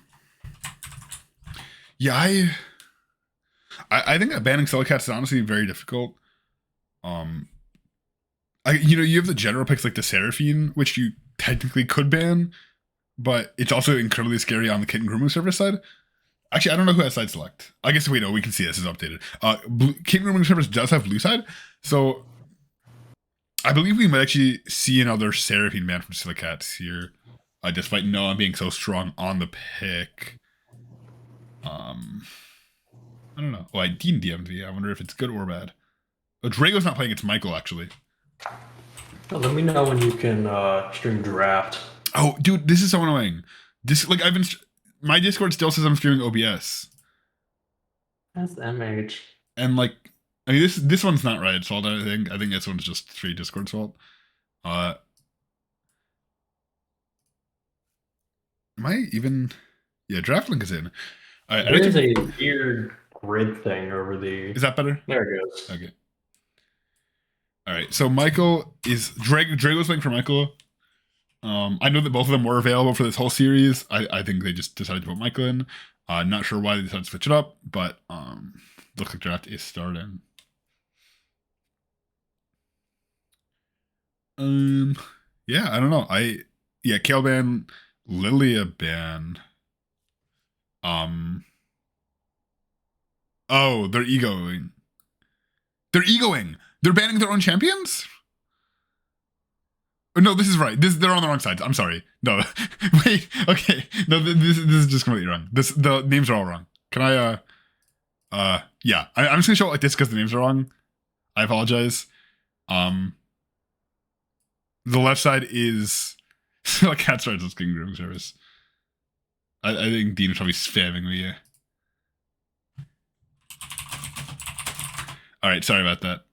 B: Yeah, I think that banning Cylakats is honestly very difficult. You have the general picks like the Seraphine, which you technically could ban, but it's also incredibly scary on the Kitten Grooming service side. Actually, I don't know who has side select. I guess we can see this is updated. Kitten Grooming service does have blue side, so I believe we might actually see another Seraphine ban from Cylakats here, despite Noah being so strong on the pick. I don't know. Oh, I Dean DMV. I wonder if it's good or bad. Oh, Drago's not playing against Michael, actually.
A: Well, let me know when you can stream draft.
B: Oh, dude, this is so annoying. My Discord still says I'm streaming OBS.
A: That's MH.
B: And this one's not Riot's fault, I think. I think this one's just straight Discord's fault. Am I even... Yeah, draft link is in.
A: There's a weird grid thing over the...
B: Is that better?
A: There it goes.
B: Okay. All right, so Michael is... Drago's playing for Michael. I know that both of them were available for this whole series. I think they just decided to put Michael in. Not sure why they decided to switch it up, but looks like draft is starting. Yeah, I don't know. Kale ban, Lilia ban. Oh, they're egoing. They're banning their own champions? No, this is right. They're on the wrong sides. I'm sorry. No, wait. Okay. No, this is just completely wrong. The names are all wrong. Can I? Yeah. I'm just gonna show it like this because the names are wrong. I apologize. The left side is like Cat starts as King Groom service. I think Dean is probably spamming me. Yeah. All right. Sorry about that.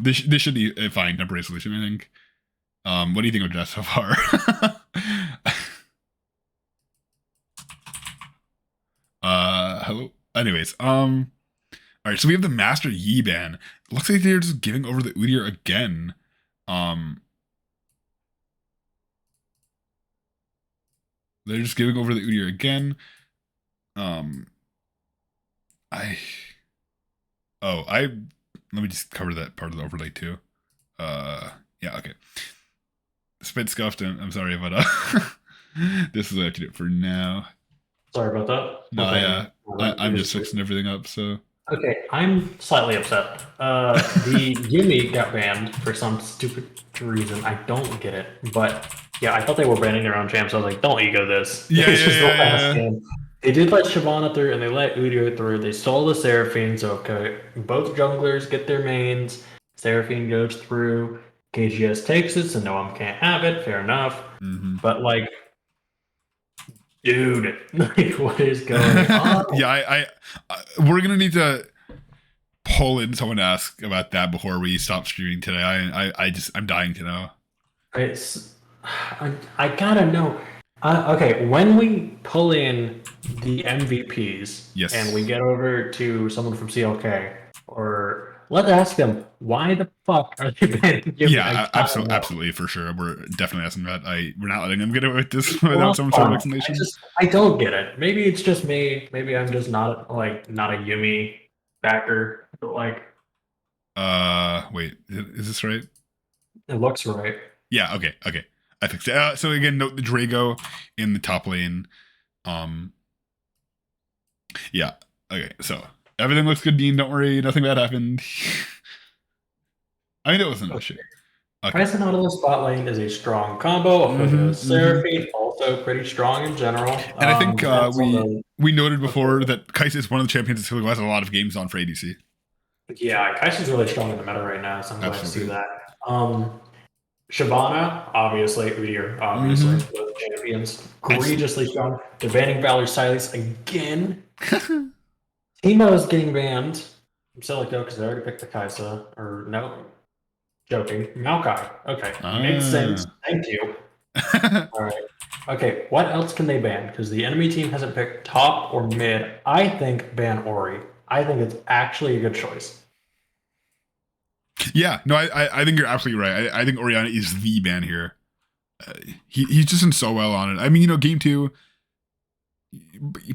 B: This should be a fine temporary solution, I think. What do you think of draft so far? Hello. Anyways, all right. So we have the Master Yi ban. Looks like they're just giving over the Udyr again. They're just giving over the Udyr again. Let me just cover that part of the overlay too. Yeah, okay. Spit scuffed and I'm sorry, but this is actually it for now.
A: Sorry about that.
B: No,
A: Okay.
B: yeah. I'm just fixing everything up, so.
A: Okay, I'm slightly upset. The Yumi got banned for some stupid reason. I don't get it. But yeah, I thought they were banning their own champs. So I was like, don't ego this.
B: Yeah,
A: It's just the
B: yeah.
A: last game. They did let Shyvana through and they let Udyr through. They stole the Seraphine, so okay, both junglers get their mains. Seraphine goes through. KGS takes it, so Noam can't have it. Fair enough.
B: Mm-hmm.
A: But like, dude, like, what is going on?
B: Yeah, we're gonna need to pull in someone to ask about that before we stop streaming today. I'm dying to know.
A: I gotta know. Okay, when we pull in the MVPs,
B: yes,
A: and we get over to someone from CLK, or let's ask them why the fuck are they banning Yumi?
B: Yeah, absolutely, for sure. We're definitely asking that. We're not letting them get away with this without some sort of explanation.
A: I don't get it. Maybe it's just me. Maybe I'm just not a Yumi backer. But like,
B: wait, is this right?
A: It looks right.
B: Yeah. Okay. I fixed it. So again, note the Drago in the top lane. Yeah. Okay. So everything looks good, Dean. Don't worry. Nothing bad happened. I mean, it wasn't an issue. Okay.
A: Price and Nautilus bot lane is a strong combo. Seraphine also pretty strong in general.
B: And I think we noted before that Kai'Sa is one of the champions who has a lot of games on for ADC.
A: Yeah, Kai'Sa's really strong in the meta right now, so I'm glad to see that. Shyvana, obviously, Udyr, obviously, both champions, egregiously strong. They're banning Valor Silas again. Teemo's getting banned from Cylakats because they already picked the Kaisa. Or no, joking. Maokai. Okay, makes sense. Thank you. All right. Okay, what else can they ban? Because the enemy team hasn't picked top or mid. I think ban Ori. I think it's actually a good choice.
B: Yeah, no, I think you're absolutely right. I think Oriana is the ban here. He's just done so well on it. I mean, game 2,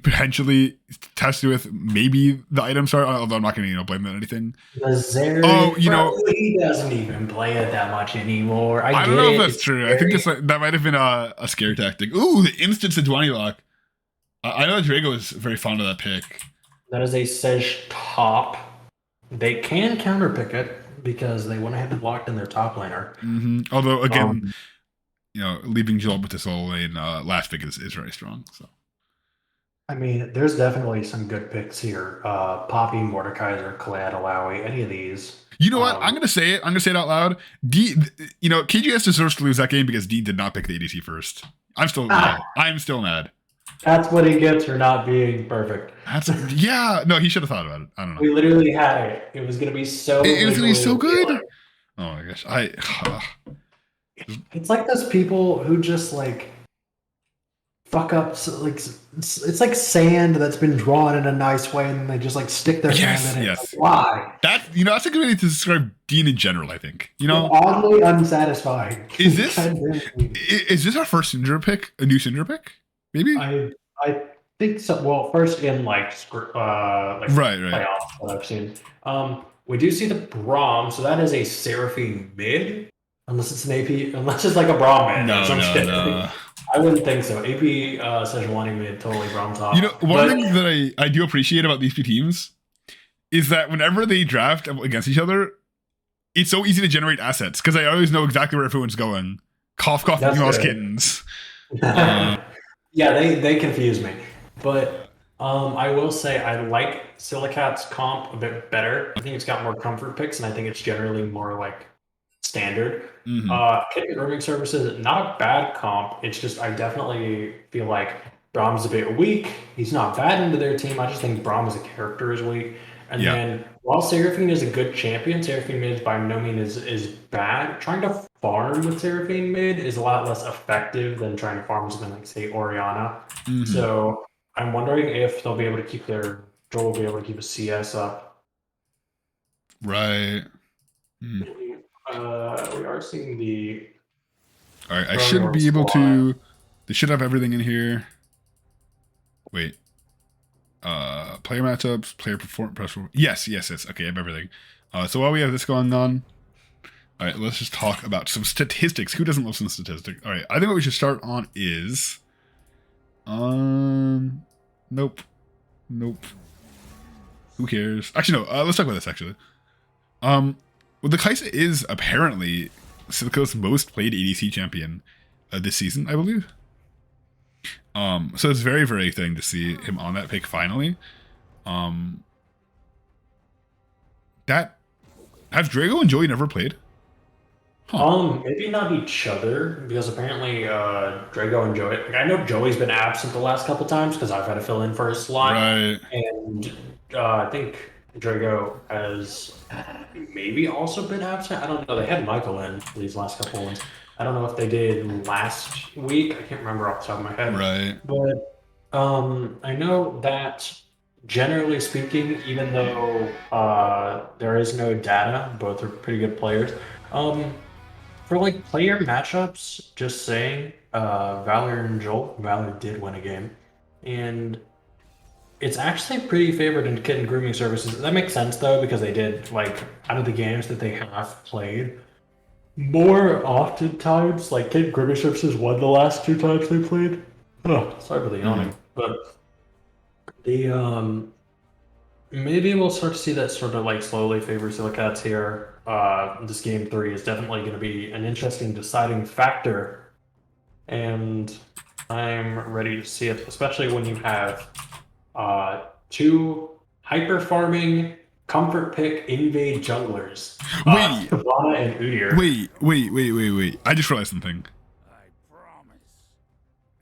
B: potentially tested with maybe the item start, although I'm not going to blame that on anything.
A: He doesn't even play it that much anymore.
B: I don't know if that's true. I think that might have been a scare tactic. Ooh, the instant Sejuani lock. I know that Drago is very fond of that pick.
A: That is a Sej top. They can counterpick it because they went ahead and locked in their top laner.
B: Although, again, leaving Joel with this whole lane last pick is very strong. So,
A: I mean, there's definitely some good picks here. Poppy, Mordekaiser, Kalad, Alawi, any of these.
B: You know what? I'm going to say it. I'm going to say it out loud. KGS deserves to lose that game because Dean did not pick the ADC first. I'm still mad. I'm still mad.
A: That's what he gets for not being perfect.
B: No, he should have thought about it. I don't know.
A: We literally had it. It was going to be so
B: It was going to be so good. Oh my gosh.
A: It's like those people who just fuck up. It's like sand that's been drawn in a nice way and they just stick their hand in it.
B: Yes.
A: Why?
B: That's a good way to describe Dean in general, I think.
A: Oddly unsatisfying.
B: Is this our first Syndra pick? A new Syndra pick? Maybe?
A: I think so. Well, first in
B: right.
A: playoffs that I've seen. We do see the Braum, so that is a Seraphine mid, unless it's an AP, unless it's like a Braum mid. No. I wouldn't think so. AP Sejuani mid, totally Braum top.
B: One thing that I do appreciate about these two teams is that whenever they draft against each other, it's so easy to generate assets because I always know exactly where everyone's going. Cough, meatballs, kittens.
A: Yeah, they confuse me. But I will say I like Cylakats comp a bit better. I think it's got more comfort picks, and I think it's generally more standard. Kitten Grooming Services, not a bad comp. It's just I definitely feel like Brahm's a bit weak. He's not bad into their team. I just think Braum as a character is weak. And then while Seraphine is a good champion, Seraphine mid by no means is bad. Trying to farm with Seraphine mid is a lot less effective than trying to farm something like, say, Oriana. So I'm wondering if they'll be able to keep Joel will be able to keep a CS up.
B: Right.
A: We are seeing the...
B: All right, I should be able to... They should have everything in here. Wait. Player matchups, player performance. Yes. Okay, I have everything. So while we have this going on, all right, let's just talk about some statistics. Who doesn't love some statistics? All right, I think what we should start on is, nope. Who cares? Actually, no. Let's talk about this. Actually, well, the Kaisa is apparently Silico's most played ADC champion this season, I believe. So it's very, very exciting to see him on that pick finally. That have Drago and Joey never played?
A: Maybe not each other because apparently Drago and Joey. I know Joey's been absent the last couple times because I've had to fill in for his slot,
B: right?
A: And I think Drago has maybe also been absent. I don't know. They had Michael in these last couple ones. I don't know if they did last week. I can't remember off the top of my head.
B: Right.
A: But I know that generally speaking, even though there is no data, both are pretty good players. For player matchups, just saying, Valor and Joel, Valor did win a game. And it's actually pretty favored in Kitten Grooming Services. That makes sense though, because they did out of the games that they have played, more oftentimes, Kitten Grooming Services won the last 2 times they played. Oh, sorry for the yawning. But the maybe we'll start to see that sort of slowly favor Cylakats here. This game 3 is definitely going to be an interesting deciding factor, and I'm ready to see it, especially when you have 2 hyper farming comfort pick invade junglers.
B: Wait.
A: Shyvana and Udyr.
B: Wait. I just realized something.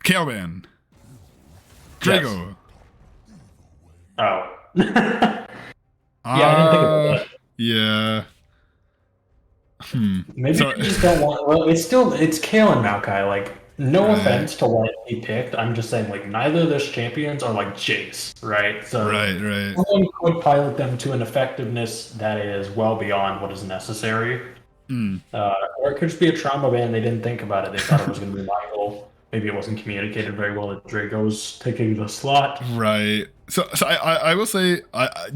B: Kael'Van. Drago.
A: Oh. Yeah, I didn't think about that.
B: Yeah.
A: Maybe
B: So-
A: they just don't want. Well, it's Kale and Maokai. Like, no
B: Right.
A: offense to what he picked. I'm just saying, like, neither of those champions are like Jace, right? So
B: Right.
A: someone could pilot them to an effectiveness that is well beyond what is necessary. Or it could just be a trauma ban. They didn't think about it. They thought it was going to be Michael. Maybe it wasn't communicated very well that Drago's taking the slot.
B: Right. So I will say,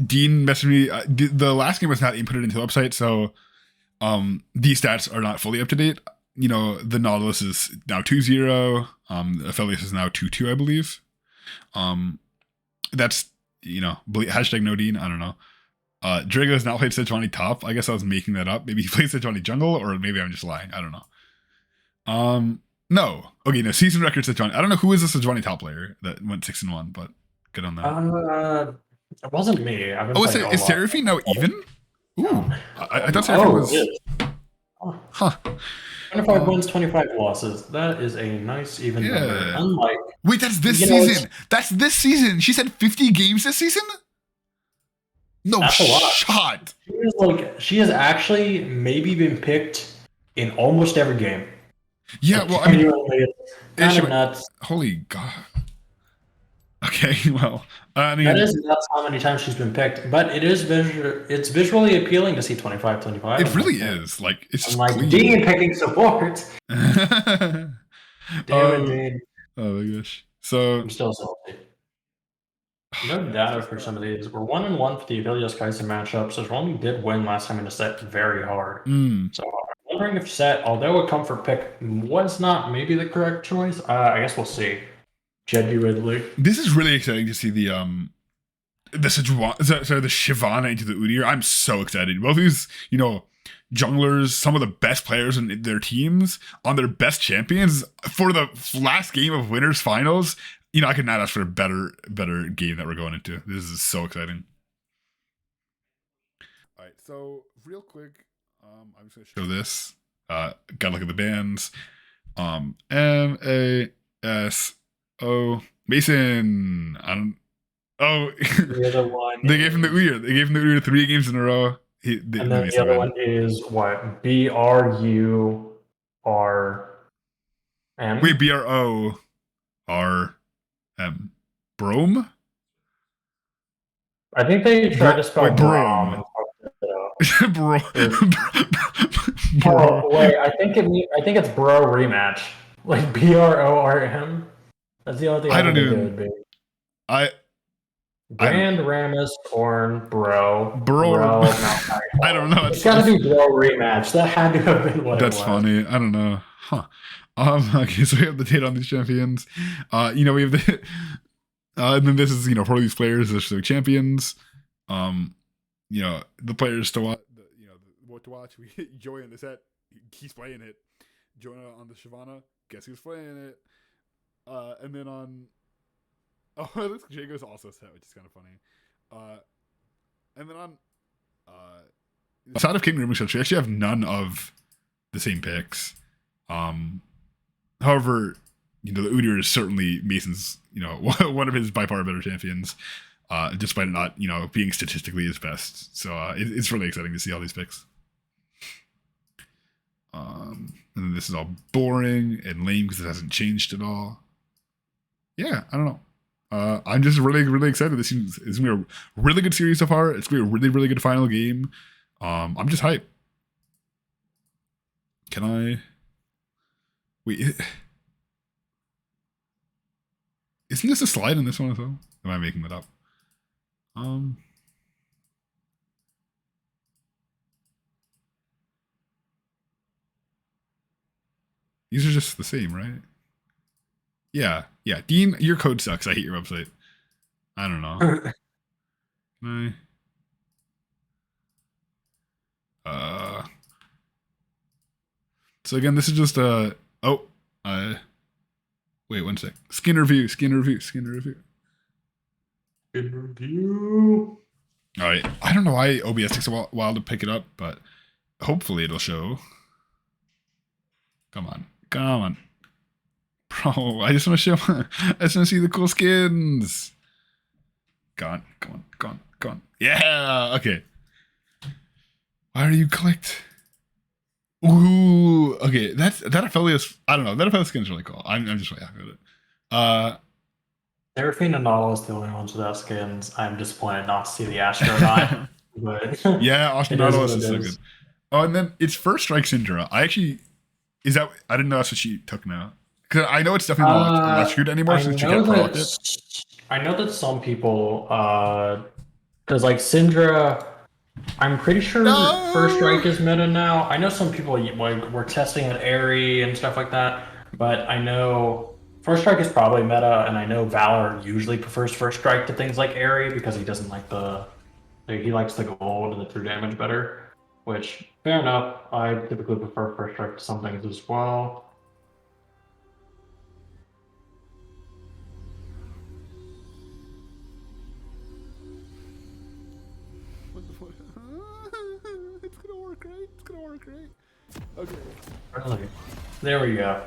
B: Dean messaged me. The last game was not inputted into the website, so these stats are not fully up to date. You know, the Nautilus is now 2-0. Aphelios is now 2-2, I believe. That's, you know, hashtag no Dean. I don't know. Drago has not played Sejuani top. I guess I was making that up. Maybe he plays Sejuani jungle, or maybe I'm just lying. I don't know. No. Okay, no, season record Sejuani. I don't know who is the Sejuani top player that went 6-1, but good on that.
A: It wasn't me. I've been
B: Oh,
A: playing
B: is
A: a lot.
B: Seraphine now even? Ooh, I thought Seraphine
A: Oh,
B: was.
A: it is.
B: Huh.
A: 25 wins, 25 losses. That is a nice even number.
B: Yeah.
A: Unlike
B: Wait, that's this
A: You know,
B: season. That's this season. She said 50 games this season? No
A: That's a lot.
B: shot.
A: she has actually maybe been picked in almost every game.
B: Yeah, well, I mean,
A: Genuinely, it's kind
B: she
A: of
B: went-
A: nuts.
B: holy God. Okay, well, I mean,
A: That is nuts how many times she's been picked, but it's visually appealing to see 25, 25.
B: it really is. Like, it's
A: I'm
B: just
A: like,
B: clean.
A: Dean picking support. Damn
B: Oh.
A: it, Dean.
B: Oh my gosh. So,
A: I'm still salty. No data for some of these. We're 1-1 for the Aphelios Kai'Sa matchup, so Romy did win last time in a set very hard. So I'm wondering if set, although a comfort pick was not maybe the correct choice, I guess we'll see. Genuinely.
B: this is really exciting to see the Shyvana into the Udyr. I'm so excited. Both these, you know, junglers, some of the best players in their teams on their best champions for the last game of winners finals. You know, I could not ask for a better game that we're going into. This is so exciting. All right, so real quick, I'm just gonna show this. Gotta look at the bands. MASO Mason. I don't. Oh,
A: The other one.
B: they gave him the Udyr. They gave him the Udyr 3 games in a row.
A: And then the other one is what? BRURM.
B: Wait, BRORM. Brome?
A: I think they tried to spell
B: Wait, Brome.
A: Brom. And fucked it up.
B: Bro.
A: Oh, wait, I think it's Bro rematch. Like BRORM. That's the only thing
B: I don't
A: think it
B: even-
A: would be.
B: I
A: Grand Ramus Orn Bro.
B: Bro.
A: Maokai.
B: I don't know.
A: It's gotta be Bro rematch. That had to have been what
B: That's
A: it was.
B: funny. I don't know. Huh. Okay, so we have the date on these champions. You know, we have the and then this is, you know, for these players, there's the champions. You know, the players to watch, you know, what to watch. We Joey in the set, he's playing it. Jonah on the Shyvana, guess who's playing it? And then on this Jago's also set, which is kind of funny. And then on the side of King Grooming, we actually have none of the same picks. However, you know, the Udyr is certainly Mason's, you know, one of his by far better champions, despite it not, you know, being statistically his best. So it's really exciting to see all these picks. And then this is all boring and lame because it hasn't changed at all. Yeah, I don't know. I'm just really, really excited. This is gonna be a really good series so far. It's gonna be a really, really good final game. I'm just hyped. Can I? Wait, isn't this a slide in this one as well? Am I making that up? These are just the same, right? Yeah. Dean, your code sucks. I hate your website. I don't know. Can I? So again, this is just wait 1 sec. Skin review.
A: Good review.
B: All right. I don't know why OBS takes a while to pick it up, but hopefully it'll show. Come on. Come on. Bro, I just want to show. I just want to see the cool skins. Come on. Come on. Come on. Come on. Yeah. Okay. Why are you clicked? Ooh. Okay. That affiliate. I don't know. That affiliate skin is really cool. I'm just really happy with it.
A: Seraphine and Nautilus, the only ones without skins. I'm disappointed not to see the astronaut. But
B: yeah, Austin
A: it is
B: Nautilus
A: what
B: is
A: it
B: so
A: is.
B: good. Oh, and then it's First Strike Syndra. I didn't know that's what she took now. Because I know it's definitely not electrocuted anymore since you can't proc it.
A: I know that some people, because like Syndra, I'm pretty sure First Strike is meta now. I know some people like were testing at Airy and stuff like that, but I know First Strike is probably meta, and I know Valor usually prefers First Strike to things like Airy because he doesn't like he likes the gold and the true damage better. Which, fair enough. I typically prefer First Strike to some things as well.
B: It's gonna work, right? It's gonna work, right? Okay.
A: Really? There we go.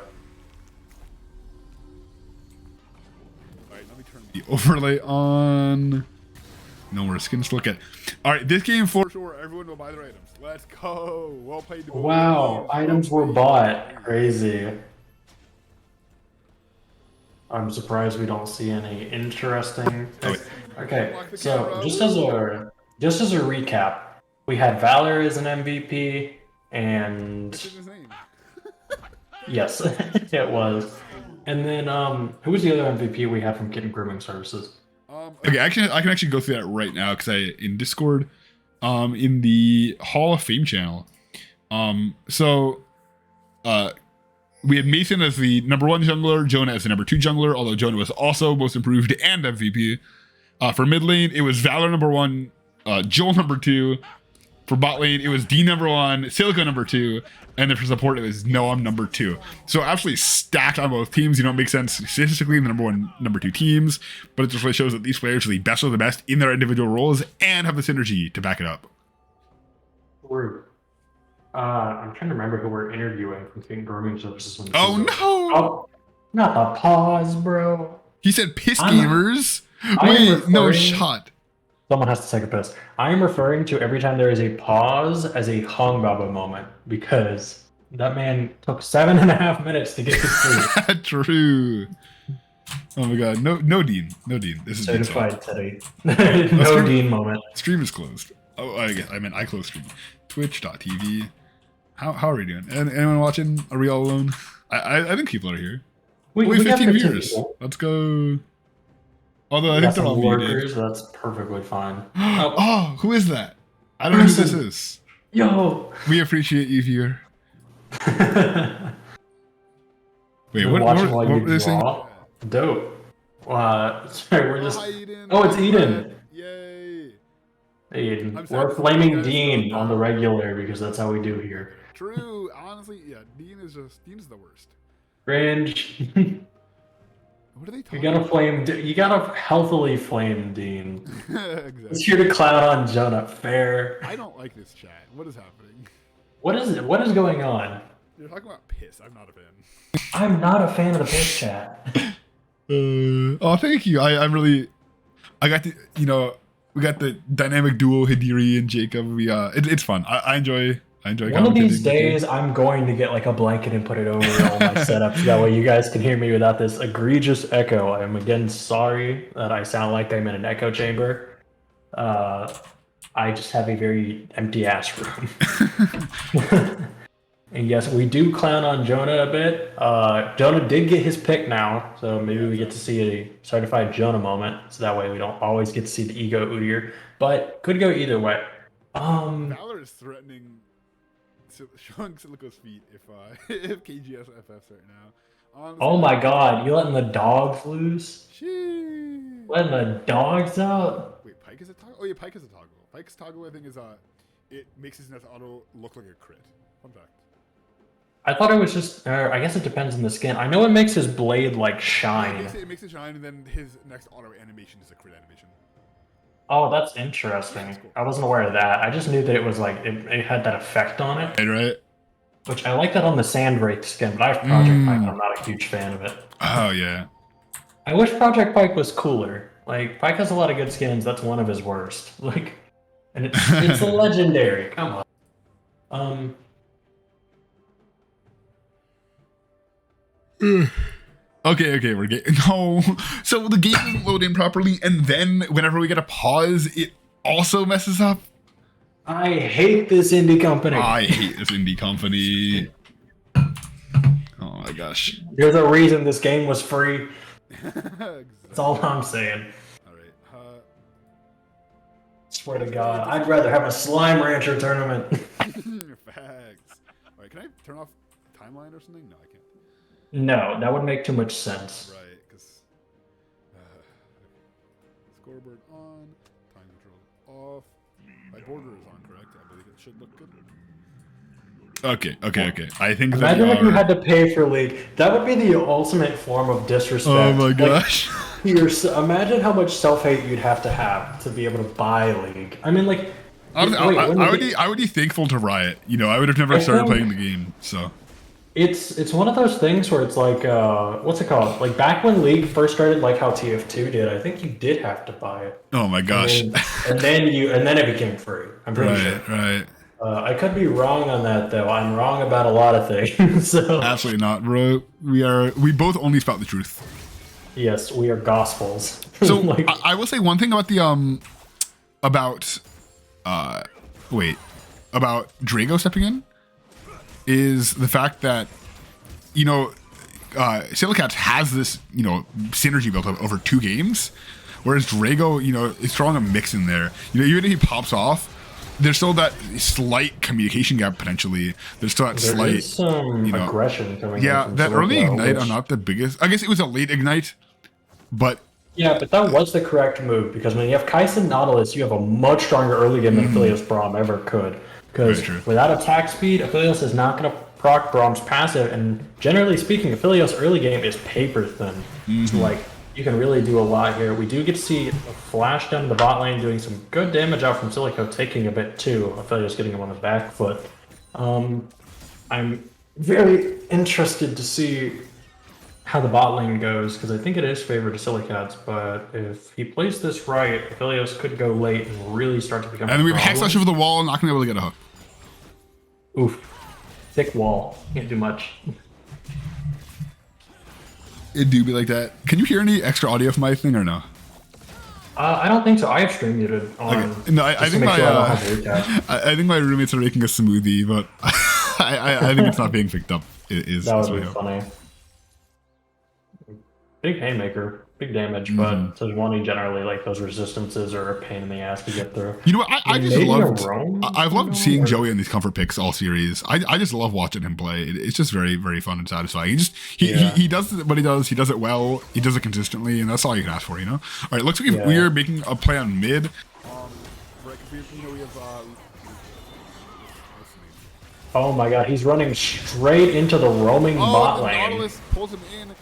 B: Alright, let me turn the overlay on. No more skins to look at. Alright, this game for sure, everyone will buy their items. Let's go. Well played.
A: Wow, items were bought. Crazy. I'm surprised we don't see any interesting. Okay, so just as a recap, we had Valor as an MVP, and yes, it was. And then who was the other MVP we had from Kitten Grooming Services?
B: Okay, I can actually go through that right now because in Discord, in the Hall of Fame channel, we had Mason as the #1 jungler, Jonah as the #2 jungler, although Jonah was also most improved and MVP. For mid lane, it was Valor #1, Joel #2. For bot lane, it was D #1, Cylakats #2, and then for support, it was Noam #2. So absolutely stacked on both teams. You know, it makes sense statistically in the #1, #2 teams, but it just really shows that these players are the best of the best in their individual roles and have the synergy to back it up.
A: We're, I'm trying to remember who we're interviewing from Kitten Grooming Services. When
B: Oh no!
A: Oh, not the pause, bro.
B: He said piss gamers.
A: I'm
B: Wait, no
A: referring-
B: shot.
A: Someone has to take a piss. I am referring to every time there is a pause as a Hong Baba moment because that man took 7.5 minutes to get to sleep.
B: True. Oh my god, no Dean. This is
A: certified Teddy. No Dean moment.
B: Stream is closed. Oh, I meant I closed stream. Twitch.tv. How are we doing? Anyone watching? Are we all alone? I think people are here.
A: We
B: 15 viewers.
A: People.
B: Let's go. Although I
A: We
B: think
A: got
B: they're all
A: some
B: muted.
A: workers, that's perfectly fine.
B: Oh, who is that? I don't know who this is.
A: Yo!
B: We appreciate you, viewer. Wait, what were they saying?
A: Dope. Sorry, we're just.
B: Hi, Eden.
A: Oh, it's Eden.
B: Yay.
A: Hey, Eden.
B: I'm sad
A: We're
B: to see
A: flaming
B: you guys
A: Dean
B: so
A: on the
B: bad.
A: regular because that's how we do here.
B: True. Honestly, yeah. Dean is the worst.
A: Cringe.
B: What are they
A: You
B: talking
A: gotta
B: about?
A: flame. You gotta healthily flame Dean.
B: Exactly.
A: It's here to clown on Jonah. Fair.
B: I don't like this chat. What is happening?
A: What is it? What is going on?
B: You're talking about piss. I'm not a fan.
A: I'm not a fan of the piss chat.
B: Oh, thank you. I got the, we got the dynamic duo Hidiri and Jacob. It's fun. I enjoy
A: One of these days, I'm going to get like a blanket and put it over all my setups. That way you guys can hear me without this egregious echo. I'm again sorry that I sound like I'm in an echo chamber. I just have a very empty ass room. And yes, we do clown on Jonah a bit. Jonah did get his pick now, so maybe we get to see a certified Jonah moment. So that way we don't always get to see the ego Udyr, but could go either way.
B: Valor is threatening showing Cylakats' feet if KGS FFs right now. Honestly,
A: Oh my god, you letting the dogs loose?
B: Sheesh.
A: Letting the dogs out?
B: Wait, Pike is a toggle? Oh yeah, Pike is a toggle. Pike's toggle, I think, is it makes his next auto look like a crit. Fun fact.
A: I thought it was just, I guess it depends on the skin. I know it makes his blade like
B: Yeah,
A: shine.
B: it makes it shine, and then his next auto animation is a crit animation.
A: Oh, that's interesting. I wasn't aware of that. I just knew that it was like it had that effect on it,
B: Right.
A: which I like that on the Sandwraith skin. But I have Project Pike. I'm not a huge fan of it.
B: Oh yeah.
A: I wish Project Pike was cooler. Like Pike has a lot of good skins. That's one of his worst. Like, and it's a legendary. Come on.
B: Okay, we're getting no. So the game doesn't load in properly, and then whenever we get a pause, it also messes up.
A: I hate this indie company.
B: I hate this indie company. Oh my gosh.
A: There's a reason this game was free. That's all I'm saying.
B: All right.
A: Swear to God, I'd rather have a Slime Rancher tournament.
B: Facts. All right, can I turn off timeline or something? No, I can't.
A: No, that would make too much sense.
B: Right, because scoreboard on, time control off. My border is on, correct? I believe it should look good. Okay. I think that
A: Imagine if you had to pay for League. That would be the ultimate form of disrespect.
B: Oh my gosh.
A: Imagine how much self-hate you'd have to be able to buy League. I mean, like,
B: I would be thankful to Riot. You know, I would have never started playing the game. So
A: it's one of those things where it's like, what's it called? Like back when League first started, like how TF2 did. I think you did have to buy it.
B: Oh my gosh.
A: And then it became free. I'm pretty sure.
B: Right.
A: I could be wrong on that though. I'm wrong about a lot of things. So
B: absolutely not, bro. We both only spout the truth.
A: Yes, we are gospels.
B: So like, I will say one thing about the about Drago stepping in is the fact that Cylakats has this synergy built up over 2 games, whereas Drago is throwing a mix in there. Even if he pops off, there's still that slight communication gap potentially. There's still that slight
A: aggression coming.
B: Yeah,
A: in
B: that early
A: Cylakats,
B: ignite are not the biggest. I guess it was a late ignite, but
A: yeah, but that was the correct move because when you have Kaisen Nautilus, you have a much stronger early game than Aphelios Braum ever could. Because without attack speed, Aphelios is not going to proc Braum's passive, and generally speaking, Aphelios early game is paper thin. So like you can really do a lot here. We do get to see a flash down to the bot lane doing some good damage out from Silico, taking a bit too. Aphelios getting him on the back foot. I'm very interested to see how the bot lane goes, because I think it is favored to Cylakats, but if he plays this right, Aphelios could go late and really start to become
B: and we have Hex Slash over the wall, not going to be able to get a hook.
A: Oof. Thick wall. Can't do much.
B: It do be like that. Can you hear any extra audio from my thing or no?
A: I don't think so. I have stream muted on.
B: Okay. No, I think I think my roommates are making a smoothie, but I think it's not being picked up.
A: That would be funny. Big haymaker, big damage, but to one generally, like those resistances are a pain in the ass to get through.
B: You know what? I've loved seeing Joey in these comfort picks all series. I just love watching him play. It's just very, very fun and satisfying. He does what he does. He does it well. He does it consistently, and that's all you can ask for, All right, looks like we are making a play on mid.
A: Oh my god, he's running straight into the roaming bot lane.
B: Nautilus pulls him in.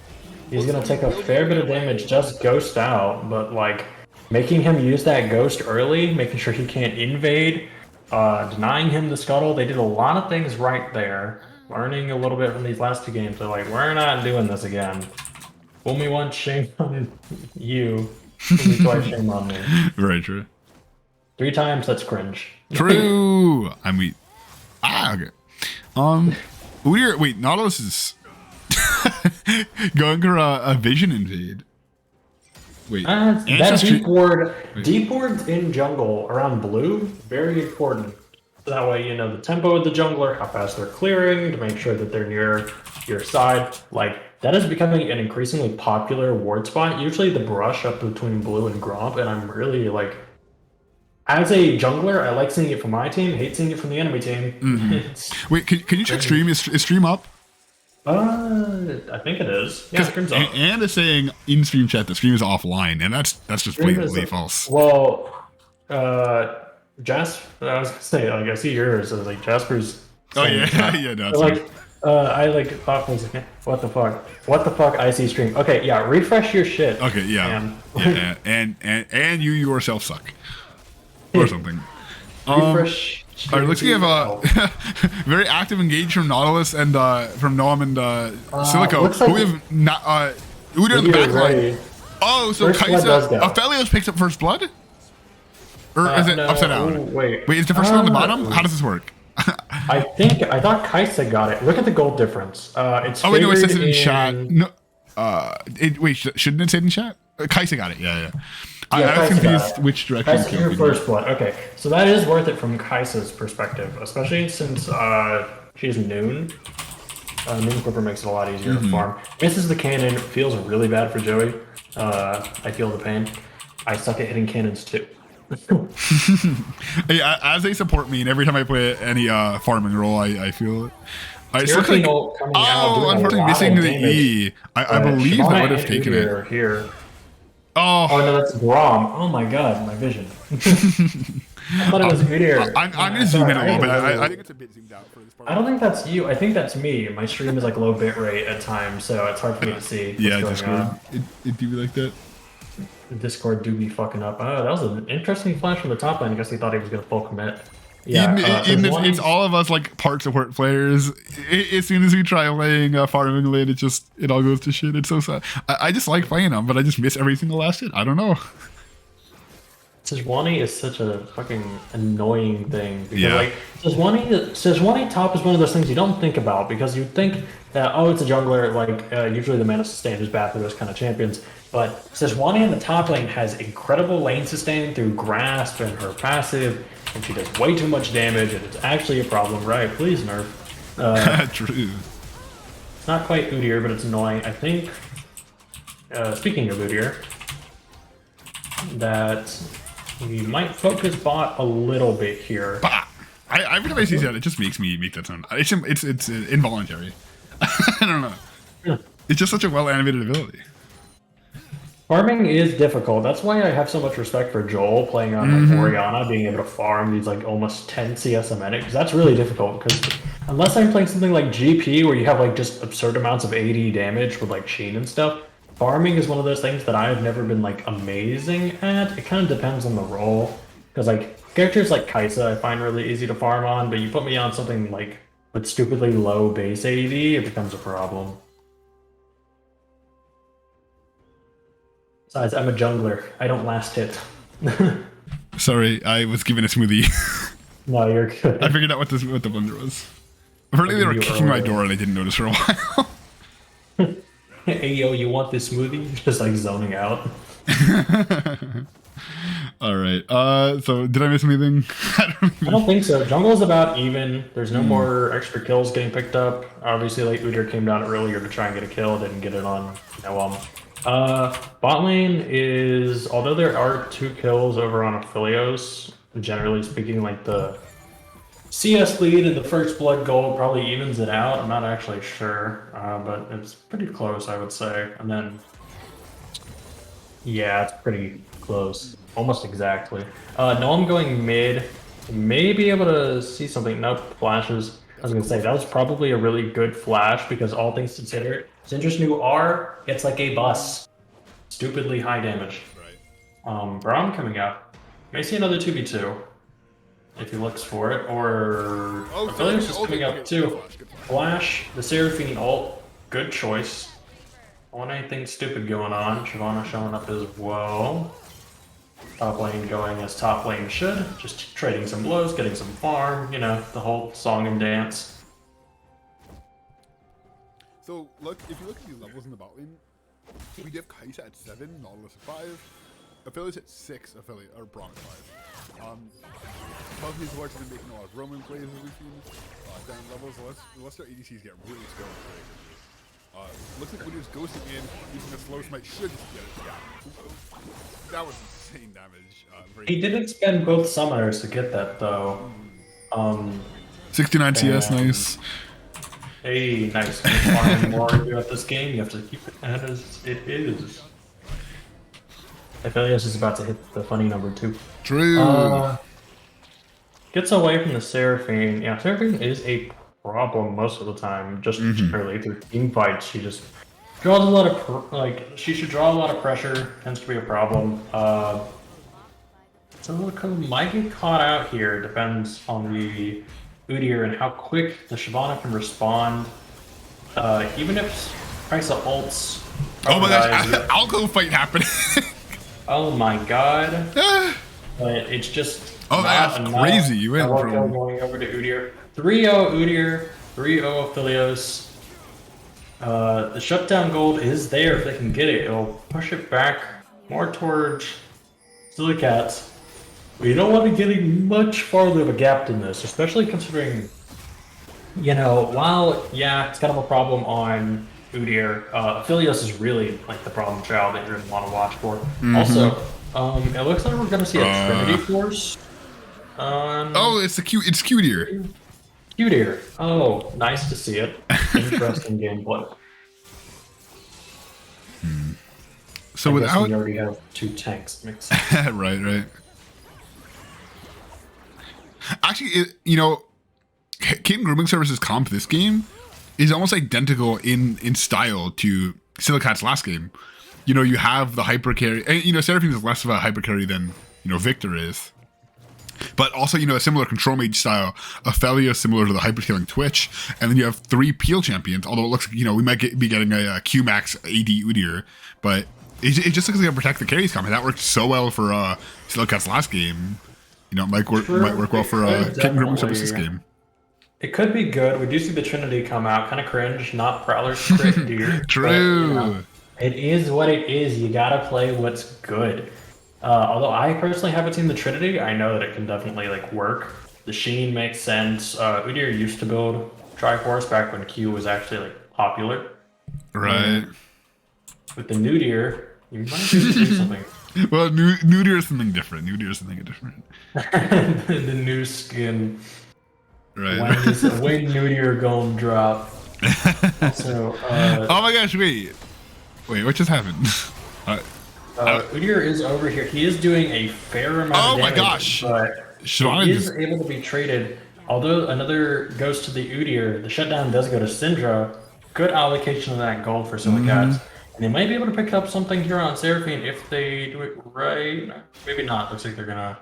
A: He's gonna take a fair bit of damage, just ghost out, but like making him use that ghost early, making sure he can't invade, denying him the scuttle. They did a lot of things right there. Learning a little bit from these last 2 games. They're like, we're not doing this again. Fool me once, shame on you. Fool me twice, shame on me.
B: Very true.
A: 3 times, that's cringe.
B: True. Okay. Wait, Nautilus is going for a vision invade. Wait,
A: that deep ward in jungle around blue, very important. So that way, the tempo of the jungler, how fast they're clearing, to make sure that they're near your side. Like, that is becoming an increasingly popular ward spot. Usually the brush up between blue and Gromp, and I'm really like, as a jungler, I like seeing it from my team, hate seeing it from the enemy team.
B: Wait, can you check stream? Is stream up?
A: I think it is. Yeah, Scrim's up.
B: And is saying in stream chat that stream is offline, and that's just blatantly false.
A: Well, Jasper, I was gonna say, like, I see yours. I was like, Jasper's.
B: Oh yeah, yeah, no.
A: Like, I like thought for a second. What the fuck? What the fuck? I see stream. Okay, yeah. Refresh your shit.
B: Okay, yeah.
A: man.
B: Yeah, and you yourself suck. Or something.
A: Refresh.
B: All right, looks like we have a very active engage from Nautilus and from Noam and Silico.
A: looks like
B: But we have not Udyr in the back line.
A: Right.
B: Oh, so
A: First blood does
B: Kaisa
A: go.
B: Aphelios picks up first blood? Or is it
A: No,
B: upside down?
A: ooh, wait.
B: Wait, is the first one on the bottom? How does this work?
A: I thought Kaisa got it. Look at the gold difference. It's
B: Oh wait, no, it says it
A: favored
B: in chat. No, wait, shouldn't it say it in chat? Kaisa got it. Yeah. I was
A: Kaisa got
B: confused
A: it.
B: which direction.
A: Kaisa your first blood. Okay, so that is worth it from Kaisa's perspective, especially since she's Noon. Noon Clipper makes it a lot easier to farm. Misses the cannon, feels really bad for Joey. I feel the pain. I suck at hitting cannons too.
B: Yeah, as they support me, and every time I play any farming role, I feel it. I just look like,
A: Coming out doing a
B: unfortunately
A: lot
B: missing
A: of
B: the
A: damage.
B: E. I believe I would have taken it.
A: Here.
B: Oh,
A: Oh no, that's Grom. Oh my god, my vision. I thought it was Udyr.
B: I'm gonna zoom in a little bit. I think it's a bit zoomed out for this part.
A: I don't think that's you. I think that's me. My stream is like low bit rate at times, so it's hard for me to see.
B: Yeah,
A: what's going
B: Discord.
A: on.
B: It do be like that.
A: The Discord do be fucking up. Oh, that was an interesting flash from the top lane. I guess he thought he was gonna full commit. Yeah,
B: It's all of us like park support players. As soon as we try laying farming lane, it all goes to shit. It's so sad. I just like playing them, but I just miss every single last hit. I don't know.
A: Sejuani is such a fucking annoying thing because
B: Yeah.
A: like Sejuani top is one of those things you don't think about because you think that it's a jungler, like usually the mana sustain is bad for those kind of champions, but Sejuani in the top lane has incredible lane sustain through grasp and her passive, and she does way too much damage, and it's actually a problem, right? Please nerf.
B: True.
A: It's not quite Udyr, but it's annoying. I think speaking of Udyr, that we might focus bot a little bit here.
B: Bah! Every time I see that, it just makes me make that sound. It's involuntary. I don't know. It's just such a well animated ability.
A: Farming is difficult. That's why I have so much respect for Joel playing on like, Orianna, being able to farm these like almost 10 CS a minute, because that's really difficult. Because unless I'm playing something like GP, where you have like just absurd amounts of AD damage with like Sheen and stuff, farming is one of those things that I've never been like amazing at. It kind of depends on the role, because like characters like Kaisa I find really easy to farm on, but you put me on something like with stupidly low base AD, it becomes a problem. Besides, I'm a jungler. I don't last hit.
B: Sorry, I was given a smoothie.
A: No, you're good.
B: I figured out what the blunder was. Apparently they were
A: you
B: kicking my
A: earlier.
B: door and I didn't notice for a while.
A: Hey, yo, you want this smoothie? Just like zoning out.
B: All right. So did I miss anything?
A: I don't think so. Jungle's about even. There's no more extra kills getting picked up. Obviously, like Udyr came down earlier to try and get a kill, didn't get it on. Bot lane is, although there are 2 kills over on Aphelios, generally speaking, like the CS lead and the first blood gold probably evens it out. I'm not actually sure, but it's pretty close, I would say. And then, yeah, it's pretty close, almost exactly. No, I'm going mid. May be able to see something. Nope, flashes. I was gonna say that was probably a really good flash because all things considered, Syndra's new R gets like a bus, stupidly high damage.
B: Right.
A: Braum coming up. May see another 2v2 if he looks for it, or Aphelios is coming up too. Flash, the Seraphine ult, good choice. Don't want anything stupid going on. Shyvana showing up as well. Top lane going as top lane should, just trading some blows, getting some farm, you know, the whole song and dance.
B: So look, if you look at these levels in the bot lane, we have Kaisa at 7, Nautilus at 5, Aphelios at 6, or Braum at 5. Both these lords have been making a lot of roaming plays as we've seen down levels, unless their ADCs get really skilled. Looks like Udyr's ghosting in, using a slow smite should just get it. Yeah. That was insane damage.
A: He didn't spend both summoners to get that though.
B: 69 CS, nice.
A: Hey, nice. Farming more throughout this game, you have to keep it as it is. Aphelios is about to hit the funny number 2.
B: True.
A: Gets away from the Seraphine. Yeah, Seraphine is a problem most of the time. Just
B: Mhm.
A: generally through team fights, she just draws a lot of she should draw a lot of pressure. Tends to be a problem. Cylakats might get caught out here. Depends on the Udyr and how quick the Shyvana can respond. Even if Kaisa ults.
B: Oh my gosh,
A: dies,
B: algo fight happening.
A: oh my god. But it's just.
B: Oh, that's
A: enough.
B: crazy. You went
A: Double
B: from
A: kill going over to Udyr. 3-0 Udyr, 3-0 Aphelios. The shutdown gold is there if they can get it. It'll push it back more towards Cylakats. But you don't want to get much farther of a gap than this, especially considering, while, it's kind of a problem on Udyr, Aphelios is really like the problem child that you're going to want to watch for.
B: Mm-hmm.
A: Also, it looks like we're going to see a Trinity Force.
B: Oh, it's Cuteer.
A: Udyr. Oh, nice to see it. Interesting gameplay.
B: So
A: I guess
B: without
A: we already have 2 tanks mixed.
B: right. Actually, Kitten Grooming Services comp this game is almost identical in style to Cylakats last game. You have the hyper carry, and Seraphine is less of a hyper carry than Victor is. But also, a similar control mage style. Ophelia similar to the hyper-scaling Twitch. And then you have 3 Peel champions. Although it looks like, we might be getting a Q-Max AD Udyr. But it just looks like a Protect the Carries comp. That worked so well for Cylakats last game. It might work well for Kitten Grooming Services game.
A: It could be good. We do see the Trinity come out. Kind of cringe. Not Prowler's crit deer.
B: True.
A: But, it is what it is. You gotta play what's good. Although I personally haven't seen the Trinity, I know that it can definitely work. The Sheen makes sense. Udyr used to build Triforce back when Q was actually popular.
B: Right.
A: With the Udyr, you might be able to do something.
B: Well, Udyr is something different.
A: The new skin.
B: Right.
A: When Udyr gonna drop. So.
B: Oh my gosh! Wait, what just happened?
A: Udyr is over here. He is doing a fair amount of damage.
B: Oh my gosh!
A: But he is able to be traded. Although another goes to the Udyr, the shutdown does go to Syndra. Good allocation of that gold for Cylakats. And they might be able to pick up something here on Seraphine if they do it right. Maybe not. Looks like they're gonna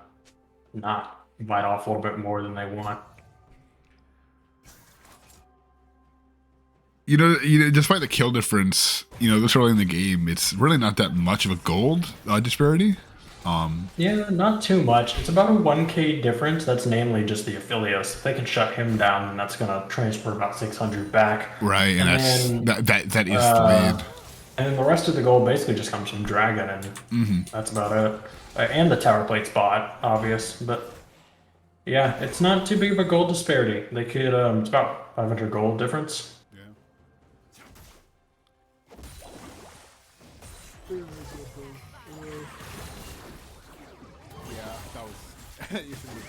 A: not bite off a little bit more than they want.
B: Despite the kill difference, this early in the game, it's really not that much of a gold disparity.
A: Yeah, not too much. It's about a 1k difference. That's namely just the Aphelios. If they can shut him down, then that's gonna transfer about 600 back.
B: Right, and that is delayed.
A: And then the rest of the gold basically just comes from Dragon, and that's about it. And the tower plate spot, obvious, but yeah, it's not too big of a gold disparity. They could, it's about 500 gold difference.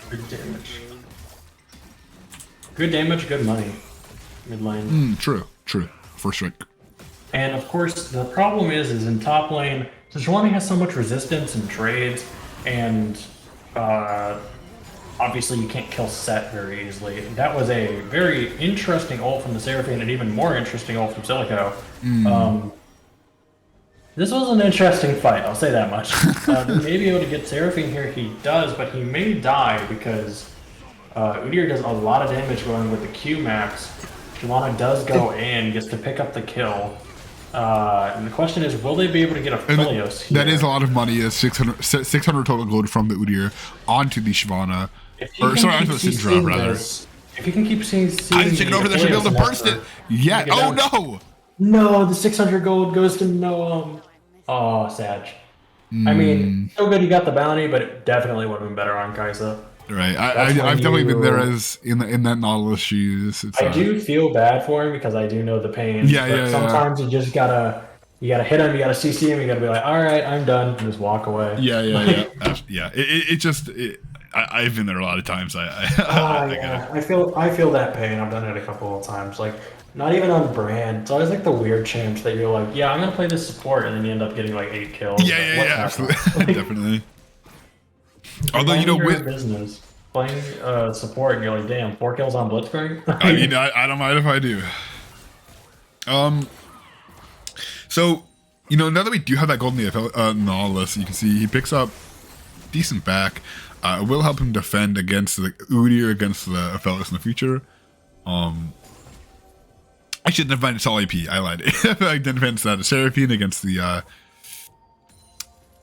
A: Good damage. Good damage, good money. Mid lane.
B: True. First strike.
A: And of course, the problem is in top lane, Sejuani has so much resistance and trades, and obviously you can't kill Set very easily. That was a very interesting ult from the Seraphine, and even more interesting ult from Silico. This was an interesting fight, I'll say that much. He may be able to get Seraphine here, he does, but he may die because Udyr does a lot of damage going with the Q max. Shyvana does go in, gets to pick up the kill. And the question is, will they be able to get a Aphelios here?
B: That is a lot of money, 600 total gold from the Udyr onto the Shyvana. Onto the Syndra, rather.
A: If you can keep seeing
B: I'm taking over there, should be able to burst it. Yeah, oh no!
A: No, the 600 gold goes to Noam. Oh, Sag. I mean, so good he got the bounty, but it definitely would have been better on Kaisa.
B: Right, I've definitely been there as in that Nautilus shoes.
A: I do feel bad for him because I do know the pain.
B: Yeah.
A: Sometimes you just gotta hit him, you gotta CC him, you gotta be like, all right, I'm done, and just walk away.
B: Yeah. I've been there a lot of times.
A: I feel that pain. I've done it a couple of times. Not even on brand. It's always the weird champs that you're like, yeah, I'm gonna play this support, and then you end up getting 8 kills.
B: Yeah, absolutely, definitely. Although
A: playing support and you're like, damn, 4 kills on Blitzcrank?
B: I mean, I don't mind if I do. So, now that we do have that gold in the Nautilus, you can see he picks up decent back. It will help him defend against the Udyr, against the Aphelios in the future. I shouldn't have defended Sol AP. I lied. I didn't defend that Seraphine against the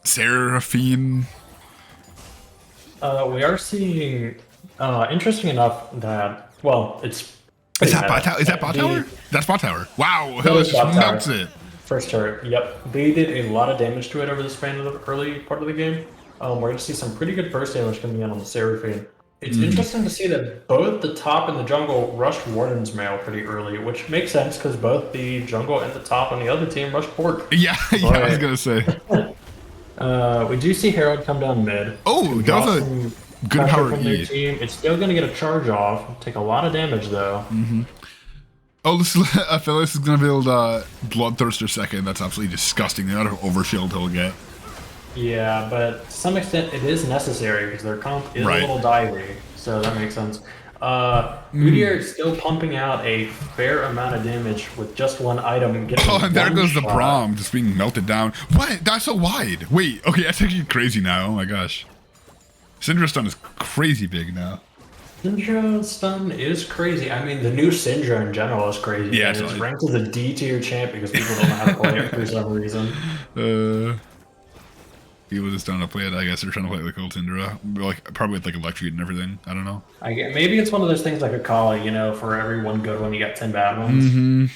B: Seraphine.
A: We are seeing, interesting enough that, well, it's...
B: Is that bot tower? That's bot tower. Wow,
A: That is
B: just
A: bot tower.
B: melts it.
A: First turret, yep. They did a lot of damage to it over the span of the early part of the game. We're going to see some pretty good burst damage coming in on the Seraphine. It's interesting to see that both the top and the jungle rushed Warden's Mail pretty early, which makes sense because both the jungle and the top on the other team rushed Pork.
B: Yeah, I was going to say.
A: We do see Herald come down mid.
B: Oh, that was a good
A: Pressure
B: power
A: from their
B: E.
A: team. It's still going to get a charge off. Take a lot of damage though.
B: Oh, this Aphelios is going to build Bloodthirster second. That's absolutely disgusting. The amount of overshield he'll get.
A: Yeah, but to some extent it is necessary because their comp is
B: Right.
A: a little divey, so that makes sense. Udyr is still pumping out a fair amount of damage with just one item.
B: Oh, and there goes the
A: shot.
B: Braum just being melted down. What? That's so wide. Wait, okay, that's actually crazy now. Oh my gosh. Syndra's stun is crazy big now.
A: Syndra's stun is crazy. I mean, the new Syndra in general is crazy.
B: Yeah,
A: and
B: it's
A: it's
B: like-
A: ranked as a D tier champ because people don't know how to play it for some reason.
B: People just don't know how to play it. I guess they're trying to play it like old Syndra. Like, probably with like Electrocute and everything. I don't know.
A: Maybe it's one of those things like a Kali, for every one good one, you got 10 bad ones.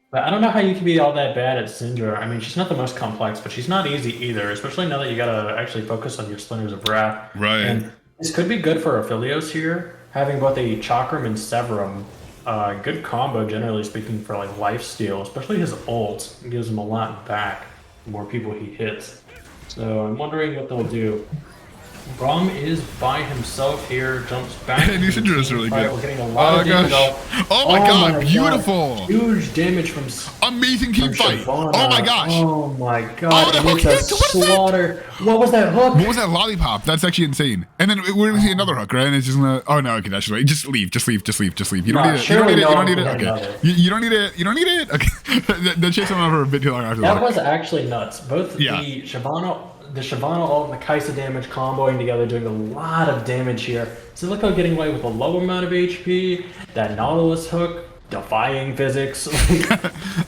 A: But I don't know how you can be all that bad at Syndra. I mean, she's not the most complex, but she's not easy either, especially now that you gotta actually focus on your Splinters of Wrath.
B: Right.
A: And this could be good for Aphelios here, having both a Chakram and Severum. Good combo, generally speaking, for like lifesteal, especially his ult. It gives him a lot back the more people he hits. So I'm wondering what they'll do. Braum is by himself here, jumps back.
B: New Syndra is really good.
A: We're getting a lot of damage off.
B: Oh my god, beautiful.
A: Huge damage from
B: Amazing team fight.
A: Shyvana.
B: Oh my gosh.
A: Oh my god.
B: the
A: And
B: hook
A: it's a
B: hit. What is that?
A: slaughter. What was that hook?
B: What was that lollipop? That's actually insane. And then we're gonna see another hook, right? And it's just gonna. Oh no, okay, that's right. Just leave. You don't need it. You don't need it. You don't need it. Okay. You don't need it. You don't need it. Okay. The chase went on for a bit too long after
A: That
B: that.
A: was actually nuts. Both the Shyvana ult and the Kaisa damage comboing together, doing a lot of damage here. Cylakats getting away with a low amount of HP. That Nautilus hook, defying physics.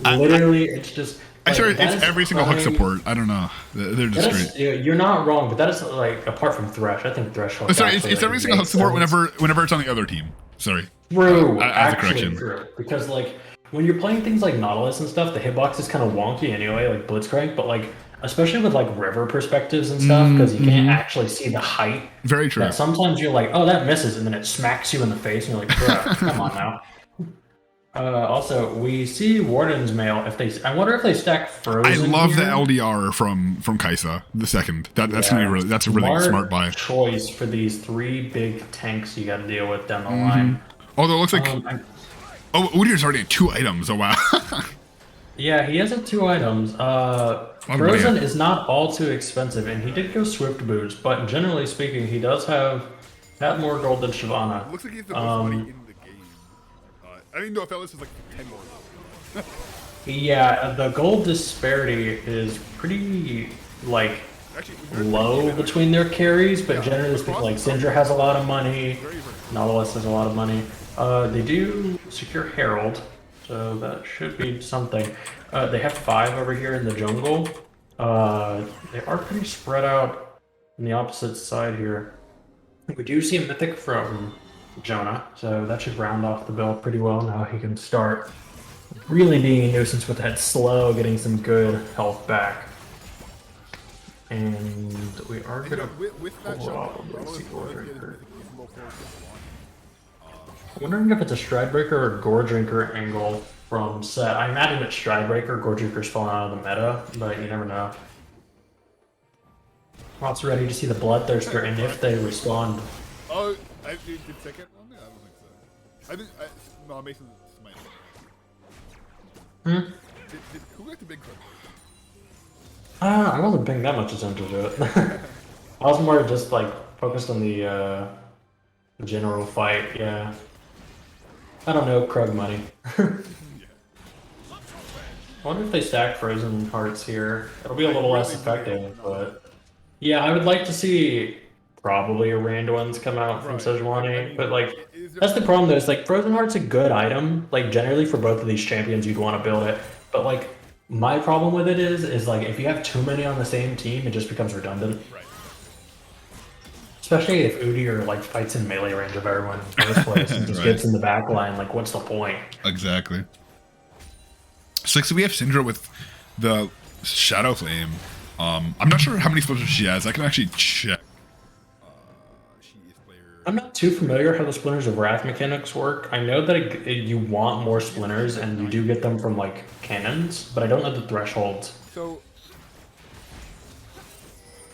A: Literally, it's just.
B: I swear
A: that
B: it's
A: is
B: every single hook
A: crying.
B: support. I don't know. They're just
A: That is,
B: great.
A: you're not wrong, but that is like apart from Thresh. I think Thresh.
B: Oh, sorry, it's every single hook support whenever it's on the other team. Sorry.
A: True,
B: as a
A: actually
B: correction.
A: true. Because like when you're playing things like Nautilus and stuff, the hitbox is kind of wonky anyway, like Blitzcrank. But like especially with like river perspectives and stuff, because you can't actually see the height.
B: Very true.
A: That sometimes you're like, oh, that misses, and then it smacks you in the face, and you're like, bro, come on now. Also, we see Warden's Mail. I wonder if they stack Frozen.
B: I love
A: here.
B: the LDR from Kaisa, the second. That's gonna be really, that's a really smart buy.
A: Choice for these 3 big tanks you got to deal with down the line.
B: Although it looks like Udyr's already at 2 items. Oh wow.
A: Yeah, he has 2 items. Frozen is not all too expensive, and he did go Swift Boots, but generally speaking, he does have more gold than Shyvana.
B: Looks like he's the most money in the game. I mean, no, Aphelios is like 10 more.
A: Yeah, the gold disparity is pretty like low between their carries, but generally speaking, like Syndra has a lot of money, Nautilus has a lot of money. They do secure Herald, so that should be something. They have 5 over here in the jungle. They are pretty spread out on the opposite side here. We do see a mythic from Jonah, so that should round off the build pretty well. Now he can start really being a nuisance with that slow, getting some good health back. And we are gonna probably see Goredrinker. I'm wondering if it's a Stridebreaker or Goredrinker angle from set. I imagine it's Stridebreaker. Goredrinker's fallen out of the meta, but you never know. Also ready to see the Bloodthirster, and if they respond.
B: Oh, did second one? I don't think so. I think no, Mason smite. Who got the big card?
A: I wasn't paying that much attention to it. I was more just like focused on the general fight. Yeah. I don't know, Krug money. I wonder if they stack Frozen Hearts here. It'll be a little less effective, but yeah, I would like to see probably a Randuin's come out from Sejuani, but like that's the problem though. Is like Frozen Heart's a good item, like generally for both of these champions, you'd want to build it, but like my problem with it is like if you have too many on the same team, it just becomes redundant.
B: Right.
A: Especially if Udyr like fights in melee range of everyone in the first place and just gets in the back line, like what's the point?
B: Exactly. So we have Syndra with the Shadow Flame. I'm not sure how many splitters she has. I can actually check. She is player.
A: I'm not too familiar how the Splinters of Wrath mechanics work. I know that you want more splinters and you do get them from like cannons, but I don't know the thresholds.
B: So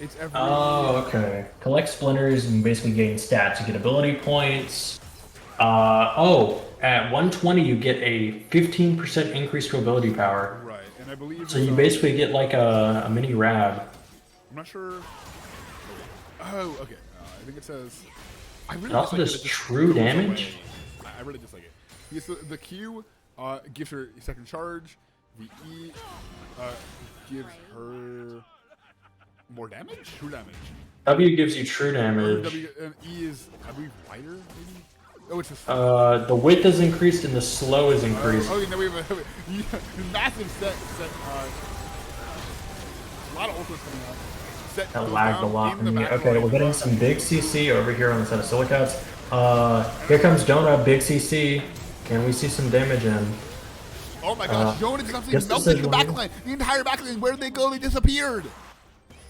B: it's every.
A: Oh, okay. Collect splinters and basically gain stats. You get ability points. At 120 you get a 15% increase to ability power.
B: Right, and I believe.
A: So you basically get like a mini rab.
B: I'm not sure. Oh, okay. I think it says. I really
A: It also
B: dislike
A: does
B: that it just
A: true
B: goes
A: damage.
B: away. I really dislike it. Because the Q gives her a second charge. The E gives her more damage. True damage.
A: W gives you true damage.
B: W and E is, I believe, wider. Maybe. Oh, it's just.
A: The width is increased and the slow is increased.
B: Oh, no, we have a massive set. A lot of ultimates coming out. Set
A: That
B: goes
A: lagged a
B: down
A: lot
B: in
A: for
B: the
A: me.
B: back
A: Okay,
B: line.
A: we're getting some big CC over here on the set of Cylakats. Here comes Donut, big CC. Can we see some damage in?
B: Oh my gosh, Jonah just
A: guess
B: absolutely
A: this
B: melted
A: is
B: the
A: one-
B: backline. The entire backline. Where did they go? They disappeared.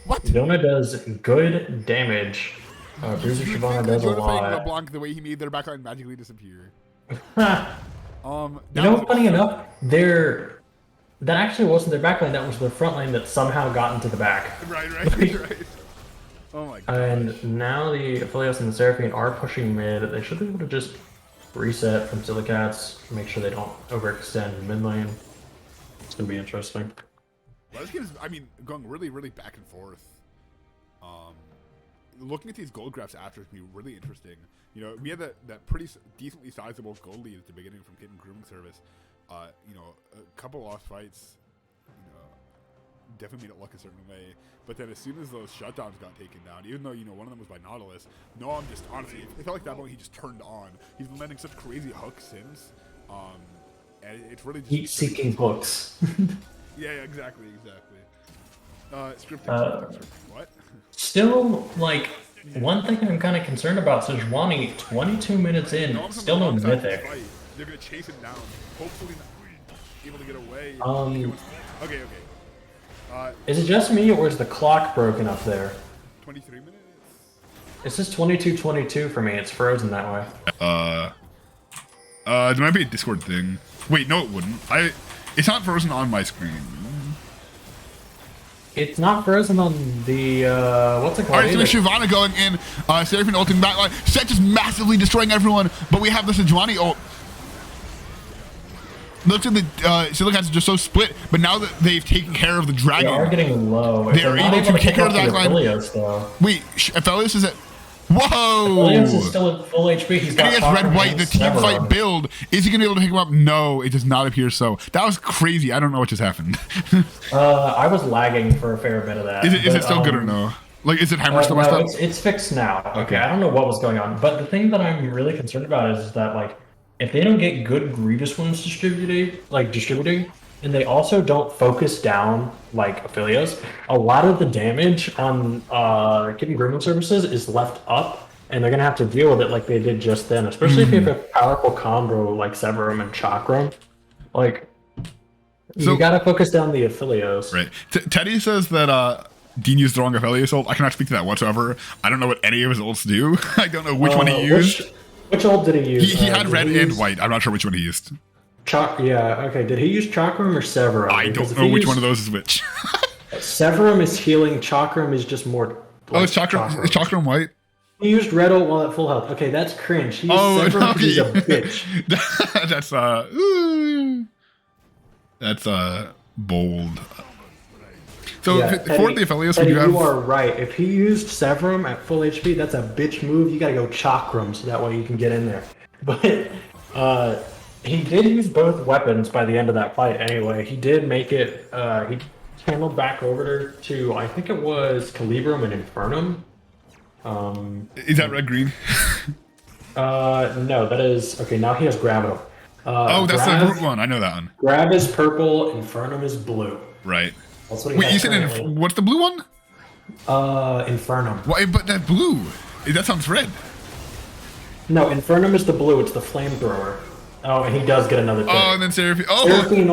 B: What?
A: Donut does good damage. Bruiser
B: You would
A: Shyvana
B: think
A: does a
B: Jonah playing
A: lot.
B: LeBlanc the way he made their backline magically disappear.
A: You know, funny enough, that actually wasn't their backline, that was their front line that somehow got into the back.
B: Right. Oh my god.
A: And now the Aphelios and the Seraphine are pushing mid. They should be able to just reset from Cylakats, make sure they don't overextend mid lane. It's gonna be interesting.
B: Well, this game is, I mean, going really, really back and forth. Looking at these gold graphs after is going to be really interesting. You know, we had that pretty decently sizable gold lead at the beginning from Kitten Grooming service. You know, a couple lost fights, you know, definitely made it look a certain way. But then as soon as those shutdowns got taken down, even though, you know, one of them was by Nautilus, no, I'm just, honestly, it felt like that moment he just turned on. He's been landing such crazy hooks since. And it's really just...
A: Heat-seeking hooks.
B: Yeah, exactly. Scripting. What?
A: Still, like, one thing I'm kind of concerned about, Sejuani, 22 minutes in, still no mythic.
B: They're gonna chase him down. Hopefully not able to get away. Okay.
A: Is it just me, or is the clock broken up there?
B: 23 minutes?
A: It says 22:22 for me, it's frozen that way.
B: There might be a Discord thing. Wait, no it wouldn't. It's not frozen on my screen.
A: It's not frozen on the, what's it called?
B: Alright, so we have Shyvana going in, Seraphine ulting backline. Set just massively destroying everyone, but we have the Sejuani ult. Looks like the Cylakats are just so split, but now that they've taken care of the
A: They
B: dragon,
A: are getting low.
B: They're able to kick her to that line.
A: Aphelios, though.
B: Wait, Aphelios is at... Whoa!
A: Aphelios is still at full HP. He's got
B: KGS red white, the team fight build. Is he gonna be able to pick him up? No, it does not appear so. That was crazy. I don't know what just happened.
A: I was lagging for a fair bit of that.
B: Is it still good or no? Like, is it hammer still messed
A: no,
B: up?
A: it's fixed now. Okay, I don't know what was going on, but the thing that I'm really concerned about is that, like, if they don't get good Grievous wounds distributing, and they also don't focus down like Aphelios, a lot of the damage on Kitten Grooming services is left up, and they're gonna have to deal with it like they did just then, especially if you have a powerful combo like Severum and Chakram. Like, you gotta focus down the Aphelios.
B: Right. Teddy says that Dean used the wrong Aphelios ult. I cannot speak to that whatsoever. I don't know what any of his ults do. I don't know which one he used.
A: Which ult did he use?
B: He had red and white. I'm not sure which one he used.
A: Yeah, okay. Did he use Chakram or Severum?
B: I don't know which one of those is which.
A: Severum is healing, Chakram is just more...
B: Oh, it's Chakram. Is Chakram white?
A: He used red ult while at full health. Okay, that's cringe. He used Severum because he's a bitch.
B: That's bold. So
A: Yeah,
B: for the Aphelios, we
A: Teddy,
B: do have.
A: you are right. If he used Severum at full HP, that's a bitch move. You gotta go Chakram so that way you can get in there. But he did use both weapons by the end of that fight anyway. He did make it, he channeled back over to, I think it was Calibrum and Infernum.
B: Is that red green?
A: No, that is, okay, now he has Gravitum.
B: Oh, that's the root one. I know that one.
A: Grav is purple, Infernum is blue.
B: Right.
A: That's what he
B: Wait,
A: has
B: you said
A: currently.
B: what's the blue one?
A: Infernum.
B: Why? But that blue. That sounds red.
A: No, Infernum is the blue, it's the flamethrower. Oh, and he does get another thing.
B: Oh, and then Seraphine. Oh,
A: Seraphine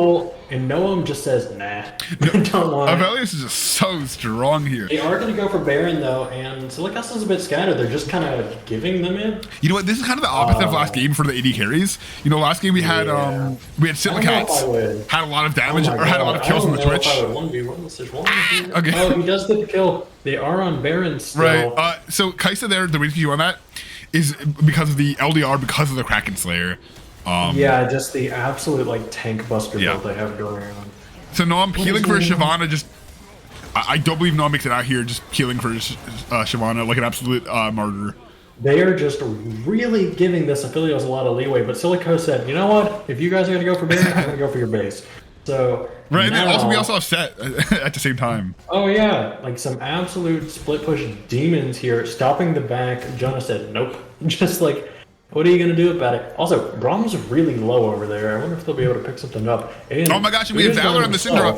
A: and Noam just says, nah, don't want it.
B: Aphelios is just so strong here.
A: They are going to go for Baron, though, and Cylakats is a bit scattered. They're just kind of giving them in.
B: You know what? This is kind of the opposite of last game for the AD carries. You know, last game we had Cylakats had a lot of damage or had a lot of kills on the Twitch.
A: I don't know if I would 1v1 this. There's one here.
B: Okay.
A: Oh, he does get the kill. They are on Baron still.
B: Right. So Kaisa there, the reason you on that is because of the LDR, because of the Kraken Slayer.
A: Yeah, just the absolute like tank buster build they have going on.
B: So no, I'm healing for Shyvana. Just I don't believe Noam makes it out here. Just healing for Shyvana like an absolute martyr.
A: They are just really giving this Aphelios a lot of leeway, but Silico said, you know what? If you guys are going to go for Baron, I'm going to go for your base. So
B: right, and then
A: now,
B: also we also have Set at the same time.
A: Oh yeah, like some absolute split push demons here, stopping the back. Jonah said, nope. Just like, what are you going to do about it? Also, Brahm's really low over there. I wonder if they'll be able to pick something up. And
B: oh my gosh, and we have Valor on the Syndra.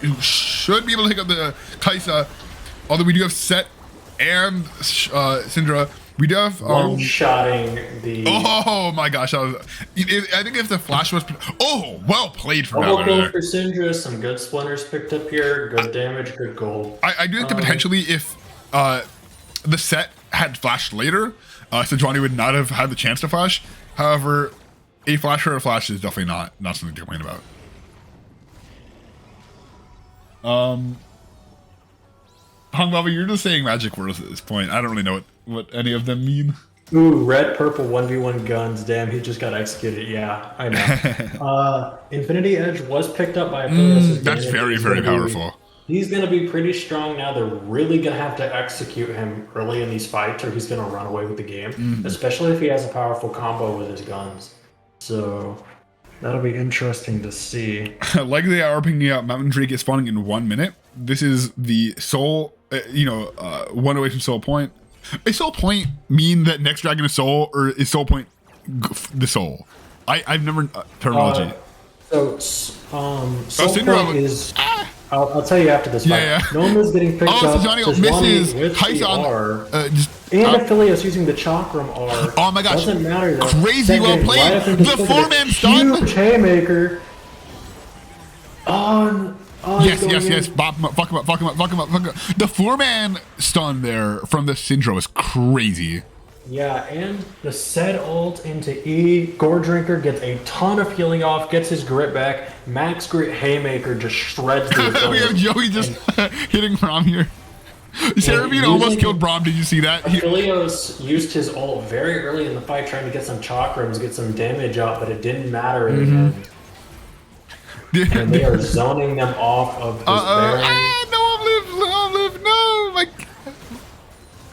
B: Who should be able to pick up the Kaisa. Although we do have Set and Syndra. We do have
A: one-shotting the.
B: Oh my gosh! I think if the flash was. Oh, well played from
A: Double
B: Valor
A: kill
B: there.
A: for Syndra. Some good splinters picked up here. Good damage. Good gold.
B: I do think that potentially if the Set had flashed later, Sejuani would not have had the chance to flash. However, a flash or a flash is definitely not something to complain about. Hung Baba, you're just saying magic words at this point. I don't really know what any of them mean.
A: Ooh, red, purple, 1v1 guns. Damn, he just got executed. Yeah, I know. Infinity Edge was picked up by Aphelios.
B: That's very, very powerful.
A: He's going to be pretty strong now. They're really going to have to execute him early in these fights or he's going to run away with the game, especially if he has a powerful combo with his guns. So that'll be interesting to see.
B: Like they are picking up, Mountain Drake is spawning in 1 minute. This is the soul, one away from soul point. Is soul point mean that next dragon is soul, or is soul point the soul? I've never terminology.
A: Soul point is. I'll tell you after this fight.
B: Yeah.
A: Noma's getting picked up.
B: Sejuani misses.
A: With the R.
B: And
A: Aphelios using the Chakram R.
B: Oh my gosh.
A: Doesn't matter though.
B: Crazy well played. The 4-man stun.
A: Huge haymaker.
B: Yes. Fuck him up. The 4-man stun there from the Syndra was crazy.
A: Yeah, and the Set ult into E. Gore Drinker gets a ton of healing off, gets his grit back. Max Grit Haymaker just shreds the
B: We have Joey just hitting Braum here. Seraphine almost killed Braum. Did you see that?
A: Aphelios used his ult very early in the fight trying to get some chakrams, get some damage out, but it didn't matter in the end. And they are zoning them off of this Baron.
B: No, my.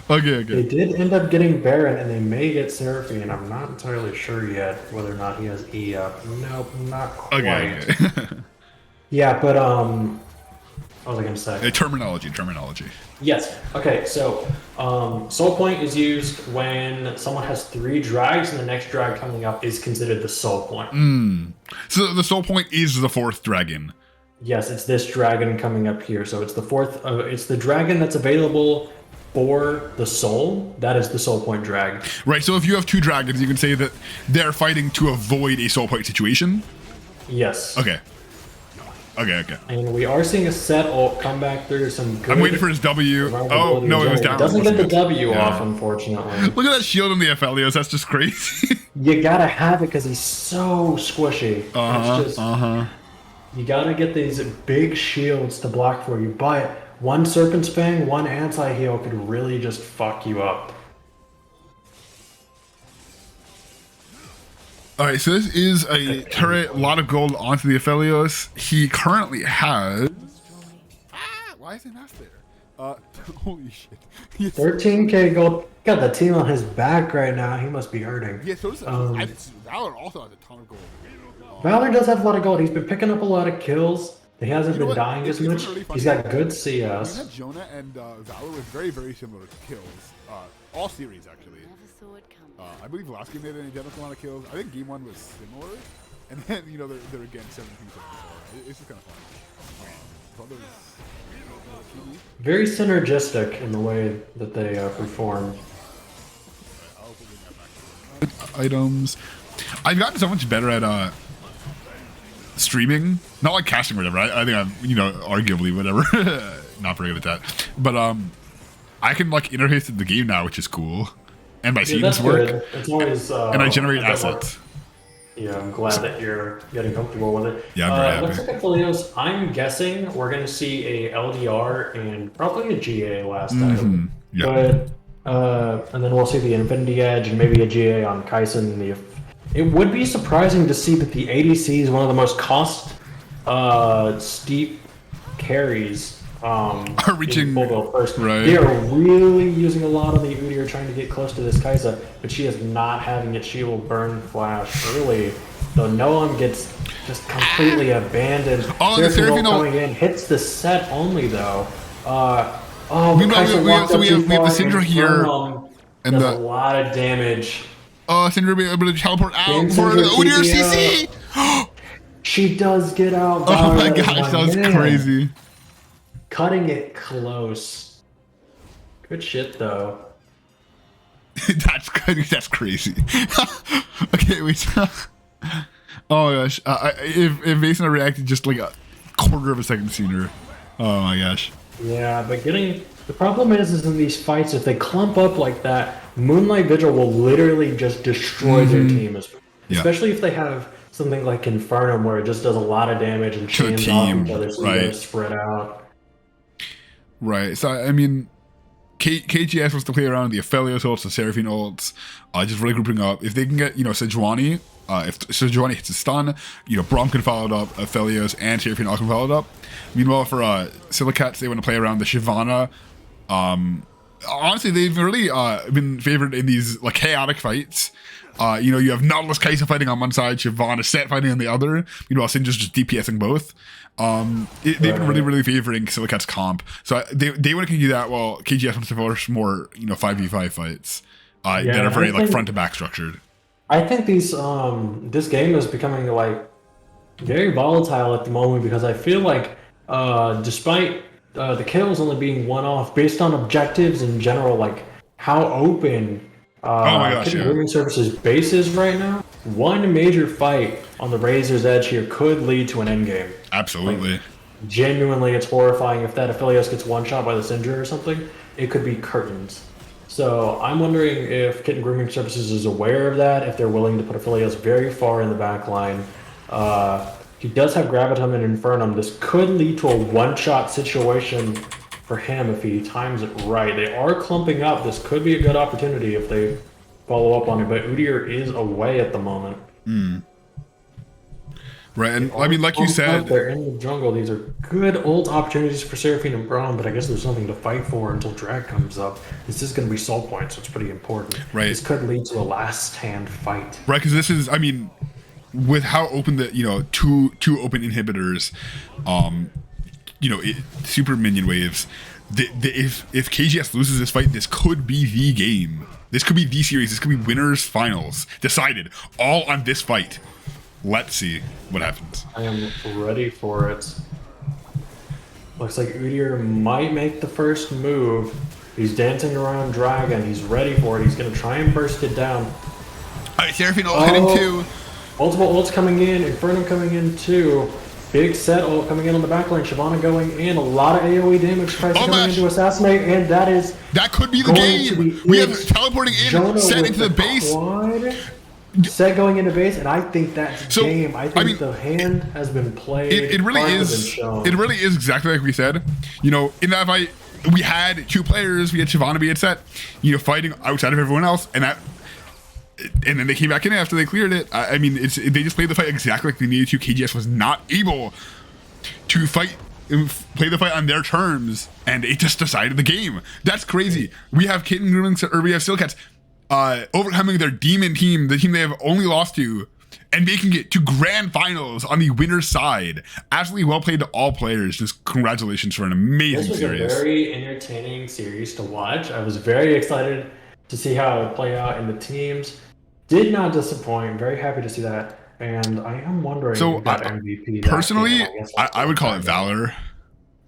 B: Okay.
A: They did end up getting Baron, and they may get Seraphine. I'm not entirely sure yet whether or not he has E up. Nope, not quite.
B: Okay.
A: Yeah, but what was I gonna say?
B: Terminology.
A: Yes. Okay. So, Soul Point is used when someone has 3 drags, and the next drag coming up is considered the Soul Point.
B: So the Soul Point is the 4th dragon.
A: Yes, it's this dragon coming up here. So it's the 4th. It's the dragon that's available for the soul. That is the Soul Point drag.
B: Right. So if you have 2 dragons, you can say that they're fighting to avoid a Soul Point situation.
A: Yes.
B: Okay.
A: And we are seeing a Set ult come back through some good.
B: I'm waiting for his W. Oh no, it was down.
A: Doesn't get the W off, unfortunately.
B: Look at that shield on the Aphelios. That's just crazy.
A: You gotta have it because he's so squishy. You gotta get these big shields to block for you, but one Serpent's Fang, one anti-heal could really just fuck you up.
B: Alright, so this is a turret, a lot of gold onto the Aphelios. He currently has is NF there? Holy shit. Yes.
A: 13k gold. Got the team on his back right now. He must be hurting.
B: Yeah, so does Valor also has a ton of gold.
A: Valor does have a lot of gold. He's been picking up a lot of kills. He hasn't been
B: what?
A: dying as
B: It's
A: much.
B: really funny.
A: He's got good
B: We
A: CS.
B: had Jonah and Valor with very, very similar kills. All series, actually. I believe last game they had an identical amount of kills. I think game 1 was similar. And then, you know, they're again 17-74. It's just kind of fun.
A: Very synergistic in the way that they perform.
B: Items. I've gotten so much better at streaming. Not like casting or whatever. I think I'm, you know, arguably whatever. Not very good at that. But I can like interface with the game now, which is cool. And my scenes work.
A: Good. It's always,
B: and I generate assets.
A: Yeah, I'm glad that you're getting comfortable with it.
B: Yeah, I'm very happy.
A: Looks like Affiliates, I'm guessing we're going to see a LDR and probably a GA last item.
B: Yeah.
A: But, and then we'll see the Infinity Edge and maybe a GA on Kaisen. It would be surprising to see that the ADC is one of the most cost steep carries
B: Are reaching
A: first.
B: right.
A: They are really using a lot of the Udyr trying to get close to this Kaisa, but she is not having it. She will burn flash early, though no one gets just completely abandoned.
B: Oh, the
A: Seraphine
B: Seraphine
A: coming in hits the set only though.
B: we have the Syndra here, and
A: does
B: the
A: a lot of damage.
B: Syndra be able to teleport out
A: Game
B: for the
A: Syndra
B: Udyr CC.
A: She does get out.
B: Oh my
A: That is
B: gosh, that was
A: man.
B: crazy.
A: Cutting it close. Good shit though.
B: That's crazy. Okay, wait. Oh my gosh. If Mason reacted just like a quarter of a second sooner. Oh my gosh.
A: Yeah, but the problem is in these fights, if they clump up like that, Moonlight Vigil will literally just destroy their team, especially if they have something like Infernum where it just does a lot of damage and
B: To the
A: chains off
B: team,
A: each other, so
B: right.
A: you gotta spread out.
B: Right. So I mean, KGS wants to play around the Aphelios ults, the Seraphine ults, just really grouping up. If they can get, you know, Sejuani, if Sejuani hits a stun, you know, Braum can follow it up, Aphelios and Seraphine all can follow it up. Meanwhile, for Cylakats, they want to play around the Shyvana. Honestly, they've really been favored in these like chaotic fights. You know, you have Nautilus Kaisa fighting on one side, Shyvana Set fighting on the other. Meanwhile, Syndra's just DPSing both. They've been really, really favoring Cylakats comp. So they want to do that while KGS wants to force more, you know, 5v5 fights that are very like front to back structured.
A: I think this game is becoming like very volatile at the moment because I feel like despite the kills only being one-off based on objectives in general, like how open Kitten Grooming Services base is right now, one major fight on the Razor's Edge here could lead to an endgame.
B: Absolutely.
A: Like, genuinely, it's horrifying if that Aphelios gets one-shot by the Syndra or something. It could be curtains. So I'm wondering if Kitten Grooming Services is aware of that, if they're willing to put Aphelios very far in the back line. He does have Gravitum and Infernum. This could lead to a one-shot situation for him if he times it right. They are clumping up. This could be a good opportunity if they follow up on it, but Udyr is away at the moment.
B: Right, and I mean, like you said,
A: they're in the jungle. These are good old opportunities for Seraphine and Braum, but I guess there's nothing to fight for until drag comes up. This is going to be soul points, so it's pretty important.
B: Right.
A: This could lead to a last stand fight.
B: right? Because this is, I mean, with how open the, you know, two open inhibitors, you know, super minion waves. If KGS loses this fight, this could be the game. This could be the series. This could be winners finals decided all on this fight. Let's see what happens.
A: I am ready for it. Looks like Udyr might make the first move. He's dancing around Dragon. He's ready for it. He's going to try and burst it down.
B: All right, Seraphine ult hitting too.
A: Multiple ults coming in. Infernum coming in too. Big set ult coming in on the backline. Shyvana going in. A lot of AoE damage. Price coming in to assassinate, and that
B: could be the game. We have teleporting in,
A: Jonah
B: set into the base.
A: Quad. Set going into base, and I think that's game. I think the hand has been played.
B: It really is. It really is exactly like we said. You know, in that fight, we had two players. We had Shyvana, we had Set, you know, fighting outside of everyone else, and then they came back in after they cleared it. I mean, they just played the fight exactly like they needed to. KGS was not able to fight play the fight on their terms, and it just decided the game. That's crazy. We have Kitten, Grooming, or we have Cylakats overcoming their demon team, the team they have only lost to, and making it to grand finals on the winner's side. Absolutely well played to all players. Just congratulations for an amazing
A: This was
B: series.
A: a very entertaining series to watch. I was very excited to see how it would play out in the teams. Did not disappoint. Very happy to see that. And I am wondering
B: So,
A: who got MVP. that
B: Personally,
A: game. guess
B: I would call it Valor.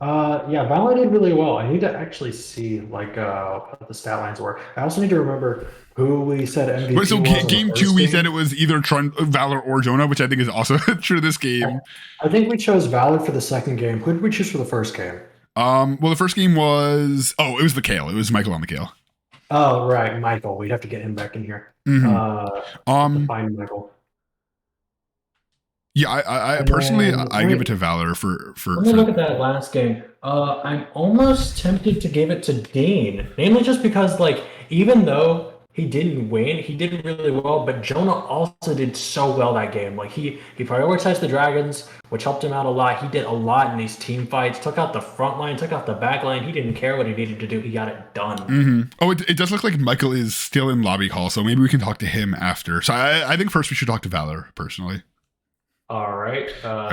A: Yeah, Valor did really well. I need to actually see like what the stat lines were. I also need to remember who we said MVP
B: Wait, so
A: was in the
B: game
A: first
B: 2, we
A: game.
B: said it was either Valor or Jonah, which I think is also true this game.
A: I think we chose Valor for the second game. Who did we choose for the first game?
B: Well, the first game was it was the Kale. It was Michael on the Kale.
A: Oh, right, Michael. We'd have to get him back in here. Find Michael.
B: Yeah, I personally give it to Valor for.
A: Let me look at that last game. I'm almost tempted to give it to Dean, mainly just because, like, even though he didn't win, he did really well. But Jonah also did so well that game. Like he prioritized the Dragons, which helped him out a lot. He did a lot in these team fights. Took out the front line, took out the back line. He didn't care what he needed to do. He got it done.
B: Mm-hmm. Oh, it does look like Michael is still in lobby call, so maybe we can talk to him after. So I think first we should talk to Valor personally.
A: All right.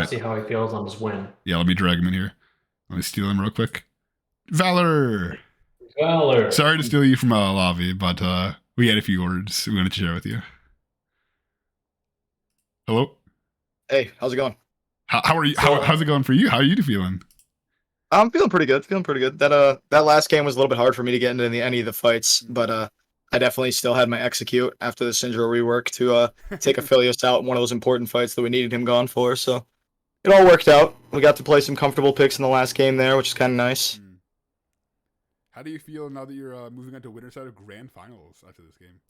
A: See how he feels on his win.
B: Yeah, let me drag him in here. Let me steal him real quick. Valor. Sorry to steal you from lobby, but we had a few words we wanted to share with you. Hello.
E: Hey, how's it going?
B: How are you? How's it going for you? How are you feeling?
E: I'm feeling pretty good. That last game was a little bit hard for me to get into any of the fights, but I definitely still had my execute after the Syndra rework to take Aphelios out in one of those important fights that we needed him gone for. So it all worked out. We got to play some comfortable picks in the last game there, which is kind of nice.
B: How do you feel now that you're moving on to winner side of grand finals after this game?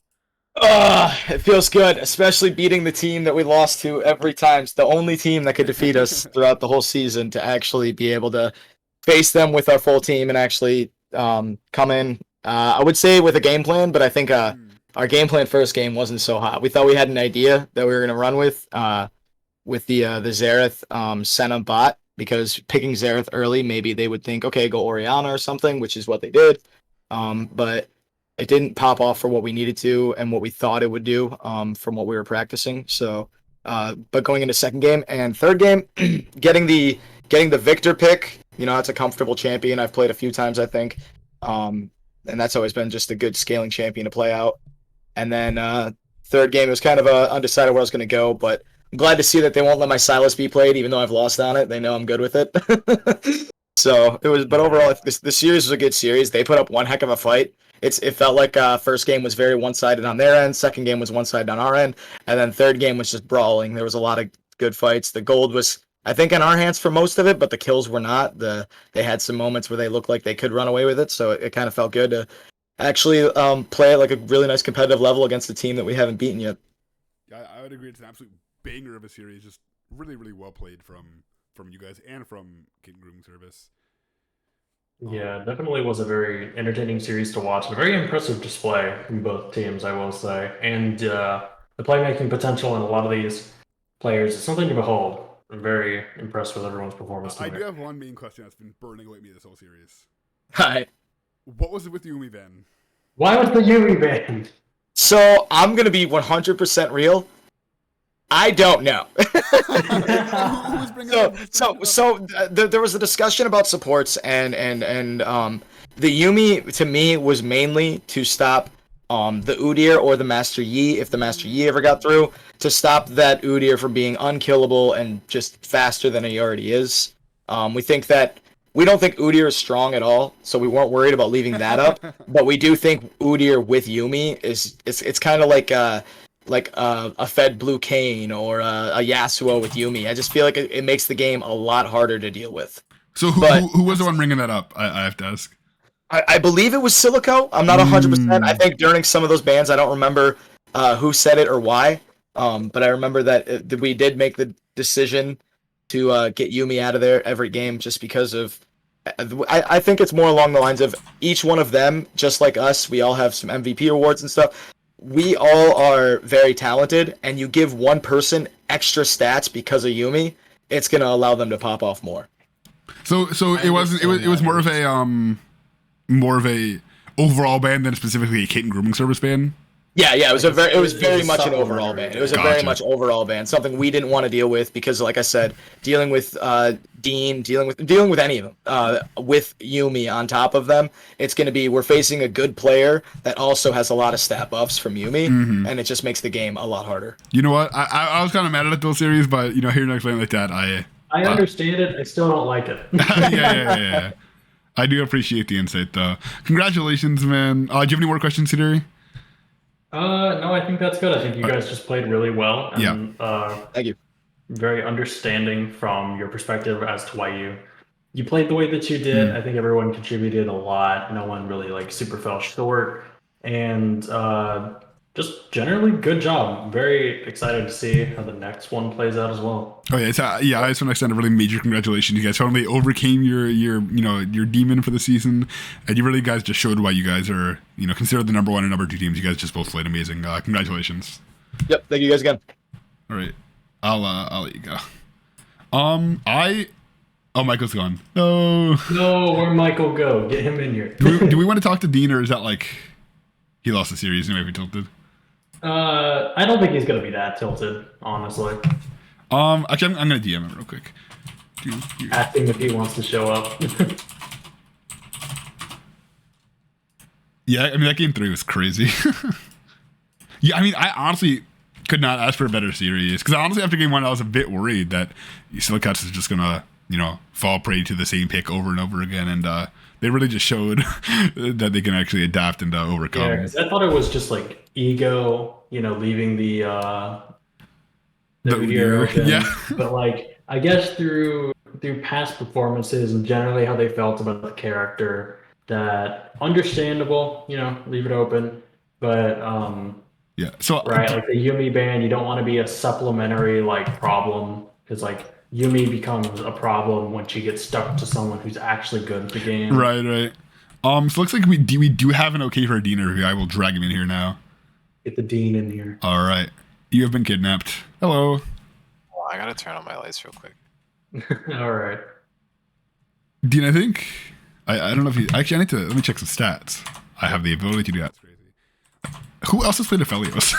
E: It feels good, especially beating the team that we lost to every time. It's the only team that could defeat us throughout the whole season, to actually be able to face them with our full team and actually come in. I would say with a game plan, but I think our game plan first game wasn't so hot. We thought we had an idea that we were going to run with the Xerath Senna bot, because picking Xerath early, maybe they would think, okay, go Orianna or something, which is what they did. But it didn't pop off for what we needed to and what we thought it would do from what we were practicing. So, but going into second game and third game, getting the Victor pick, it's a comfortable champion. I've played a few times, I think. And that's always been just a good scaling champion to play out. And then third game, it was kind of undecided where I was going to go, but I'm glad to see that they won't let my Sylas be played, even though I've lost on it. They know I'm good with it. So it was, but overall, the series was a good series. They put up one heck of a fight. It felt like first game was very one-sided on their end, second game was one-sided on our end, and then third game was just brawling. There was a lot of good fights. The gold was, I think, in our hands for most of it, but the kills were not. They had some moments where they looked like they could run away with it, so it kind of felt good to actually play at like a really nice competitive level against a team that we haven't beaten yet.
B: Yeah, I would agree. It's an absolute banger of a series. Just really, really well played from you guys and from Kitten Grooming Service.
A: Yeah, definitely was a very entertaining series to watch. A very impressive display from both teams, I will say. And the playmaking potential in a lot of these players is something to behold. I'm very impressed with everyone's performance.
B: I do have one main question that's been burning away at me this whole series.
E: Hi.
B: What was it with Yumi then?
A: Why was the Yumi banned?
E: So I'm going to be 100% real. I don't know. There was a discussion about supports, and the Yumi to me was mainly to stop the Udyr or the Master Yi, if the Master Yi ever got through, to stop that Udyr from being unkillable and just faster than he already is. We don't think Udyr is strong at all, so we weren't worried about leaving that up. But we do think Udyr with Yumi it's kind of like a Fed Blue Kayn or a Yasuo with Yumi. I just feel like it makes the game a lot harder to deal with.
B: So who was the one bringing that up? I have to ask.
E: I believe it was Silico. I'm not 100%. I think during some of those bans, I don't remember who said it or why. But I remember that we did make the decision to get Yumi out of there every game just because of... I think it's more along the lines of each one of them, just like us, we all have some MVP awards and stuff. We all are very talented, and you give one person extra stats because of Yumi, it's going to allow them to pop off more.
B: So it wasn't. It was more of a overall ban than specifically a Kitten grooming service ban.
E: Yeah, it was
A: Like,
E: it was very
A: it's a
E: much an overall
A: supplementary
E: ban. It was a
A: ban.
E: very
B: Gotcha.
E: much overall ban, something we didn't want to deal with because, like I said, dealing with Dean, dealing with any of them, with Yumi on top of them, it's going to be we're facing a good player that also has a lot of stat buffs from Yumi, and it just makes the game a lot harder.
B: You know what? I was kind of mad at those series, but hearing an explain like that,
A: I understand it. I still don't like it.
B: yeah. I do appreciate the insight, though. Congratulations, man. Do you have any more questions, Hidari?
A: No, I think that's good. I think you guys just played really well. And,
E: Thank you.
A: very understanding from your perspective as to why you played the way that you did. I think everyone contributed a lot. No one really like super fell short, and just generally good job. Very excited to see how the next one plays out as well.
B: Oh yeah, I just want to extend a really major congratulations. You guys totally overcame your demon for the season, and you really guys just showed why you guys are considered the number 1 and number 2 teams. You guys just both played amazing. Congratulations.
E: Yep, thank you guys again.
B: All right, I'll let you go. Michael's gone. No,
A: where'd Michael go? Get him in here.
B: do we want to talk to Dean, or is that like he lost the series and maybe tilted?
A: I don't think he's gonna be that tilted, honestly.
B: Actually, I'm gonna DM him real quick.
A: Asking if he wants to show up.
B: Yeah, I mean that game 3 was crazy. Yeah, I mean I honestly could not ask for a better series because honestly after game 1 I was a bit worried that Cylakats is just gonna fall prey to the same pick over and over again, and they really just showed that they can actually adapt and overcome.
A: Yeah, because I thought it was just like ego, leaving the video open.
B: Yeah.
A: But like I guess through past performances and generally how they felt about the character, that understandable, leave it open. But
B: yeah. So
A: right, like the Yumi ban, you don't want to be a supplementary like problem because like Yumi becomes a problem once you get stuck to someone who's actually good at the game.
B: Right. So it looks like we do have an okay for a Dean review. I will drag him in here now.
A: Get the Dean in here.
B: All right. You have been kidnapped. Hello.
D: Oh, I gotta turn on my lights real quick.
A: All right.
B: Dean, I think I don't know if you actually I need to let me check some stats. I have the ability to do that. It's crazy. Who else has played Aphelios?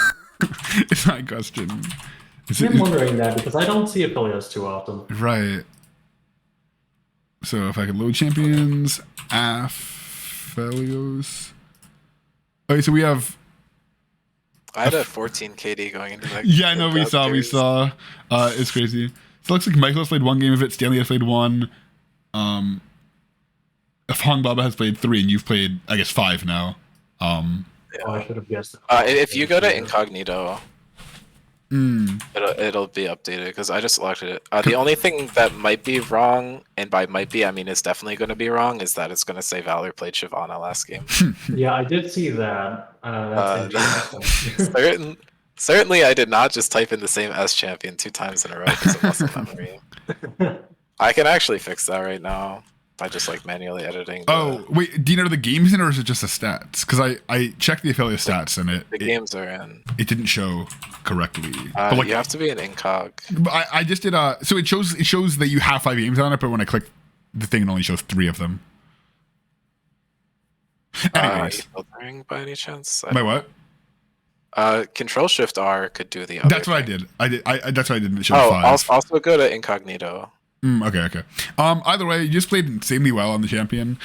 B: It's my question.
A: I'm wondering that because I don't see Aphelios too often.
B: Right. So if I could load champions, Aphelios. Okay, so we have.
D: I had a 14 KD going into that.
B: Yeah, I know. We saw. It's crazy. So it looks like Michael has played 1 game of it. Stanley has played 1. Hong Baba has played 3, and you've played, I guess, 5 now.
A: Oh, I should have guessed.
D: If you go to incognito, it'll be updated because I just selected it. The only thing that might be wrong, and by might be I mean it's definitely going to be wrong, is that it's going to say Valor played Shyvana last game.
A: Yeah, I did see that. That's interesting.
D: Certainly, I did not just type in the same S champion 2 times in a row because of muscle memory. I can actually fix that right now by just like manually editing.
B: Wait, Dean, are the games in or is it just the stats? Because I checked the affiliate stats and
D: the games are in.
B: It didn't show correctly. But like,
D: you have to be an incog.
B: I just did so it shows that you have 5 games on it, but when I click the thing, it only shows 3 of them. Anyways,
D: filtering by any chance?
B: By what?
D: Control Shift R could do the other.
B: That's what I did. That's what I did. It showed 5.
D: Also go to incognito.
B: Okay. Either way, you just played insanely well on the champion.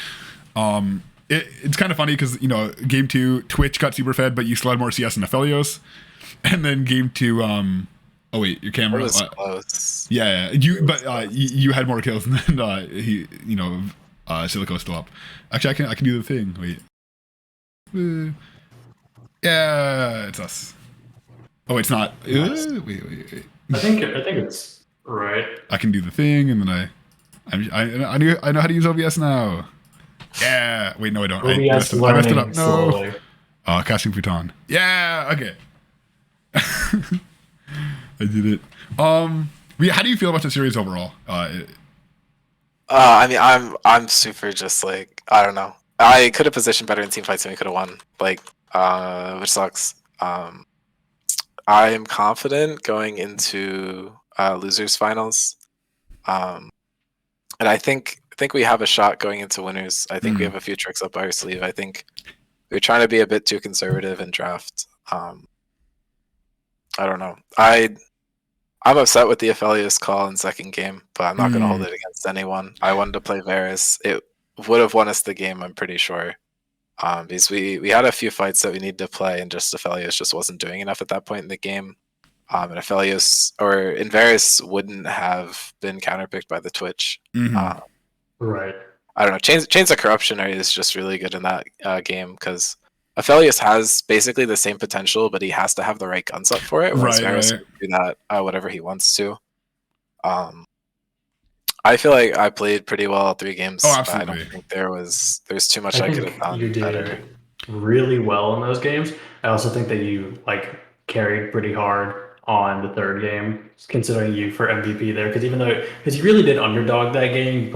B: It's kind of funny because game 2 Twitch got super fed, but you still had more CS than Aphelios, and then game 2 oh wait, your camera
D: It was close.
B: Yeah, you had more kills, and then Cylakats was still up. Actually, I can do the thing. Wait. Yeah, it's us. Oh, it's not.
A: Nice.
B: Wait.
A: I think it's right.
B: I can do the thing, and then I know how to use OBS now. Yeah. Wait, no, I don't.
A: OBS
B: I messed it up. No.
A: Slowly.
B: Casting futon. Yeah. Okay. I did it. How do you feel about the series overall?
D: I mean, I'm super just like I don't know. I could have positioned better in team fights and we could have won. Like, which sucks. I'm confident going into losers finals, and I think think we have a shot going into winners. I think we have a few tricks up our sleeve. I think we're trying to be a bit too conservative in draft. I don't know. I'm upset with the Aphelios call in second game, but I'm not going to hold it against anyone. I wanted to play Varus. It would have won us the game, I'm pretty sure. Because we had a few fights that we needed to play, and just Aphelios just wasn't doing enough at that point in the game. And Aphelios or Varus wouldn't have been counterpicked by the Twitch.
A: Right.
D: I don't know. Chains of Corruption is just really good in that game because Aphelios has basically the same potential, but he has to have the right guns up for it. Whereas Varus can do that whatever he wants to. I feel like I played pretty well all 3 games.
B: Oh, absolutely.
D: I don't think there's too much I could have done.
A: You did
D: better.
A: really well in those games. I also think that you carried pretty hard on the 3rd game, considering you for MVP there. Because you really did underdog that game.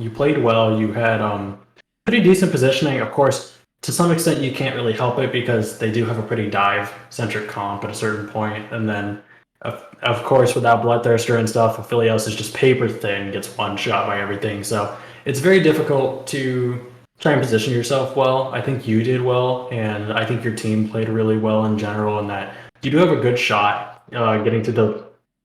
A: You played well. You had pretty decent positioning. Of course, to some extent, you can't really help it because they do have a pretty dive-centric comp at a certain point. And then, of course, without Bloodthirster and stuff, Aphelios is just paper thin, gets one shot by everything. So it's very difficult to try and position yourself well. I think you did well, and I think your team played really well in general, and that you do have a good shot getting to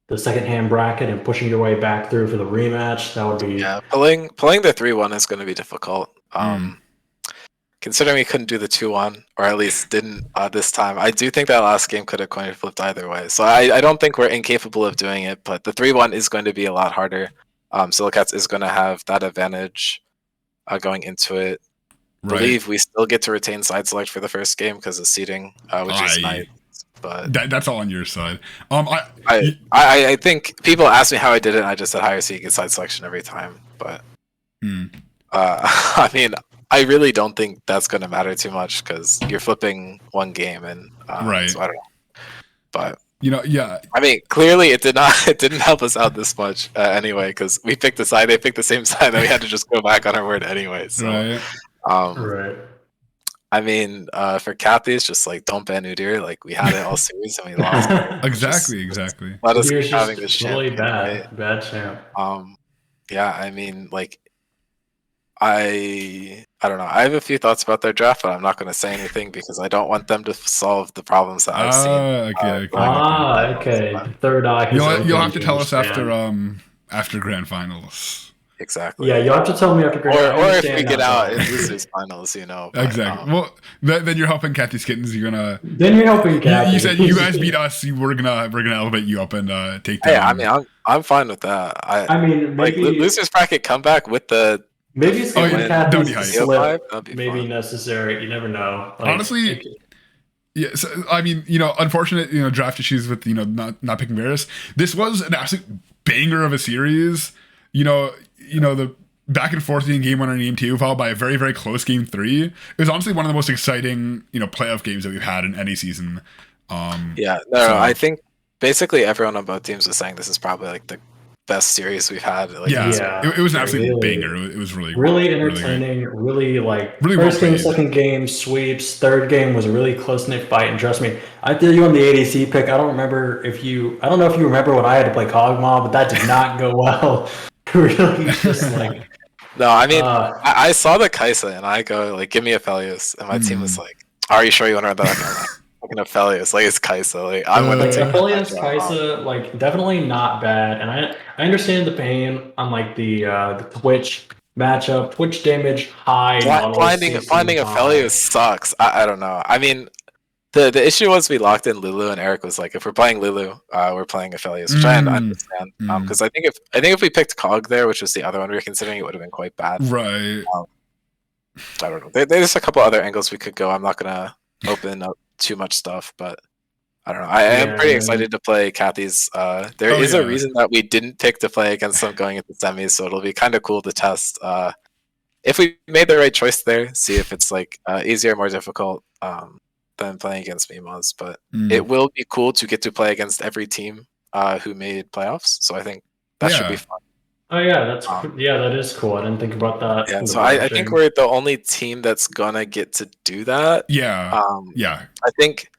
A: the second hand bracket and pushing your way back through for the rematch. That would be
D: pulling the 3-1 is going to be difficult. Considering we couldn't do the 2-1, or at least didn't this time, I do think that last game could have coin flipped either way. So I don't think we're incapable of doing it, but the 3-1 is going to be a lot harder. Cylakats is going to have that advantage going into it. I believe we still get to retain side select for the first game because of seeding, which is nice. But
B: that's all on your side.
D: I think people ask me how I did it, and I just said higher seed gets side selection every time. But I mean, I really don't think that's going to matter too much because you're flipping one game, and so I don't know. But I mean, clearly it didn't help us out this much anyway because we picked the side, they picked the same side, and we had to just go back on our word anyway. So, I mean, for Kathy, it's just don't ban Udyr. We had it all series and we lost.
B: Exactly.
D: Let us keep having this
A: really
D: champ.
A: bad champ.
D: Yeah, I mean, I don't know. I have a few thoughts about their draft, but I'm not going to say anything because I don't want them to solve the problems that I've seen.
A: Okay. Third eye.
B: You'll have to tell us after grand finals.
D: Exactly.
A: Yeah, you'll have to tell me after grand
D: finals. Or if we get out in losers finals, But,
B: exactly. Well, then you're helping Kathy's Kittens. You're gonna.
A: Then you're helping Kathy.
B: You said you guys beat us. We're gonna elevate you up and take down.
D: Hey, I mean, I'm fine with that.
A: I mean, maybe
D: losers bracket comeback with the.
A: Maybe it's Kathy's slip. Maybe
D: fun.
A: Necessary. You never know.
B: Honestly. Yeah, so, I mean, unfortunate, draft issues with, not picking Varus. This was an absolute banger of a series. The back and forth in game 1 and game 2, followed by a very, very close game 3. It was honestly one of the most exciting, playoff games that we've had in any season.
D: I think basically everyone on both teams was saying this is probably the best series we've had.
B: It was an absolute banger. It was really
A: entertaining. Really first game, second game sweeps. Third game was a really close knit fight. And trust me, I feel you on the ADC pick. I don't know if you remember when I had to play Kog'Maw, but that did not go well. Really, just
D: No, I mean, I saw the Kaisa and I go give me Aphelios, and my team was are you sure you want to run that? Fucking Aphelios, it's Kaisa. I want to take
A: Aphelios, Kaisa, definitely not bad. And I understand the pain on the Twitch matchup, Twitch damage high.
D: Finding Aphelios sucks. I don't know. I mean, the issue was we locked in Lulu, and Eric was if we're playing Lulu, we're playing Aphelios, which I understand. Because I think if we picked Cog there, which was the other one we were considering, it would have been quite bad.
B: Right.
D: I don't know. There's a couple other angles we could go. I'm not gonna open up too much stuff, but I don't know. I am pretty excited to play Kathy's. There is a reason that we didn't pick to play against them going into semis, so it'll be kind of cool to test if we made the right choice there. See if it's easier, more difficult than playing against Mimos, but it will be cool to get to play against every team who made playoffs. So I think that should be fun.
A: Oh yeah, that is cool. I didn't think about that.
D: Yeah, so I think we're the only team that's gonna get to do that.
B: Yeah.
D: I think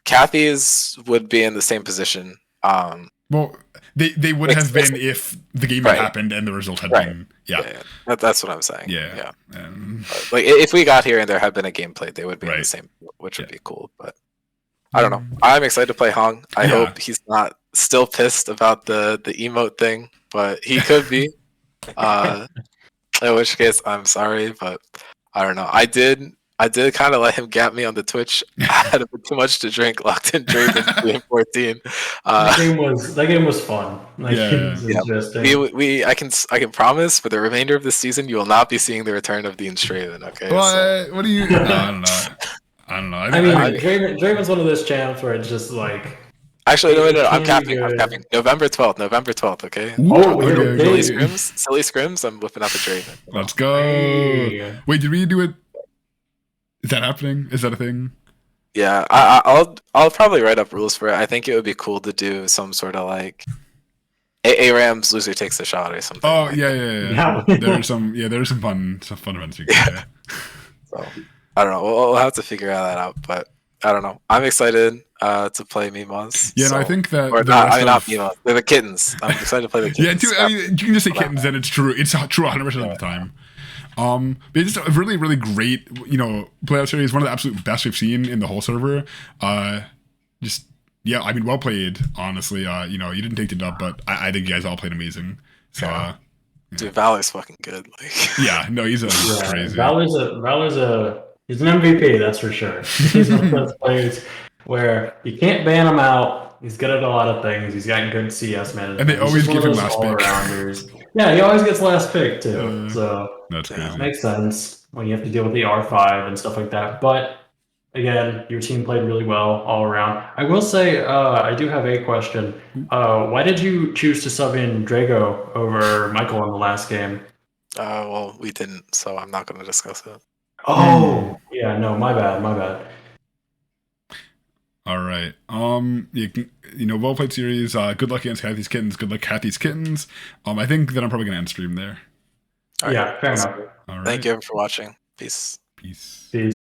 D: Kathy's would be in the same position.
B: Well, they would have been if the game had
D: Right.
B: happened and the result had
D: Right.
B: been yeah.
D: That's what I'm saying.
B: Yeah.
D: Like if we got here and there had been a gameplay, they would be in the
B: Right.
D: same, which would
B: Yeah.
D: be cool. But I don't know. I'm excited to play Hong. I
B: Yeah.
D: hope he's not still pissed about the emote thing, but he could be. In which case, I'm sorry, but I don't know. I did kind of let him gap me on the Twitch. I had a bit too much to drink. Locked in Draven 3 and 14.
A: That game was fun. Like,
B: Yeah.
A: it was
D: Yeah.
A: interesting.
D: I can promise for the remainder of the season, you will not be seeing the return of Dean Straven. Okay.
B: What do you? No, I don't know. I don't know.
A: I mean, Draven's one of those champs where it's just like.
D: Actually, no. I'm
A: It can be
D: capping. I'm
A: good.
D: capping. November 12th. Okay.
A: Oh,
B: okay,
A: okay.
D: Silly scrims. I'm whipping out the Draven.
B: Let's go.
A: Hey.
B: Wait, did we do it? Is that happening? Is that a thing?
D: Yeah, I'll probably write up rules for it. I think it would be cool to do some sort of like A-Rams loser takes a shot or something.
B: Oh
D: like
B: yeah.
A: Yeah.
B: There's some fun events you can do.
D: So I don't know. We'll have to figure that out, but I don't know. I'm excited to play Mimos.
B: Yeah, no, I think that
D: Or
B: the
D: not,
B: rest
D: not
B: of-
D: Mimos. They're the kittens. I'm excited to play the
B: Yeah,
D: kittens.
B: I mean, you can just say kittens, and it's true. It's true 100% of the time. But it's just a really, really great, playoff series. One of the absolute best we've seen in the whole server. I mean, well played. Honestly, you didn't take the dub, but I think you guys all played amazing. So,
D: Dude, Valor's fucking good. Like,
B: yeah, no, he's crazy.
A: He's an MVP, that's for sure. He's one of those players where you can't ban him out. He's good at a lot of things. He's got good CS management.
B: And they
A: He's
B: always
A: just one
B: give
A: of
B: him
A: those
B: last pick.
A: all-arounders. Yeah, he always gets last pick too. So
B: That's crazy.
A: makes sense when you have to deal with the R5 and stuff like that. But again, your team played really well all around. I will say, I do have a question. Why did you choose to sub in Drago over Michael in the last game?
D: well, we didn't, so I'm not going to discuss it.
A: Oh, yeah, no, my bad.
B: All right. Well played series. Good luck against Kathy's Kittens. Good luck, Kathy's Kittens. I think that I'm probably gonna end stream there.
D: All right.
A: Yeah, fair enough.
B: All right.
D: Thank you everyone for watching. Peace.
B: Peace.
A: Peace.